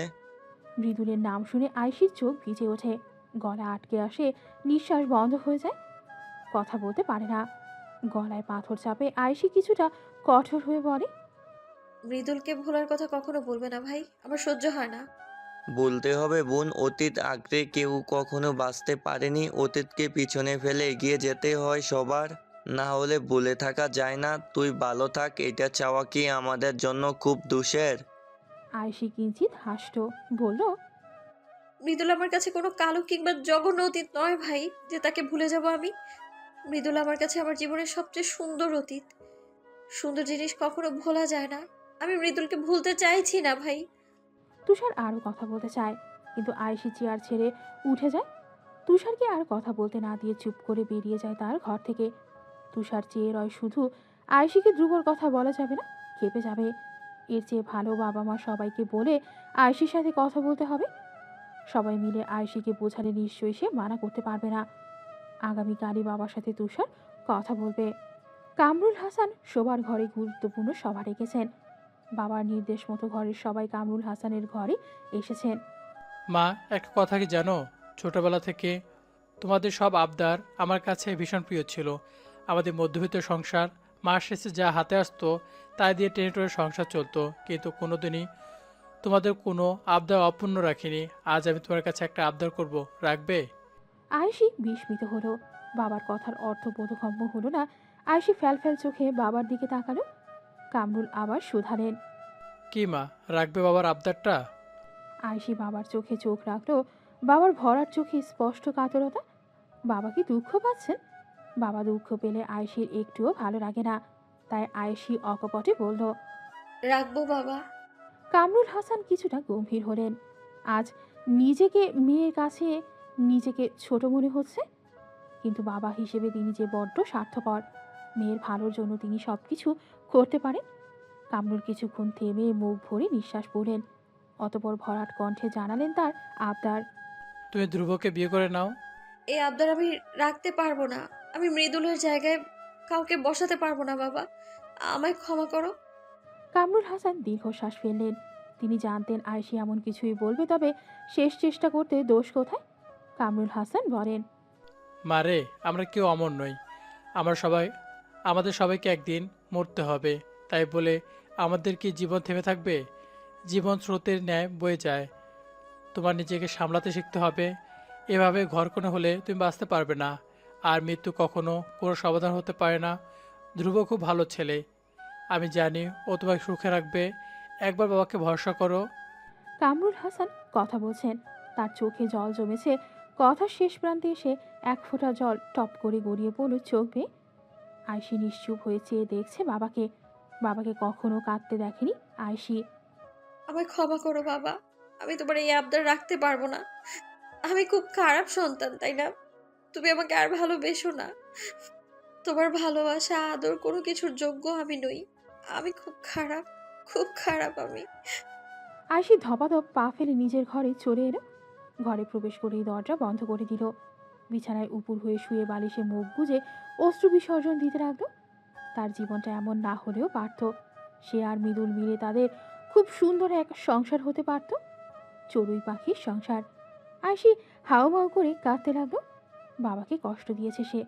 মৃদুলের নাম শুনে আয়সির চোখ ভিজে ওঠে, গলা আটকে আসে, নিঃশ্বাস বন্ধ হয়ে যায়, কথা বলতে পারে না। গলায় পাথর চাপে আয়সি কিছুটা কঠোর হয়ে বলে, মৃদুলকে ভোলার কথা কখনো বলবে না ভাই, আমার সহ্য হয় না। বলতে হবে বোন, অতীত আঁকড়ে কেউ কখনো বাঁচতে পারেনি, অতীতকে পিছনে ফেলে এগিয়ে যেতে হয় সবার, না হলে ভুলে থাকা যায় না। তুই ভালো থাক, এটা চাওয়া কি আমাদের জন্য খুব দোষের? আয়সি কিঞ্চিত হাসল, বলল, মৃদুল আমার কাছে কোনো কালো কিংবা জঘন্য অতীত নয় ভাই, যে তাকে ভুলে যাব আমি। মৃদুল আমার কাছে আমার জীবনের সবচেয়ে সুন্দর অতীত। সুন্দর জিনিস কখনো ভোলা যায় না। আমি মৃদুলকে ভুলতে চাইছি না ভাই। তুষার আরও কথা বলতে চায়, কিন্তু আয়সি চেয়ার ছেড়ে উঠে যায়। তুষারকে আর কথা বলতে না দিয়ে চুপ করে বেরিয়ে যায় তার ঘর থেকে। তুষার চেয়ে রয় শুধু আয়েশিকে ধ্রুবর কথা বলা যাবে না, খেপে যাবে। এর চেয়ে ভালো বাবা মা সবাইকে বলে আয়েশির সাথে কথা বলতে হবে। সবাই মিলে আয়েশিকে বোঝালে নিশ্চয়ই সে মানা করতে পারবে না। আগামীকালই বাবার সাথে তুষার কথা বলবে। কামরুল হাসান শোবার ঘরে গুরুত্বপূর্ণ সভা রেখেছেন। বাবার নির্দেশ মতো ঘরের সবাই কামরুল হাসানের ঘরে এসেছেন। মা, একটা কথা কি জানো, ছোটবেলা থেকে তোমাদের সব আবদার আমার কাছে ভীষণ প্রিয় ছিল। আমাদের মধ্যবিত্ত সংসার, মাস শেষে যা হাতে আসতো তাই দিয়ে টেনে টুনে সংসার চলতো, কিন্তু কোনোদিনই তোমাদের কোনো আবদার অপূর্ণ রাখিনি। আজ আমি তোমার কাছে একটা আবদার করব, রাখবে? আয়েশি বিস্মিত হলো। বাবার কথার অর্থ বোধগম্য হলো না। আয়েশি ফ্যাল চোখে বাবার দিকে তাকালো। কামরুল আবার শুধালেন। কি মা, রাখবে বাবার আবদারটা? আয়েশি বাবার চোখে চোখ রাখলো। বাবার ভরার চোখে স্পষ্ট কাতরতা। বাবা কি দুঃখ পাচ্ছেন? বাবা দুঃখ পেলে আয়েশির একটুও ভালো লাগে না। তাই আয়েশি অকপটে বলল। রাখবো বাবা। কামরুল হাসান কিছুটা গম্ভীর হলেন। আজ নিজেকে মেয়ের কাছে নিজেকে ছোট মনে হচ্ছে, কিন্তু বাবা হিসেবে তিনি যে বড্ড স্বার্থপর। মেয়ের ভালোর জন্য তিনি সবকিছু করতে পারেন। কামরুল কিছুক্ষণ থেমে মুখ ভরে নিঃশ্বাস পড়লেন, অতপর ভরাট কণ্ঠে জানালেন তার আবদার। তুমি ধ্রুবকে বিয়ে করে নাও। এই আবদার আমি রাখতে পারবো না। আমি মৃদুলের জায়গায় কাউকে বসাতে পারবো না বাবা, আমায় ক্ষমা করো। কামরুল হাসান দীর্ঘশ্বাস ফেললেন। তিনি জানতেন আয়েশি এমন কিছুই বলবে, তবে শেষ চেষ্টা করতে দোষ কোথায়? কামরুল হাসান বলেন। মারে, আমরা কেউ অমর নই। আমাদের সবাইকে একদিন মরতে হবে। তাই বলে আমাদের কি জীবন থেমে থাকবে? জীবন স্রোতের ন্যায় বয়ে যায়। তোমার নিজেকে সামলাতে শিখতে হবে। এভাবে ঘরকোনা হলে তুমি বাঁচতে পারবে না। আর মৃত্যু কখনো কোনো সমাধান হতে পারে না। ধ্রুব খুব ভালো ছেলে, আমি জানি ও তোমাকে সুখে রাখবে। একবার বাবাকে ভরসা করো। কামরুল হাসান কথা বলছেন, তার চোখে জল জমেছে। কথার শেষ প্রান্তে এসে এক ফোঁটা জল টপ করে গড়িয়ে পড়ল চোখ বেয়ে। আয়েশি নিশ্চুপ হয়ে চেয়ে দেখছে বাবাকে। বাবাকে কখনো কাঁদতে দেখেনি আয়েশি। আমায় ক্ষমা করো বাবা, আমি তোমার এই আবদার রাখতে পারবো না। আমি খুব খারাপ সন্তান, তাই না? তুমি আমাকে আর ভালোবেসো না। তোমার ভালোবাসা আদর কোনো কিছুর যোগ্য আমি নই। আমি খুব খারাপ, খুব খারাপ আমি। আয়েশি ধপাধপ পা ফেলে নিজের ঘরে চলে এলো। ঘরে প্রবেশ করেই দরজা বন্ধ করে দিল। বিছানায় উপুর হয়ে শুয়ে বালিশে মুখ গুজে অশ্রু বিসর্জন দিতে লাগলো। তার জীবনটা এমন না হলেও পারত। সে আর মৃদুল মিলে তাদের খুব সুন্দর এক সংসার হতে পারত। চড়ুই পাখির সংসার। আয়েশি হাউমাউ করে কাঁদতে লাগলো। বাবাকে কষ্ট দিয়েছে সে।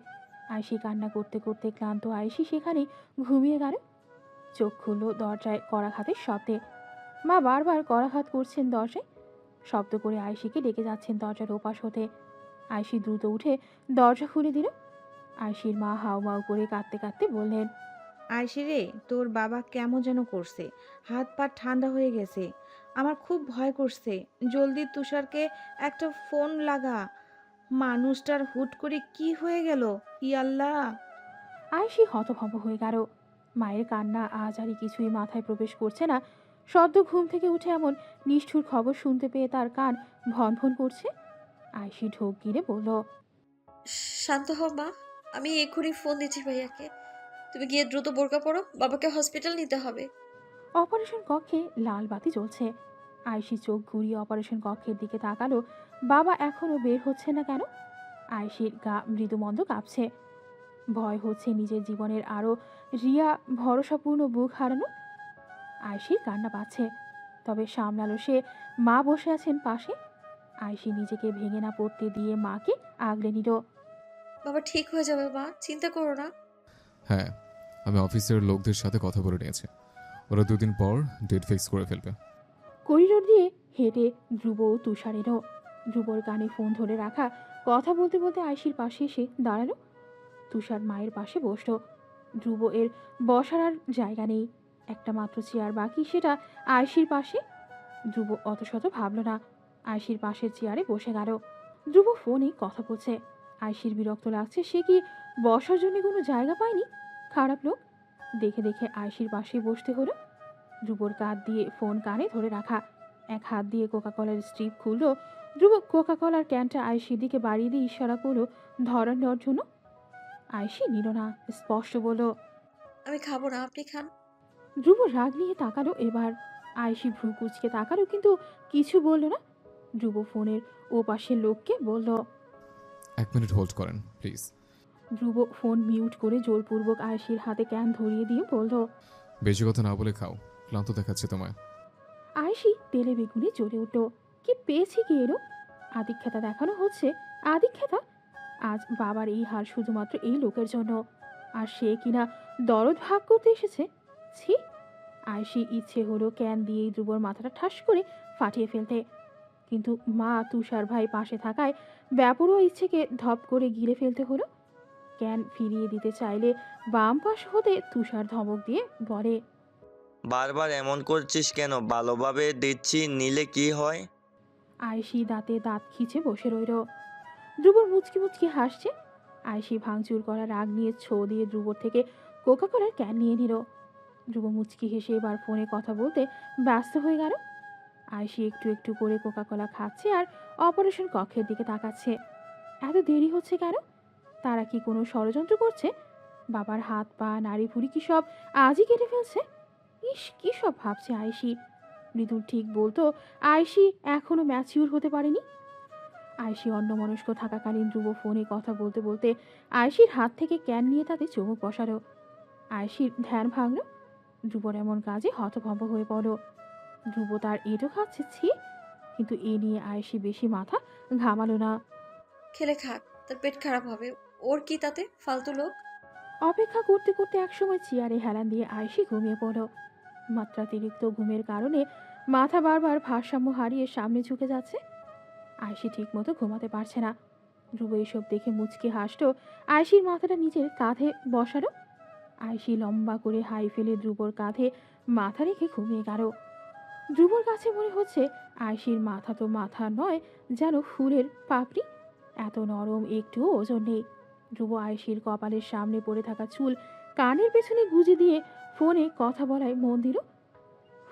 আয়েশি কান্না করতে করতে ক্লান্ত আয়েশি সেখানেই ঘুমিয়ে গেল। চোখ খুলল দরজায় কড়াঘাতের শব্দে। মা বারবার কড়াঘাত করছেন দরজায়। শব্দ করে আয়েশিকে ডেকে যাচ্ছেন দরজার ওপাশ হতে। আয়েশি দ্রুত উঠে দরজা খুলে দিল। আয়েশির মা হাউমাউ করে কাঁদতে কাঁদতে বললেন। আয়সি রে, তোর বাবা কেমন যেন করছে, হাত পা ঠান্ডা হয়ে গেছে। আমার খুব ভয় করছে। জলদি তুষারকে একটা ফোন লাগা। মানুষটার হুট করে কি হয়ে গেল, ই আল্লাহ! আয়েশি হতভম্ব হয়ে গেল। মায়ের কান্না আজ আর কিছুই মাথায় প্রবেশ করছে না। সদ্য ঘুম থেকে উঠে এমন নিষ্ঠুর খবর শুনতে পেয়ে তার কান ভন ভন করছে। আয়েশি ঢোক গিলে বলল। শান্ত হও মা, আমি এক্ষুনি ফোন দিচ্ছি ভাইয়াকে। তুমি গিয়ে দ্রুত বোরকা পরো, বাবাকে হসপিটাল নিতে হবে। অপারেশন কক্ষে লাল বাতি জ্বলছে। আয়েশি চোখ ঘুরিয়ে অপারেশন কক্ষের দিকে তাকালো। বাবা এখনো বের হচ্ছে না কেন? আয়েশির গা মৃদুমন্দ কাঁপছে। ভয় হচ্ছে নিজের জীবনের আরও রিয়া ভরসাপূর্ণ বুক হারানো। আয়েশির কান্না পাচ্ছে, তবে সামলালো সে। মা বসে আছেন পাশে। আয়েশি নিজেকে ভেঙে না পড়তে দিয়ে মাকে আগলে নিল। বাবা ঠিক হয়ে যাবে মা, চিন্তা করো না। হ্যাঁ, আমি অফিসের লোকদের সাথে কথা বলে নিয়েছি। ওরা 2 দিন পর ডেট ফিক্স করে ফেলবে। করিডোর দিয়ে হেঁটে ধ্রুব ও তুষার এলো। ধ্রুবর কানে ফোন ধরে রাখা। কথা বলতে বলতে আয়েশির পাশে এসে দাঁড়ালো। তুষার মায়ের পাশে বসলো। ধ্রুব এর বসার আর জায়গা নেই। একটা মাত্র চেয়ার বাকি, সেটা আয়েশির পাশে। ধ্রুব অত শত ভাবল না, আয়েশির পাশের চেয়ারে বসে গেল। ধ্রুব ফোনে কথা বলছে। আয়েশির বিরক্ত লাগছে। সে কি বসার জন্য কোনো জায়গা পায়নি? খারাপ লোক। দেখে দেখে আয়েশির পাশে বসতে হলো। ধ্রুবর কাঁধ দিয়ে ফোন কানে ধরে রাখা। এক হাত দিয়ে কোকা কলার স্ট্রিপ খুললো। ধ্রুব কোকা কলার ক্যানটা আয়েশির দিকে বাড়িয়ে দিয়ে ইশারা করলো ধরানোর জন্য। আয়েশি নিল না, স্পষ্ট বলল। আমি খাবো না, আপনি খান। ধ্রুব রাগ নিয়ে তাকালো এবার। আয়েশি ভ্রু কুচকে তাকালো কিন্তু কিছু বলল না। ধ্রুব ফোনের ও পাশের লোককে বলল। 1 মিনিট হোল্ড করেন প্লিজ। ধ্রুব ফোন মিউট করে জোরপূর্বক আয়েশির হাতে ক্যান ধরিয়ে দিয়ে বলল। বেশি কথা না বলে খাও, ক্লান্ত দেখাচ্ছে তোমায়। আয়েশি তেলে বেগুনে জ্বলে উঠল। কি পেয়েছি কি এলো? আদিক্ষেতা দেখানো হচ্ছে। আদিক্ষেতা! আজ বাবার এই হার শুধুমাত্র এই লোকের জন্য, আর সে কিনা দরদ ভাগ করতে এসেছে। ছি! আয়েশি ইচ্ছে হলো ক্যান দিয়ে ধ্রুবর মাথাটা ঠাস করে ফাটিয়ে ফেলতে, কিন্তু মা তুষার ভাই পাশে থাকায় ব্যাপরোয়া ইচ্ছেকে ধপ করে গিলে ফেলতে হলো। ক্যান ফিরিয়ে দিতে চাইলে বাম পাশ হতে তুষার ধমক দিয়ে বলে। বারবার এমন করছিস কেন? ভালোভাবে দিচ্ছি, নিলে কি হয়? আয়েশি দাঁতে দাঁত খিচে বসে রইল। ধ্রুবর মুচকি মুচকি হাসছে। আয়েশি ভাঙচুর করা রাগ নিয়ে ছো দিয়ে ধ্রুবর থেকে কোকা কোলার ক্যান নিয়ে নিল। ধ্রুব মুচকি হেসে এবার ফোনে কথা বলতে ব্যস্ত হয়ে গেল। আয়েশি একটু একটু করে কোকা কোলা খাচ্ছে আর অপারেশন কক্ষের দিকে তাকাচ্ছে। এত দেরি হচ্ছে কেন? তারা কি কোনো ষড়যন্ত্র করছে? বাবার হাত পা নাড়ি ভুড়ি কি সব আজই কেটে ফেলছে? ইস, কি সব ভাবছে আয়েশি। মৃদুল ঠিক বলতো, আয়েশি এখনো ম্যাচিউর হতে পারেনি। আয়েশি অন্যমনস্ক থাকাকালীন ধ্রুব ফোনে কথা বলতে বলতে আয়েশির হাত থেকে ক্যান নিয়ে তাতে চুমুক বসালো। আয়েশির ধ্যান ভাঙল। ধ্রুবর এমন কাজে হতভম্ব হয়ে পড়ল। ধ্রুব তার এঁটো খাচ্ছে, ছি! কিন্তু এ নিয়ে আয়েশি বেশি মাথা ঘামালো না। খেলে খাক, তার পেট খারাপ হবে। ওর কি তাতে, ফালতু লোক। অপেক্ষা করতে করতে একসময় চেয়ারে হেলান দিয়ে আয়েশি ঘুমিয়ে পড়ল। মাত্রাতিরিক্ত ঘুমের কারণে মাথা বারবার ভারসাম্য হারিয়ে সামনে ঝুঁকে যাচ্ছে। আয়েশি ঠিক মতো ঘুমাতে পারছে না। ধ্রুব এসব দেখে মুচকি হাসলো। আয়েশির মাথাটা নিজের কাঁধে বসালো। আয়েশি লম্বা করে হাই ফেলে ধ্রুবর কাঁধে মাথা রেখে ঘুমিয়ে গেল। ধ্রুবর কাছে মনে হচ্ছে আয়েশির মাথা তো মাথা নয়, যেন ফুলের পাপড়ি। এত নরম, একটুও ওজন নেই। ধ্রুব আয়েশির কপালের সামনে পড়ে থাকা চুল কানের পেছনে গুজে দিয়ে ফোনে কথা বলায় মন দিল।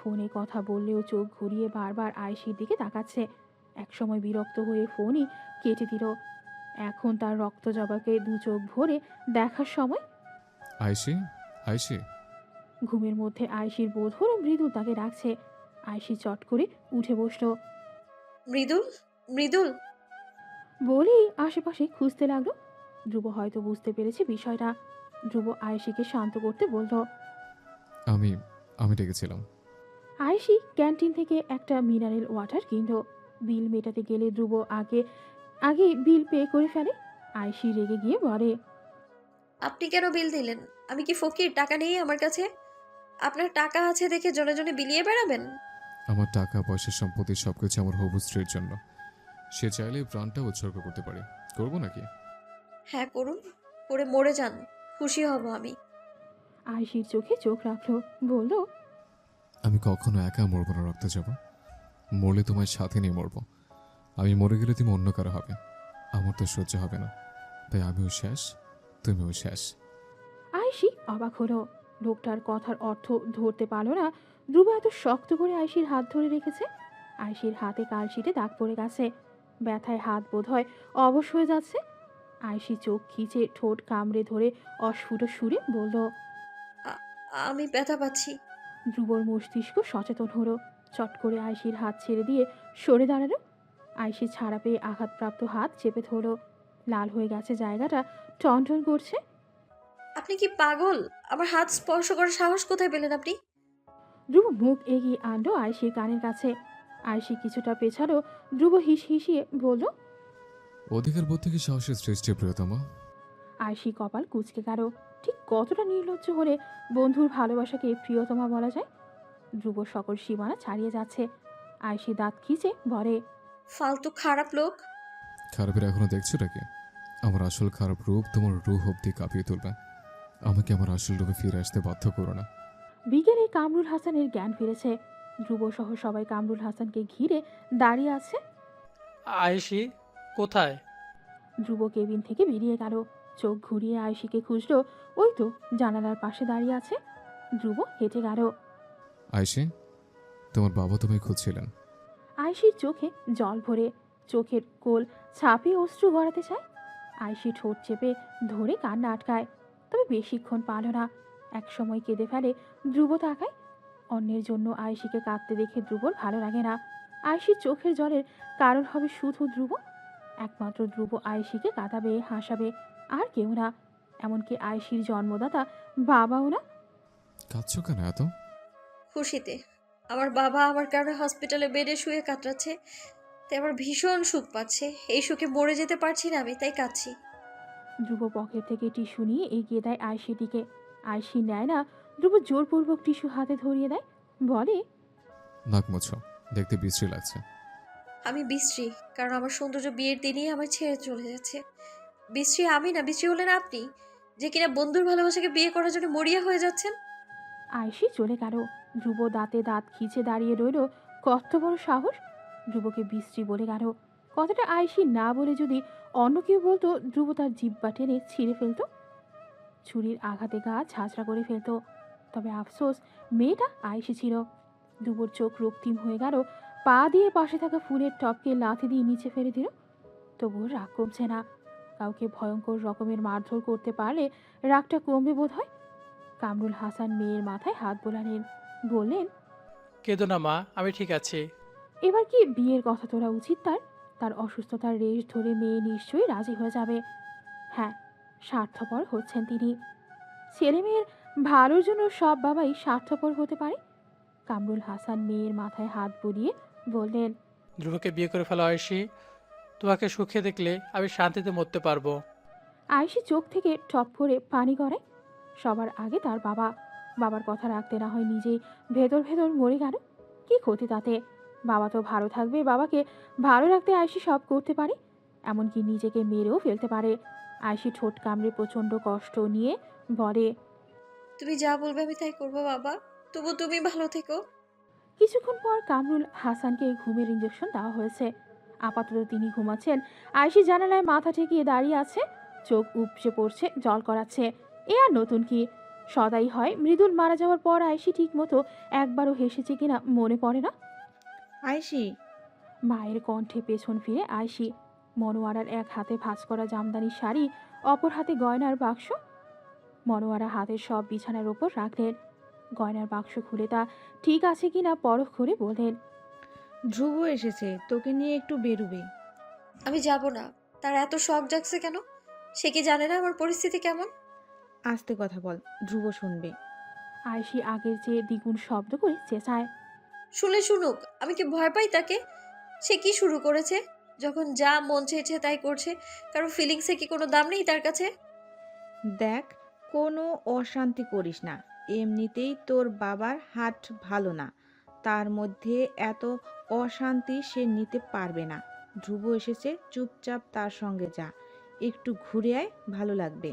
ফোনে কথা বললেও চোখ ঘুরিয়ে বারবার আয়েশির দিকে তাকাচ্ছে। একসময় বিরক্ত হয়ে ফোনই কেটে দিল। এখন তার রক্ত জবাকে দু চোখ ভরে দেখার সময়। আয়েশি, আয়েশি। ঘুমের মধ্যে আয়েশির বোধ হলো মৃদুল তাকে ডাকছে। আয়েশি চট করে উঠে বসলো। মৃদুল, মৃদুল। বলেই আশেপাশে খুঁজতে লাগলো। ধ্রুব হয়তো বুঝতে পেরেছে বিষয়টা। ধ্রুব আয়েশিকে শান্ত করতে বলল। আমি আমি ডেকেছিলাম। আয়েশি ক্যান্টিন থেকে একটা মিনারেল ওয়াটার কিনল। বিল মেটাতে গেলে ধ্রুব আগে আগে বিল পে করে ফেলে। আয়েশি রেগে গিয়ে বলে। আপনি কেন বিল দিলেন? আমি কি ফকির? টাকা নেই আমার কাছে? আপনার টাকা আছে দেখে জনে জনে বিলিয়ে বেড়াবেন? আমার টাকা পয়সা সম্পত্তি সবকিছু আমার হবু স্ত্রীর জন্য। সে চাইলে প্রাণটা উৎসর্গ করতে পারে, করবো নাকি? হ্যাঁ করুন, করে মরে যান, খুশি হব আমি। আয়েশির চোখে চোখ রাখলো, বলল। আমি কখনো একা মরবো না রক্ত যাব। মরলে তোমার সাথে নিয়ে মরবো। আমি মরে গেলে তুমি অন্য কারো হবে। আমার তো সহ্য হবে না, তাই আমিও শেষ, তুমিও শেষ। আয়েশি অবাক হলো। লোকটার কথার অর্থ ধরতে পারল না। ধ্রুব এত শক্ত করে আয়েশির হাত ধরে রেখেছে। আয়েশির হাতে কালশিটে দাগ পড়ে গেছে। ব্যথায় হাত বোধহয় অবশ হয়ে যাচ্ছে। আয়েশি চোখ খিচে ঠোঁট কামড়ে ধরে অস্ফুট সুরে বলল। আ- আমি ব্যথা পাচ্ছি। ধ্রুবর মস্তিষ্ক সচেতন হলো। চট করে আয়েশির হাত ছেড়ে দিয়ে সরে দাঁড়ালো। আয়েশি ছাড়া পেয়ে আঘাতপ্রাপ্ত হাত চেপে ধরল। লাল হয়ে গেছে জায়গাটা, টনটন করছে। আপনি কি পাগল? আমার হাত স্পর্শ করার সাহস কোথায় পেলেন আপনি? ধ্রুব মুখ এগিয়ে আনলো আয়েশির কানের কাছে। আয়েশি কিছুটা পেছালো। ধ্রুব হিসিয়ে বলল। অধিকার বোধ থেকে সাহসের সৃষ্টি প্রিয়তমা। আয়েশি কপাল কুঁচকে গেল। ঠিক কতটা নির্লজ্জ হলে বন্ধুর ভালোবাসাকে প্রিয়তমা বলা যায়? ধ্রুব সকল সীমানা ছাড়িয়ে যাচ্ছে। আয়েশি দাঁত খিচে বলে। ফালতু খারাপ লোক। খারাপের এখনো দেখছো নাকি? আমার আসল খারাপ রূপ তোমার রূহ অব্দি কাঁপিয়ে তুলবে। আমাকে আমার আসল রূপে ফিরে আসতে বাধ্য করো না। বিকেলে কামরুল হাসানের জ্ঞান ফিরেছে। ধ্রুব সহ সবাই কামরুল হাসানকে ঘিরে দাঁড়িয়ে আছে। আয়েশি কোথায়? ধ্রুব কেবিন থেকে বেরিয়ে গেল। চোখ ঘুরিয়ে আয়েশিকে খুঁজলো। ওই তো জানালার পাশে দাঁড়িয়ে আছে। ধ্রুব হেঁটে গেল। আয়েশি, তোমার বাবা তোমায় খুঁজছিলেন। আয়েশির চোখে জল ভরে চোখের কোল ছাপিয়ে অশ্রু গড়াতে চায়। আয়শি ঠোঁট চেপে ধরে কান্না আটকায়, তবে বেশিক্ষণ পারল না। একসময় কেঁদে ফেলে। ধ্রুব তাকায়। অন্যের জন্য আয়শিকে কাঁদতে দেখে ধ্রুবর ভালো লাগে না। আয়শির চোখের জলের কারণ হবে শুধু ধ্রুব। একমাত্র ধ্রুব আয়শিকে কাঁদাবে, হাসাবে, আর কেউ না। এমনকি আয়শির জন্মদাতা বাবাও না। কাঁদছো কেন এত? খুশিতে। আমার বাবা আমার কারণে হসপিটালে বেডে শুয়ে কাতরাচ্ছে, তাই আমার ভীষণ সুখ পাচ্ছে। এই সুখে মরে যেতে পারছি না আমি, তাই কাঁদছি। ধ্রুব পকেট থেকে টিস্যু নিয়ে এগিয়ে দেয় আয়শিটিকে। আয়শি নেয় না। ধ্রুব জোরপূর্বক টিস্যু হাতে ধরিয়ে দেয়, বলে, নাক মুছো, দেখতে বিশ্রী লাগছে। আমি বিশ্রী, কারণ আমার সৌন্দর্য বিয়ের দিনই আমার ছেড়ে চলে যাচ্ছে। বিশ্রী আমি না, বিশ্রী হলেন আপনি, যে কিনা বন্ধুর ভালোবাসাকে বিয়ে করার জন্য মরিয়া হয়ে যাচ্ছেন। আয়শি চলে গেল। ধ্রুব দাঁতে দাঁত খিচে দাঁড়িয়ে রইল। কত বড় সাহস! ধ্রুবকে বিশ্রী বলে গেল। কথাটা আয়শি না বলে যদি অন্য কেউ বলতো, ধ্রুব তার জিহ্বা টেনে ছিঁড়ে ফেলতো, ছুরির আঘাতে গা ঝাঁঝরা করে ফেলতো। তবে আফসোস, মেয়েটা আয়শি ছিল। ধ্রুবর চোখ রক্তিম হয়ে গেল। পা দিয়ে পাশে থাকা ফুলের টপকে লাথি দিয়ে নিচে ফেলে দিল। তবুও রাগ কমছে না। কাউকে ভয়ঙ্কর রকমের মারধর করতে পারলে রাগটা কমবে বোধ হয়। কামরুল হাসান মেয়ের মাথায় হাত বোলালেন, বললেন, কেঁদো না মা, আমি ঠিক আছি। এবার কি বিয়ের কথা তোলা উচিত তার? তার অসুস্থতার রেশ ধরে মেয়ে নিশ্চয়ই রাজি হয়ে যাবে। হ্যাঁ, স্বার্থপর হচ্ছেন তিনি। ছেলে মেয়ের ভালোর জন্য সব বাবাই স্বার্থপর হতে পারে। কামরুল হাসান মেয়ের মাথায় হাত বুলিয়ে বললেন, ধ্রুবকে বিয়ে করে ফেলা আয়সি, তোমাকে সুখে দেখলে আমি শান্তিতে মরতে পারবো। আয়শি চোখ থেকে টপ করে পানি গড়ায়। সবার আগে তার বাবা। বাবার কথা রাখতে না হয় নিজেই ভেতর ভেতর মরে গেল। কি ক্ষতি তাতে? বাবা তো ভালো থাকবে। বাবাকে ভালো রাখতে আয়শি সব করতে পারে, এমনকি নিজেকে মেরেও ফেলতে পারে। আয়শি ঠোঁট কামড়ে প্রচণ্ড কষ্ট নিয়ে বলে, তুমি যা বলবে আমি তাই করবো বাবা, তবু তুমি ভালো থেকো। কিছুক্ষণ পর কামরুল হাসানকে ঘুমের ইঞ্জেকশন দেওয়া হয়েছে। আপাতত তিনি ঘুমাচ্ছেন। আয়শি জানালায় মাথা ঠেকিয়ে দাঁড়িয়ে আছে, চোখ উপচে পড়ছে, জল করাচ্ছে। এ আর নতুন কি? সদাই হয়। মৃদুল মারা যাওয়ার পর আয়শি ঠিক মতো একবারও হেসেছে কিনা মনে পড়ে না। আয়শি, মায়ের কণ্ঠে পেছন ফিরে আয়শি। মনোয়ারার এক হাতে ভাঁজ করা জামদানির শাড়ি, অপর হাতে গয়নার বাক্স। মনোয়ারা হাতের সব বিছানার ওপর রাখলেন। গয়নার বাক্স খুলে তা ঠিক আছে কিনা পরখ করে বললেন, ধ্রুব এসেছে, তোকে নিয়ে একটু বেরুবে। আমি যাব না। তার এত শখ জাগছে কেন? সে কি জানে না আমার পরিস্থিতি কেমন? আস্তে কথা বল, ধ্রুব শুনবে। আয়শি আগের চেয়ে দ্বিগুণ শব্দ করে চেঁচায়, শুনে শুনুক, আমি কি ভয় পাই তাকে? সে কি শুরু করেছে? যখন যা মন চেয়েছে তাই করছে। কারণ ফিলিংসে কি কোনো দাম নেই তার কাছে? দেখ, কোনো অশান্তি করিস না। এমনিতেই তোর বাবার হাট ভালো না, তার মধ্যে এত অশান্তি সে নিতে পারবে না। ধ্রুব এসেছে, চুপচাপ তার সঙ্গে যা, একটু ঘুরে আয়, ভালো লাগবে।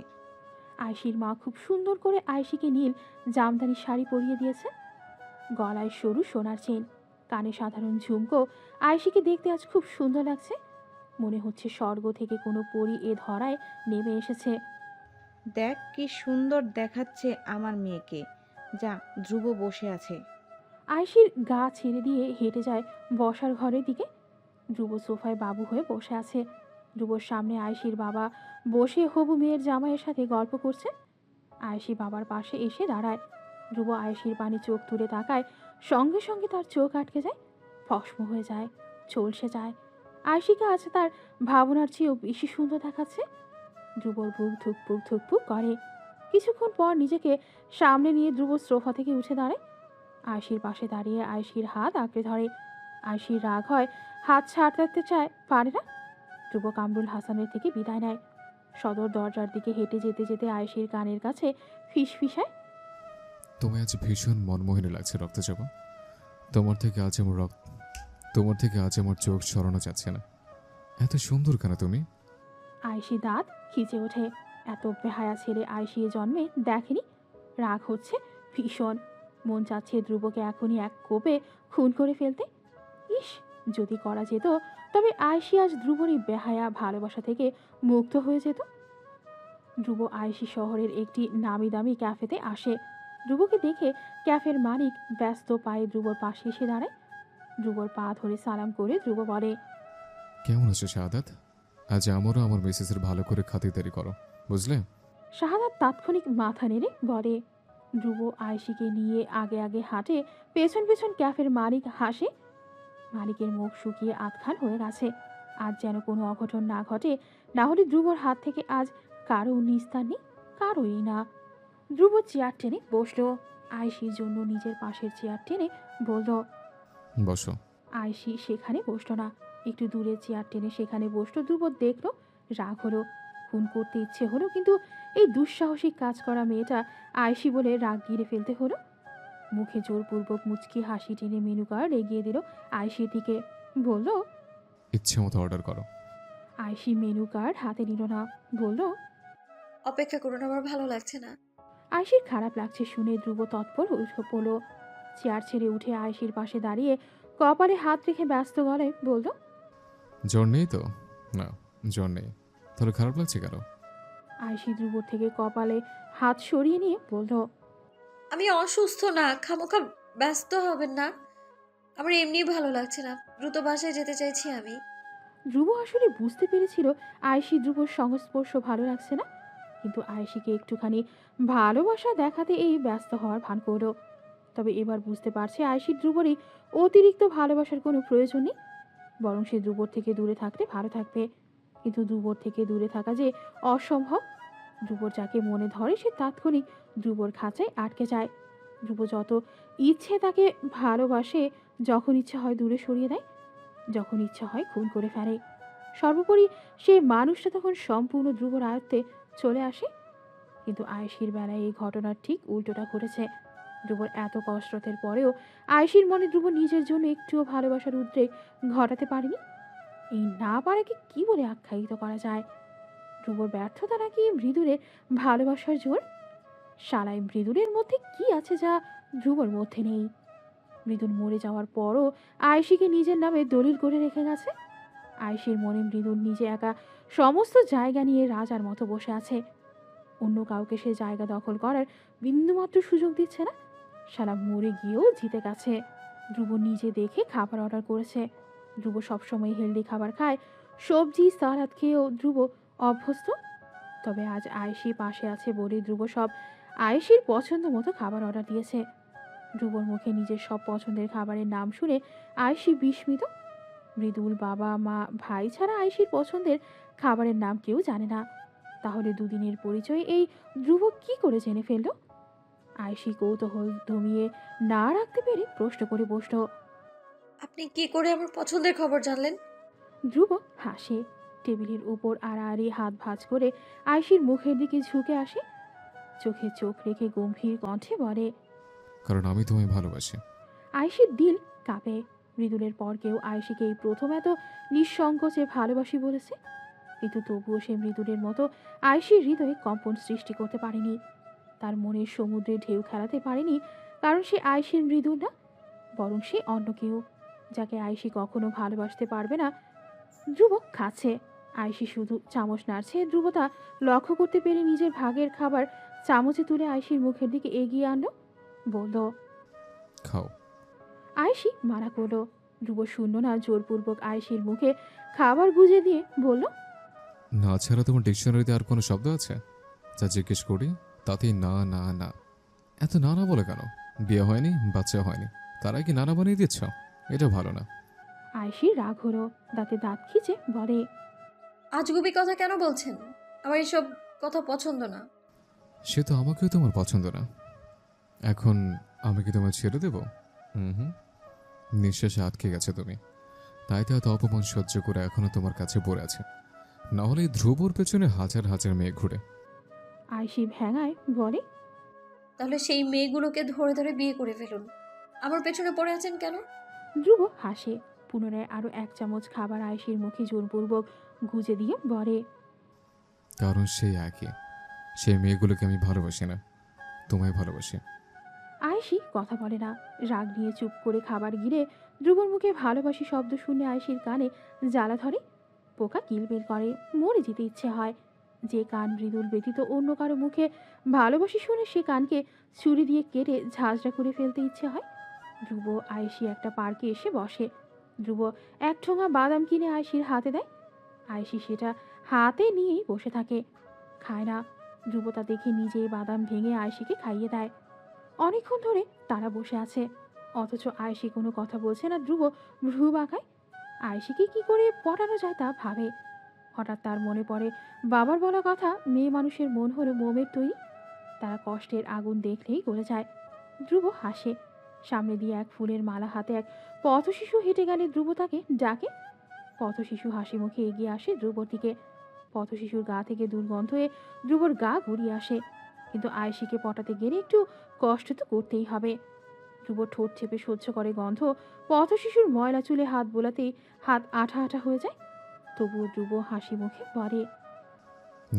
আয়শির মা খুব সুন্দর করে আয়শিকে নীল জামদানি শাড়ি পরিয়ে দিয়েছে। গলায় সরু সোনার চেন, কানে সাধারণ ঝুমকো। আয়শিকে দেখতে আজ খুব সুন্দর লাগছে। মনে হচ্ছে স্বর্গ থেকে কোনো পরী এ ধরায় নেমে এসেছে। দেখ কি সুন্দর দেখাচ্ছে আমার মেয়েকে। যা, ধ্রুব বসে আছে। আয়শির গা ছেড়ে দিয়ে হেঁটে যায় বসার ঘরের দিকে। ধ্রুব সোফায় বাবু হয়ে বসে আছে। ধ্রুবর সামনে আয়শির বাবা বসে হবু মেয়ের জামাইয়ের সাথে গল্প করছে। আয়শি বাবার পাশে এসে দাঁড়ায়। ধ্রুব আয়শির পানে চোখ তুলে তাকায়। সঙ্গে সঙ্গে তার চোখ আটকে যায়, ভস্ম হয়ে যায়, চলসে যায়। আয়শিকে আজ তার ভাবনার চেয়েও বেশি সুন্দর দেখাচ্ছে। ধ্রুবর বুক ধুকপুক ধুকপুক করে। কিছুক্ষণ পর নিজেকে সামনে নিয়ে ধ্রুব সোফা থেকে উঠে দাঁড়ায়। আয়শির পাশে দাঁড়িয়ে আয়শির হাত আঁকড়ে ধরে। আয়শির রাগ হয়, হাত ছাড়তে চায়, পারে না। ধ্রুব কামরুল হাসানের থেকে বিদায় নেয়। সদর দরজার দিকে হেঁটে যেতে যেতে আয়শির কানের কাছে ফিস ফিসায়, তোমায় আজ ভীষণ মনমোহিনী লাগছে রক্তচাপা। তোমার থেকে আজ আমার তোমার থেকে আজ আমার চোখ সরানো যাচ্ছে না। এত সুন্দর কেন তুমি? আয়শি দাঁত খিচে ওঠে। এত বেহায়া ছেলে আয়শি এ জন্মে দেখেনি। রাগ হচ্ছে ভীষণ। মন চাচ্ছে ধ্রুবকে এখনই এক কোপে খুন করে ফেলতে। ইস, যদি করা যেত, তবে আয়শি আজ ধ্রুবর এই বেহায়া ভালোবাসা থেকে মুক্ত হয়ে যেত। ধ্রুব আয়শি শহরের একটি নামি দামি ক্যাফেতে আসে। ধ্রুবকে দেখে ক্যাফের মালিক ব্যস্ত পায়ে ধ্রুবর পাশে এসে দাঁড়ায়। ধ্রুবর পা ধরে সালাম করে ধ্রুব বলে, কেমন আছো শাহাদাত? আজ আমারও আমার মিসেসের ভালো করে খাতিরদারি করো, বুঝলে? শাহাদাত তাৎক্ষণিক মাথা নেড়ে বলে। ধ্রুব আয়েশিকে নিয়ে আগে আগে হাঁটে, পেছন পেছন ক্যাফের মালিক হাসে। মালিকের মুখ শুকিয়ে আধখান হয়ে গেছে। আজ যেন কোনো অঘটন না ঘটে, না হলে ধ্রুবর হাত থেকে আজ কারো নিস্তার নেই, কারোই না। ধ্রুব চেয়ার টেনে বসলো। আয়েশির জন্য নিজের পাশের চেয়ার টেনে বলল। বসো। আয়েশি সেখানে বসলো না, একটু দূরে চেয়ার টেনে সেখানে বসলো। ধ্রুব দেখলো, রাগ হলো, খুন করতে ইচ্ছে হলো, কিন্তু এই দুঃসাহসিক কাজ করা মেয়েটা আয়েশি বলে রাগ গিরে ফেলতে হলো। মুখে জোরপূর্বক মুচকি হাসি টেনে মেনু কার্ড এগিয়ে দিল আয়েশির দিকে, বলল। ইচ্ছে মতো অর্ডার করো। আয়েশি মেনু কার্ড হাতে নিল না, বলল। অপেক্ষা করুন, আমার ভালো লাগছে না। আয়েশির খারাপ লাগছে শুনে ধ্রুব তৎপর উঠে পড়ল। চেয়ার ছেড়ে উঠে আয়েশির পাশে দাঁড়িয়ে কপালে হাত রেখে ব্যস্ত গলায় বলল। জ্বর নেই তো? না, জ্বর নেই। তাহলে খারাপ লাগছে কেন? আয়েশি ধ্রুবর থেকে কপালে হাত সরিয়ে নিয়ে বলল। আমি অসুস্থ না, খামোখা ব্যস্ত হবেন না। আমার এমনিই ভালো লাগছে না, দ্রুত বাসায় যেতে চাইছি আমি। ধ্রুব আসলে বুঝতে পেরেছিল আয়েশি ধ্রুবর সংস্পর্শ ভালো লাগছে না, কিন্তু আয়েশিকে একটুখানি ভালোবাসা দেখাতে এই ব্যস্ত হওয়ার ভান করল। তবে এবার বুঝতে পারছে আয়েশি ধ্রুবরই অতিরিক্ত ভালোবাসার কোনো প্রয়োজন নেই, বরং সে ধ্রুবর থেকে দূরে থাকলে ভালো থাকবে। কিন্তু ধ্রুবর থেকে দূরে থাকা যে অসম্ভব। ধ্রুবর যাকে মনে ধরে সে তাৎক্ষণিক ধ্রুবর খাঁচায় আটকে যায়। ধ্রুব যত ইচ্ছে তাকে ভালোবাসে, যখন ইচ্ছে হয় দূরে সরিয়ে দেয়, যখন ইচ্ছা হয় খুন করে ফেলে। সর্বোপরি সে মানুষটা তখন সম্পূর্ণ ধ্রুবর আয়ত্তে চলে আসে। কিন্তু আয়েশির বেলায় এই ঘটনার ঠিক উল্টোটা ঘটেছে। ধ্রুবর এত কষ্টতের পরেও আয়েশির মনে ধ্রুব নিজের জন্য একটুও ভালোবাসার উদ্রেক ঘটাতে পারেনি। এই না পারাকে কি বলে আখ্যায়িত করা যায়? ধ্রুবর ব্যর্থতা নাকি মৃদুলের ভালোবাসার জোর? শালায় মৃদুলের মধ্যে কি আছে যা ধ্রুবর মধ্যে নেই? মৃদুল মরে যাওয়ার পরও আয়েশিকে নিজের নামে দলিল করে রেখে গেছে। আয়েশির মনে মৃদুল নিজে একা সমস্ত জায়গা নিয়ে রাজার মতো বসে আছে। অন্য কাউকে সে জায়গা দখল করার বিন্দুমাত্র সুযোগ দিচ্ছে না। সারা মরে গিয়েও জিতে গেছে। ধ্রুব নিজে দেখে খাবার অর্ডার করেছে। ধ্রুব সবসময় হেলদি খাবার খায়, সবজি সালাদ খেয়েও ধ্রুব অভ্যস্ত। তবে আজ আয়েশি পাশে আছে বলে ধ্রুব সব আয়েশির পছন্দ মতো খাবার অর্ডার দিয়েছে। ধ্রুবর মুখে নিজের সব পছন্দের খাবারের নাম শুনে আয়েশি বিস্মিত। মৃদুল বাবা মা ভাই ছাড়া আয়েশির পছন্দের খাবারের নাম কেউ জানে না। তাহলে দুদিনের পরিচয় এই ধ্রুব কি করে জেনে ফেলল? আয়েশি কৌতূহল দমিয়ে না রাখতে পেরে প্রশ্ন করে বসল। আপনি কি করে আমার পছন্দের খবর জানলেন? ধ্রুব হাসে, টেবিলের উপর আড়াআড়ি হাত ভাঁজ করে আয়েশির মুখের দিকে ঝুঁকে আসে, চোখে চোখ রেখে গম্ভীর কণ্ঠে বলে। কারণ আমি তোমায় ভালোবাসি। আয়েশির দিল কাঁপে। মৃদুলের পর কেউ আয়েশিকে এই প্রথম এত নিঃসংকোচে ভালোবাসি বলেছে, কিন্তু তবুও সে মৃদুলের মতো আয়েশির হৃদয়ে কম্পন সৃষ্টি করতে পারেনি, তার মনের সমুদ্রে ঢেউ খেলাতে পারেনি। কারণ সে আয়েশির মৃদুল না, বরং সে অন্য কেউ, যাকে আয়েশি কখনো ভালোবাসতে পারবে না। ধ্রুব খাচ্ছে, আয়েশি শুধু চামচ নাড়ছে। ধ্রুব তা লক্ষ্য করতে পেরে নিজের ভাগের খাবার চামচে তুলে আয়েশির মুখের দিকে এগিয়ে আনলো, বলল। খাও। আয়েশি মানা করলো। ধ্রুব শূন্য না জোরপূর্বক আয়েশির মুখে খাবার গুজে দিয়ে বলল। না ছাড়া তোমার ডিকশনারিতে আর কোনো শব্দ আছে? যা জিজ্ঞেস করি তাতেই না না না। এত না না বলে কেন? বিয়ে হয়নি, বাচ্চা হয়নি, তারা কি নানা বানিয়ে দিচ্ছ? এটা ভালো না। আয়েশির রাগ হলো, দাঁতে দাঁত খিচে বলে। আজগুবি কথা কেন বলছেন? আমার এসব কথা পছন্দ না। সে তো আমাকেও তোমার পছন্দ না। এখন আমি কি তোমায় ছেড়ে দেব? হুম, নিঃশ্বাসে আটকে গেছে তুমি, তাই তো এত অপমান সহ্য করে এখনো তোমার কাছে পড়ে আছে। না হলে এই ধ্রুবর পেছনে হাজার হাজার মেয়ে ঘুরে। আয়েশি ভেঙায় বলে। তাহলে সেই মেয়েগুলোকে ধরে ধরে বিয়ে করে ফেলুন। আমার পেছনে পড়ে আছেন কেন? ধ্রুব হাসে, পুনরায় আরো এক চামচ খাবার আয়েশির মুখে জোরপূর্বক গুজে দিয়ে বলে। কারণ সেই একই, সেই মেয়েগুলোকে আমি ভালোবাসি না, তোমায় ভালোবাসি। আয়েশি কথা বলে না, রাগ নিয়ে চুপ করে খাবার গিলে। ধ্রুবর মুখে ভালোবাসি শব্দ শুনে আয়েশির কানে জ্বালা ধরে, পোকা কিলবিল করে, মরে যেতে ইচ্ছে হয়। যে কান মৃদুল ব্যতীত অন্য কারো মুখে ভালোবাসি শুনে সে কানকে ছুরি দিয়ে কেটে ঝাঁঝরা করে ফেলতে ইচ্ছে হয়। ধ্রুব আয়েশি একটা পার্কে এসে বসে। ধ্রুব এক ঠোঙা বাদাম কিনে আয়েশির হাতে দেয়। আয়েশি সেটা হাতে নিয়েই বসে থাকে, খায় না। ধ্রুব তা দেখে নিজেই বাদাম ভেঙে আয়েশিকে খাইয়ে দেয়। অনেকক্ষণ ধরে তারা বসে আছে, অথচ আয়েশি কোনো কথা বলছে না। ধ্রুব ভ্রু বাঁকায়। আয়েশিকে কি করে পটানো যায় তা ভাবে। হঠাৎ তার মনে পড়ে বাবার বলা কথা, মেয়ে মানুষের মন হলো মোমের তৈরি, তারা কষ্টের আগুন দেখলেই গলে যায়। ধ্রুব হাসে। সামনে দিয়ে এক ফুলের মালা হাতে এক পথশিশু হেঁটে গেলে ধ্রুব তাকে ডাকে। পথশিশু হাসি মুখে এগিয়ে আসে ধ্রুবর দিকে। পথশিশুর গা থেকে দুর্গন্ধ হয়ে ধ্রুবর গা ঘুরিয়ে আসে, কিন্তু আয়েশিকে পটাতে গেলে একটু কষ্ট তো করতেই হবে। ধ্রুব ঠোঁট চেপে সহ্য করে গন্ধ। পথশিশুর ময়লা চুলে হাত বোলাতেই হাত আঠা আঠা হয়ে যায়। তবুও ধ্রুব হাসি মুখে বলে।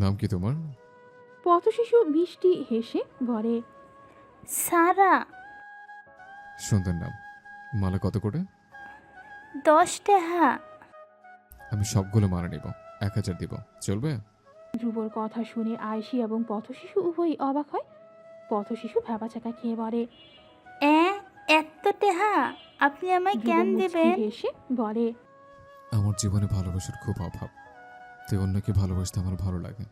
নাম কি তোমার? পথশিশু মিষ্টি হেসে বলে, সারা। সুন্দর নাম। মালা কত করে? 10 টাকা। আমি সবগুলো মালা নিব, 1000 দিব, চলবে? ধ্রুবর কথা শুনে আয়েশি এবং পথশিশু উভয়ই অবাক হয়। পথশিশু ভ্যাবাচাকা খেয়ে বলে, এত টাকা আপনি আমায় ধ্রুব কেন মুচকি দেবেন? হেসে বলে, আমার জীবনে ভালোবাসার খুব অভাব, তুই অন্যকে ভালোবাসতে আমার ভালো লাগে,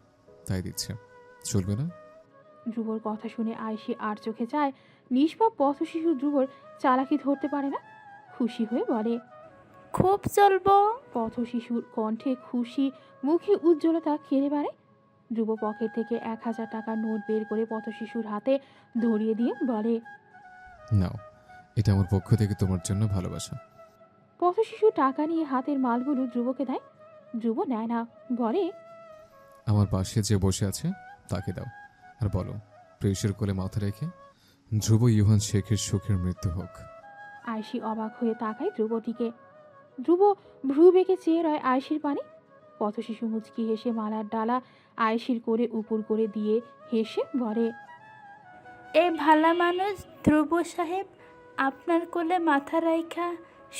তাই দিচ্ছে, চলবে না? ধ্রুবর কথা শুনে আয়েশি আর চোখে চায়। নিষ্পাপ পথশিশু ধ্রুবর চালাকি ধরতে পারে না, খুশি হয়ে বলে। খুব চলবো। পথশিশুর কণ্ঠে খুশি, মুখে উজ্জ্বলতা খেলে বেড়ায়। ধ্রুব পকেট থেকে 1000 টাকার নোট বের করে পথশিশুর হাতে ধরিয়ে দিয়ে বলে, নাও, এটা আমার পক্ষ থেকে তোমার জন্য ভালোবাসা। পথশিশু টাকা নিয়ে হাতের মালগুলো ধ্রুবকে দেয়। ধ্রুব নেয় না, বলে, আমার পাশে যে বসে আছে তাকে দাও, আর বলো প্রেসের কোলে মাথা রেখে ধ্রুব ইউহান শেখের সুখের মৃত্যু হোক। আয়েশি অবাক হয়ে তাকায় ধ্রুবটিকে। ধ্রুব ভ্রু বেঁকে চেয়ে রয় আয়েশির পানে। পথশিশু মুচকি হেসে মালার ডালা আয়েশির করে উপর করে দিয়ে হেসে বলে, এই ভালা মানুষ ধ্রুব সাহেব আপনার কোলে মাথা রাইখা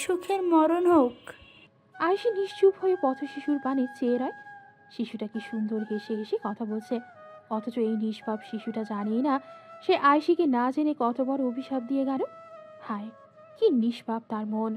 সুখের মরণ হোক। আয়েশি নিশ্চুপ হয়ে পথশিশুর পানে চেয়ে রয়। শিশুটা কি সুন্দর হেসে হেসে কথা বলছে, অথচ এই নিষ্পাপ শিশুটা জানেই না সে আয়েশিকে না জেনে কত বড় অভিশাপ দিয়ে গেল। হায়, কি নিষ্পাপ তার মন।